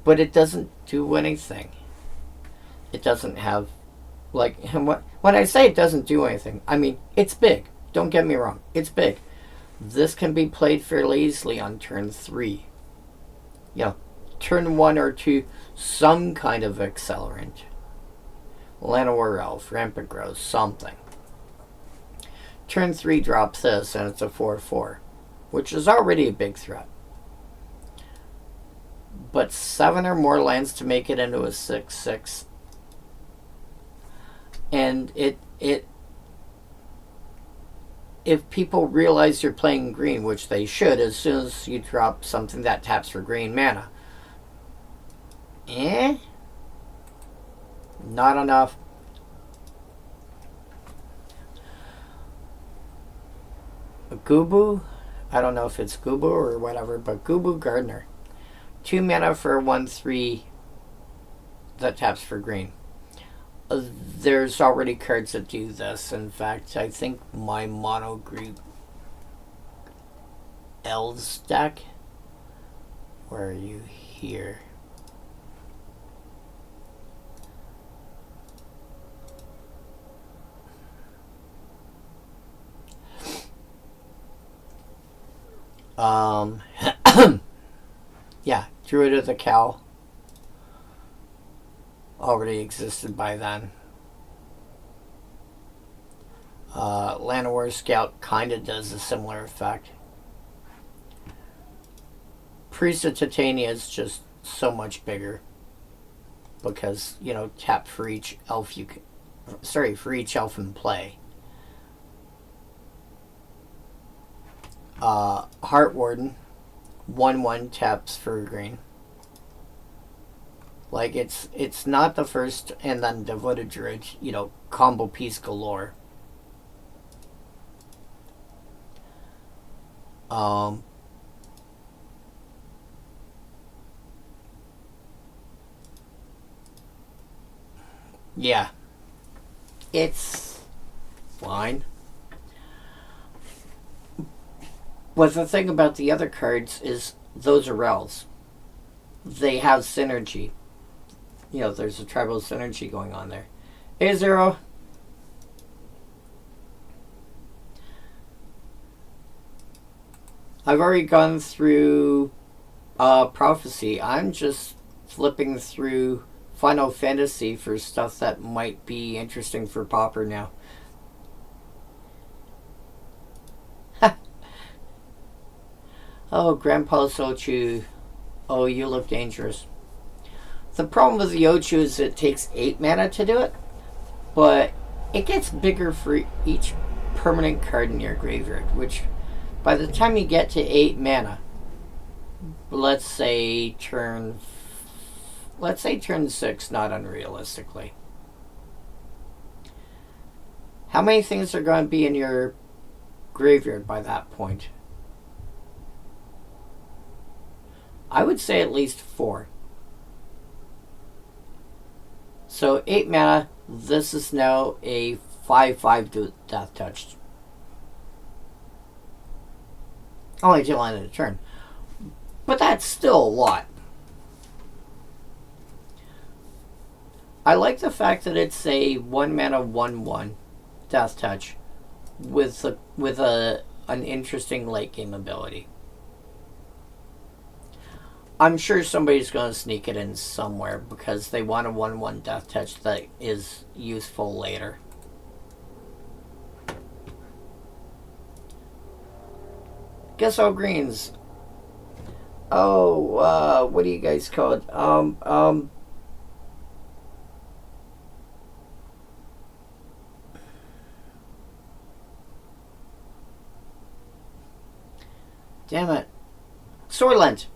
But it doesn't do anything. It doesn't have, like, when I say it doesn't do anything, I mean, it's big. Don't get me wrong. It's big. This can be played fairly easily on turn 3. Turn 1 or 2, some kind of accelerant. Llanowar Elf, Rampant Growth, something. Turn 3 drops this, and it's a 4/4, which is already a big threat. But 7 or more lands to make it into a 6/6. And if people realize you're playing green, which they should, as soon as you drop something that taps for green mana. Not enough. Gubu, I don't know if it's Gubu or whatever, but Gubu Gardener. 2 mana for a 1/3 that taps for green. There's already cards that do this. In fact, I think my mono group Elves deck. Where are you here? Yeah, Druid of the Cow already existed by then. Llanowar Scout kind of does a similar effect. Priest of Titania is just so much bigger because, tap for each elf for each elf in play. Heart Warden, 1/1 taps for green. Like, it's not the first, and then Devoted Druid, combo piece galore. Yeah. It's fine. But the thing about the other cards is those are elves. They have synergy. There's a tribal synergy going on there. A0. I've already gone through Prophecy. I'm just flipping through Final Fantasy for stuff that might be interesting for Pauper now. Oh, Grandpa Sochu. Oh, you look dangerous. The problem with the Ochu is it takes 8 mana to do it, but it gets bigger for each permanent card in your graveyard, which by the time you get to 8 mana, let's say turn 6, not unrealistically. How many things are going to be in your graveyard by that point? I would say at least 4. So 8 mana, this is now a 5/5 Death Touch. Only till end of the turn. But that's still a lot. I like the fact that it's a 1 mana 1/1 Death Touch with an interesting late game ability. I'm sure somebody's going to sneak it in somewhere because they want a 1/1 Death Touch that is useful later. Guess all greens. Oh, what do you guys call it? Damn it. Sorlent.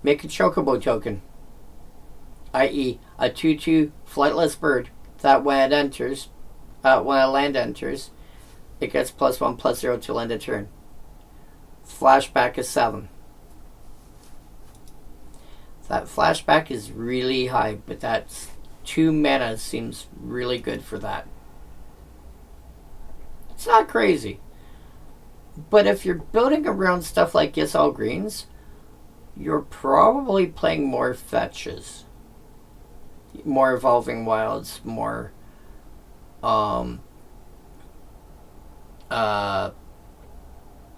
Make a chocobo token, i.e. a 2/2 flightless bird that when a land enters, it gets +1/+0 till end of turn. Flashback is 7. That flashback is really high, but that's 2 mana seems really good for that. It's not crazy. But if you're building around stuff like Guess All Greens, you're probably playing more fetches. More Evolving Wilds, more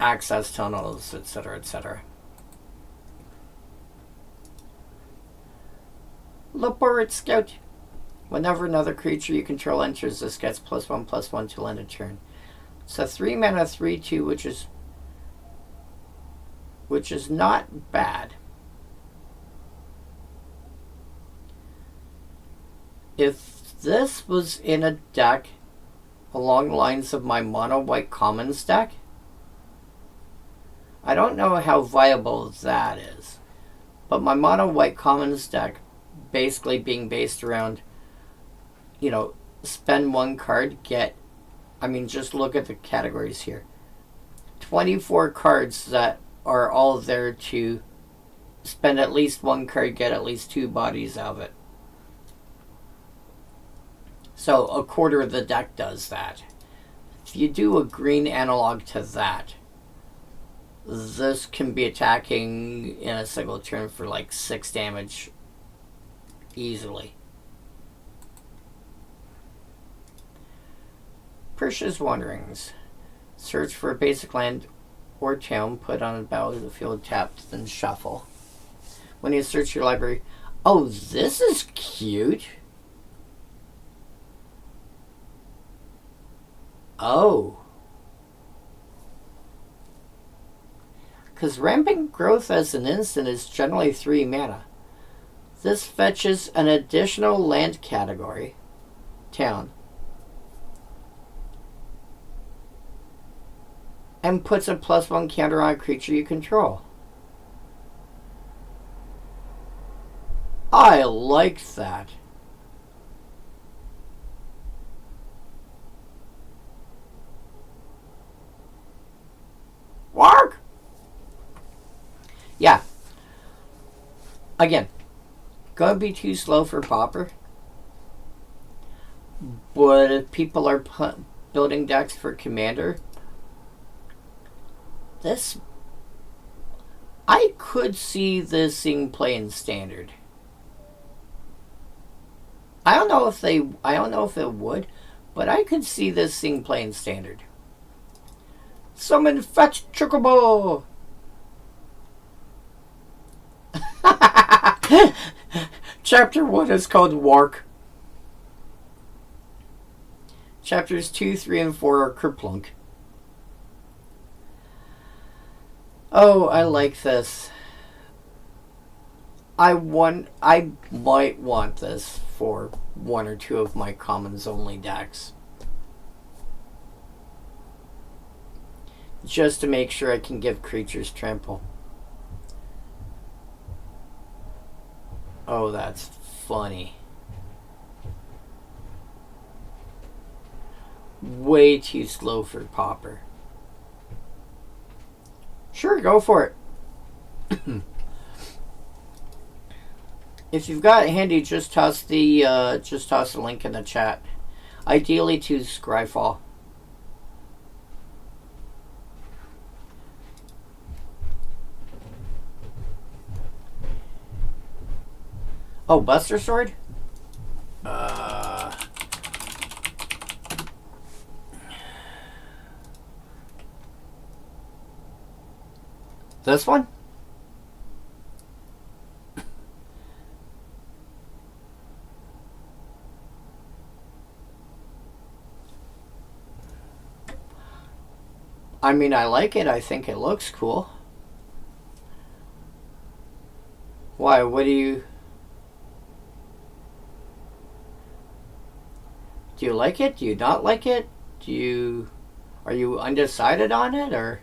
access tunnels, etc., etc. Laborit Scout. Whenever another creature you control enters, this gets +1/+1 till end of turn. It's a 3 mana 3/2, which is not bad. If this was in a deck along the lines of my mono white commons deck, I don't know how viable that is. But my mono white commons deck basically being based around, spend 1 card, just look at the categories here. 24 cards that are all there to spend at least 1 card, get at least 2 bodies out of it. So a quarter of the deck does that. If you do a green analog to that, this can be attacking in a single turn for like 6 damage easily. Persia's Wanderings. Search for a basic land or town, put on a battlefield tapped, then shuffle. When you search your library, oh, this is cute. Oh. Because Rampant Growth as an instant is generally 3 mana. This fetches an additional land category, town, and puts a +1 counter on a creature you control. I like that. Work! Yeah. Again, gonna be too slow for Pauper. But if people are building decks for Commander, I could see this thing playing Standard. I don't know if they. I don't know if it would, but I could see this thing playing standard. Summon fetch chocobo. Chapter 1 is called Wark. Chapters 2, 3, and 4 are Kerplunk. Oh, I like this. I might want this for one or two of my commons only decks. Just to make sure I can give creatures trample. Oh, that's funny. Way too slow for Popper. Sure, go for it. If you've got it handy, just toss the link in the chat. Ideally to Scryfall. Oh, Buster Sword? This one? I mean, I like it. I think it looks cool. Why? What do you... Do you like it? Do you not like it? Are you undecided on it, or?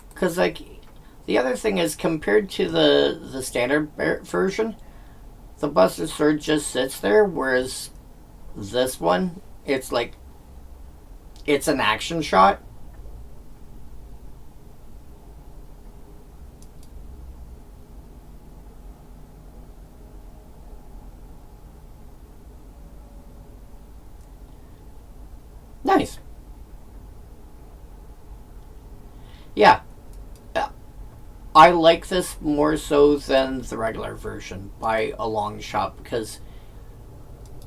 Because, like, the other thing is, compared to the standard version, the Buster Sword just sits there, whereas this one, it's like, it's an action shot. Nice. Yeah. I like this more so than the regular version by a long shot because,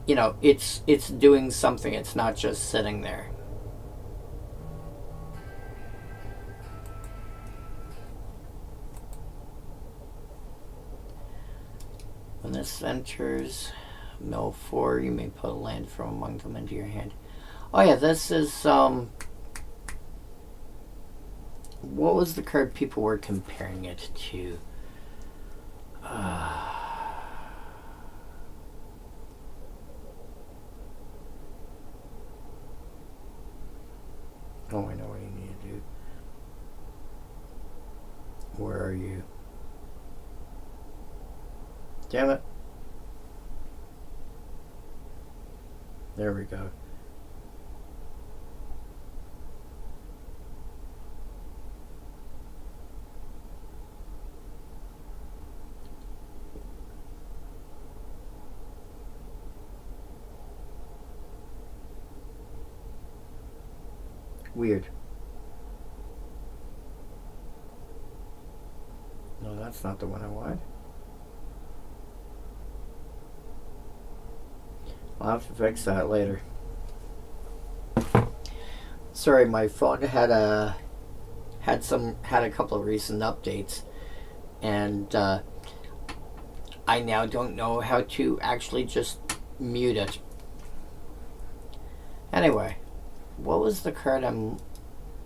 you know, it's doing something. It's not just sitting there. When this enters mill 4, you may put a land from among them into your hand. Oh yeah, this is what was the card people were comparing it to? Oh, I know what you need to do. Where are you? Damn it. There we go. Weird. No, that's not the one I want. I'll have to fix that later. Sorry, my phone had a couple of recent updates, and I now don't know how to actually just mute it. Anyway, what was the card I'm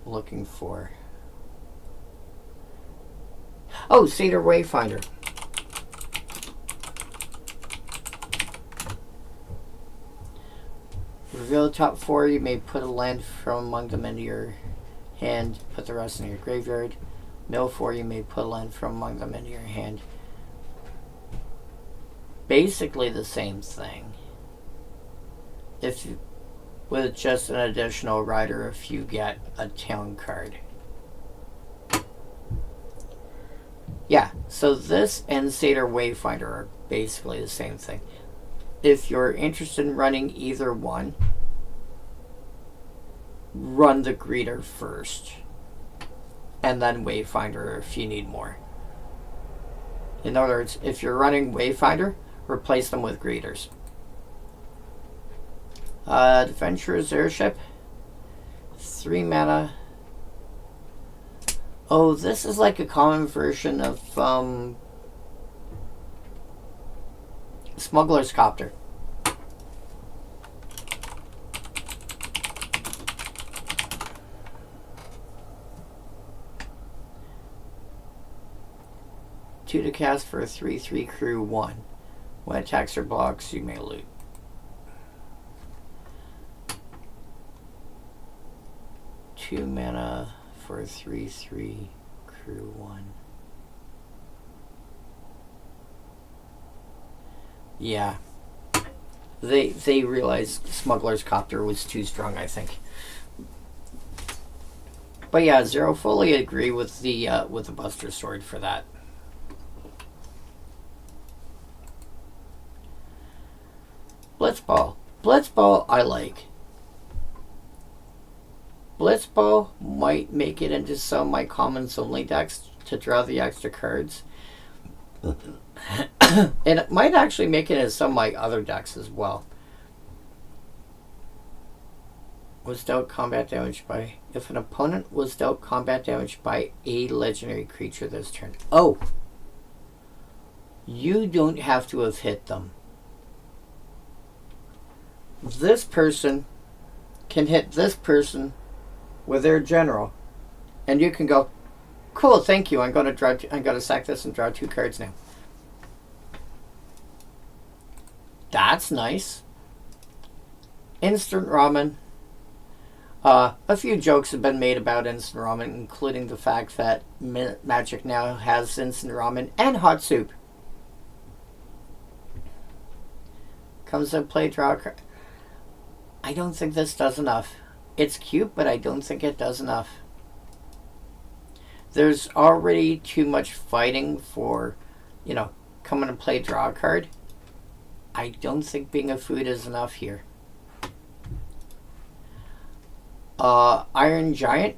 looking for? Oh, Cedar Wayfinder. Reveal the top 4. You may put a land from among them into your hand. Put the rest in your graveyard. Mill 4. You may put a land from among them into your hand. Basically the same thing. With just an additional rider if you get a town card. Yeah, so this and Cedar Wayfinder are basically the same thing. If you're interested in running either one, run the greeter first. and then Wayfinder if you need more. In other words, if you're running Wayfinder, replace them with Greeters. Adventurer's Airship. 3 mana. Oh, this is like a common version of Smuggler's Copter. Two to cast for a 3/3 crew 1. When attacks or blocks, you may loot. Two mana for a 3/3 crew 1. Yeah. They realized Smuggler's Copter was too strong, I think. But yeah, Zero, fully agree with the Buster Sword for that. Blitzball. Blitzball I like. Blitzball might make it into some of my commons only decks to draw the extra cards. And it might actually make it into some of my other decks as well. Was dealt combat damage by... If an opponent was dealt combat damage by a legendary creature this turn. Oh! You don't have to have hit them. This person can hit this person with their general, and you can go, cool, thank you. I'm going to sack this and draw 2 cards now. That's nice. Instant ramen. A few jokes have been made about instant ramen, including the fact that Magic now has instant ramen and hot soup. Comes in play, draw a card. I don't think this does enough. It's cute, but I don't think it does enough. There's already too much fighting for, come in and play, draw a card. I don't think being a food is enough here. Iron Giant.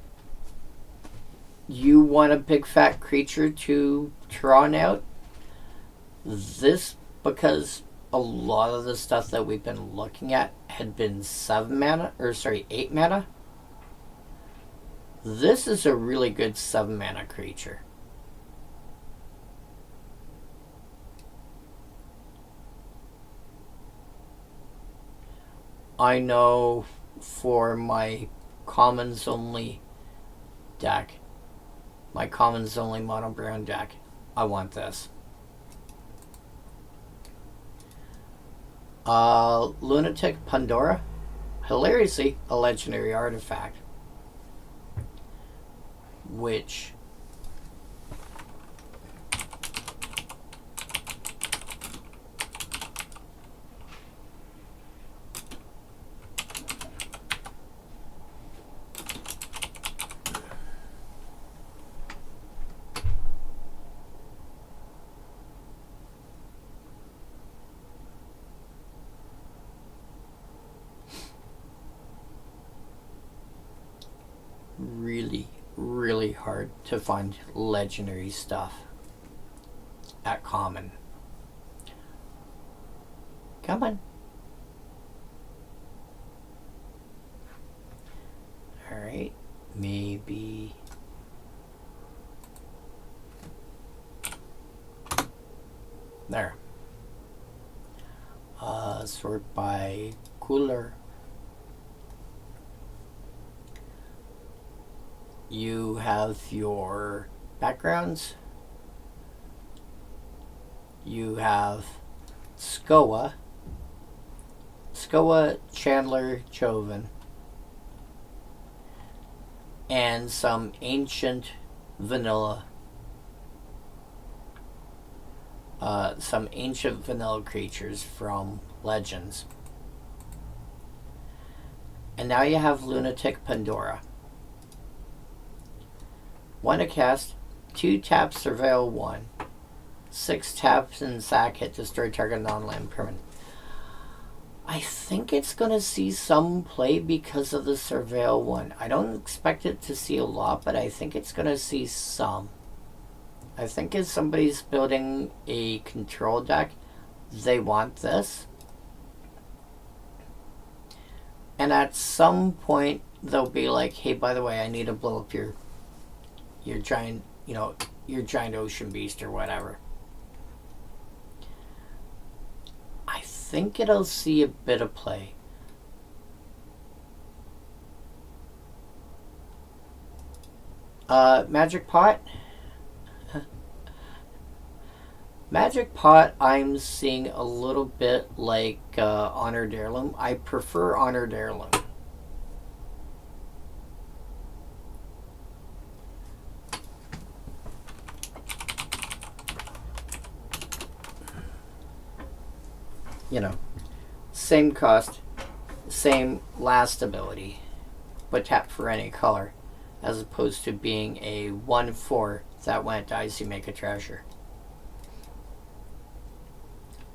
You want a big fat creature to draw out. This, because a lot of the stuff that we've been looking at had been 8 mana. This is a really good 7 mana creature. I know for my commons only deck, my commons only mono brown deck, I want this. Lunatic Pandora. Hilariously, a legendary artifact. Which... really hard to find legendary stuff at common. Come on. Alright, maybe... There. Sort by cooler. You have your backgrounds. You have Skoa, Chandler, Joven, and some ancient vanilla. Some ancient vanilla creatures from Legends. And now you have Lunatic Pandora. 1 to cast, 2 taps, surveil 1. 6 taps and sack hit, destroy target non-land permanent. I think it's going to see some play because of the Surveil one. I don't expect it to see a lot, but I think it's going to see some. I think if somebody's building a control deck, they want this. And at some point, they'll be like, hey, by the way, I need to blow up your giant, your giant ocean beast or whatever. I think it'll see a bit of play. Magic Pot. Magic Pot, I'm seeing a little bit like Honored Heirloom. I prefer Honored Heirloom. Same cost, same last ability, but tap for any color, as opposed to being a 1/4 that when it dies you make a treasure.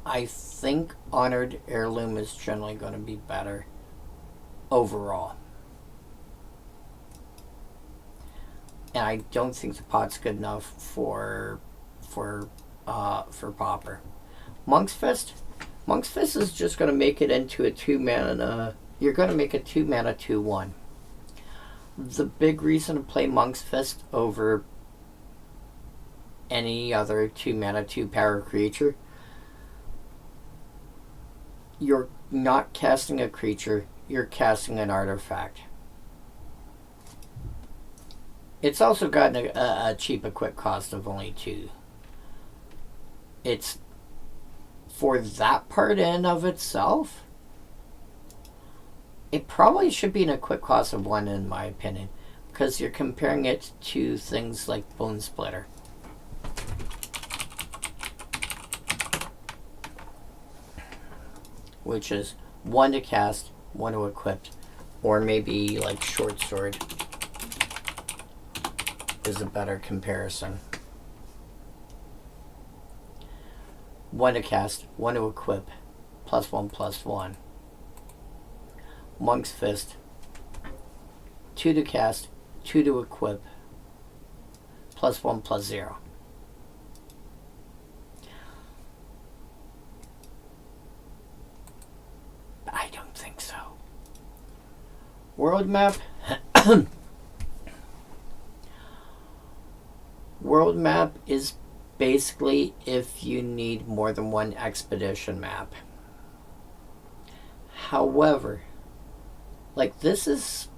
I think Honored Heirloom is generally going to be better overall. And I don't think the pot's good enough for Pauper. Monk's Fist is just going to make it into a 2-mana. You're going to make a 2-mana 2/1. The big reason to play Monk's Fist over any other 2-mana 2-power creature, you're not casting a creature, you're casting an artifact. It's also got a cheap equip cost of only 2. It's, for that part in of itself, it probably should be an equip cost of 1 in my opinion, because you're comparing it to things like Bone Splitter. Which is 1 to cast, 1 to equip, or maybe like Short Sword is a better comparison. 1 to cast, 1 to equip, +1/+1. Monk's Fist, 2 to cast, 2 to equip, +1/+0. I don't think so. World map. World map is basically if you need more than one expedition map. However, like this is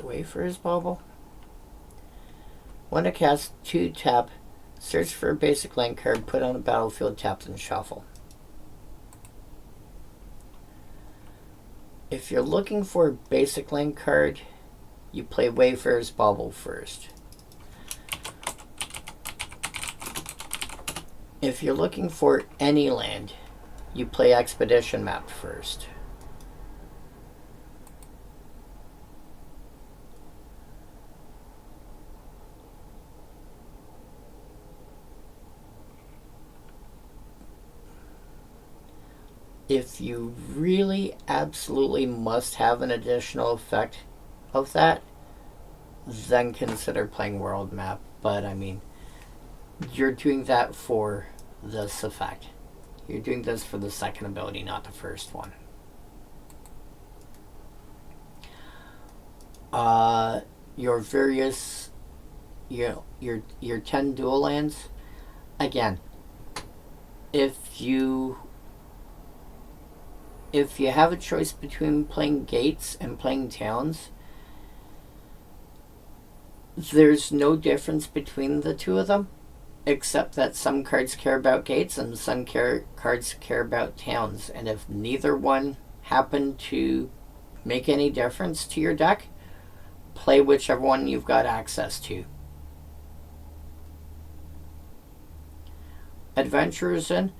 Wayfarer's Bauble. 1 to cast, 2 tap, search for a basic land card, put on a battlefield, tap, and shuffle. If you're looking for a basic land card, you play Wayfarer's Bauble first. If you're looking for any land, you play Expedition Map first. If you really absolutely must have an additional effect of that, then consider playing World Map. But I mean, you're doing that for this effect. You're doing this for the second ability, not the first one. Your various, your 10 dual lands. Again, if you have a choice between playing gates and playing towns, there's no difference between the two of them, except that some cards care about gates and some cards care about towns. And if neither one happen to make any difference to your deck, play whichever one you've got access to. Adventurers in.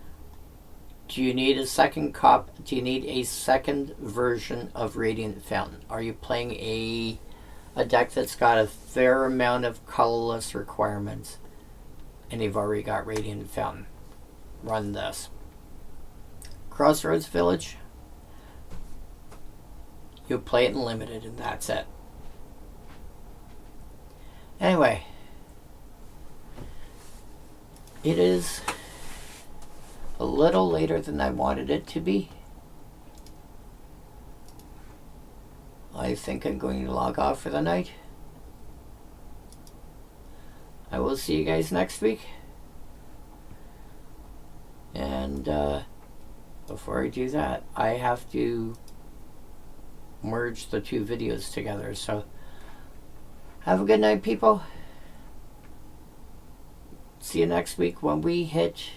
Do you need a second Do you need a second version of Radiant Fountain? Are you playing a a deck that's got a fair amount of colorless requirements, and you've already got Radiant Fountain, run this. Crossroads Village, you play it in limited, and that's it. Anyway, it is a little later than I wanted it to be. I think I'm going to log off for the night. I will see you guys next week. And before I do that, I have to merge the two videos together. So have a good night, people. See you next week when we hit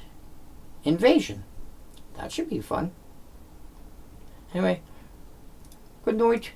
Invasion. That should be fun. Anyway, good night.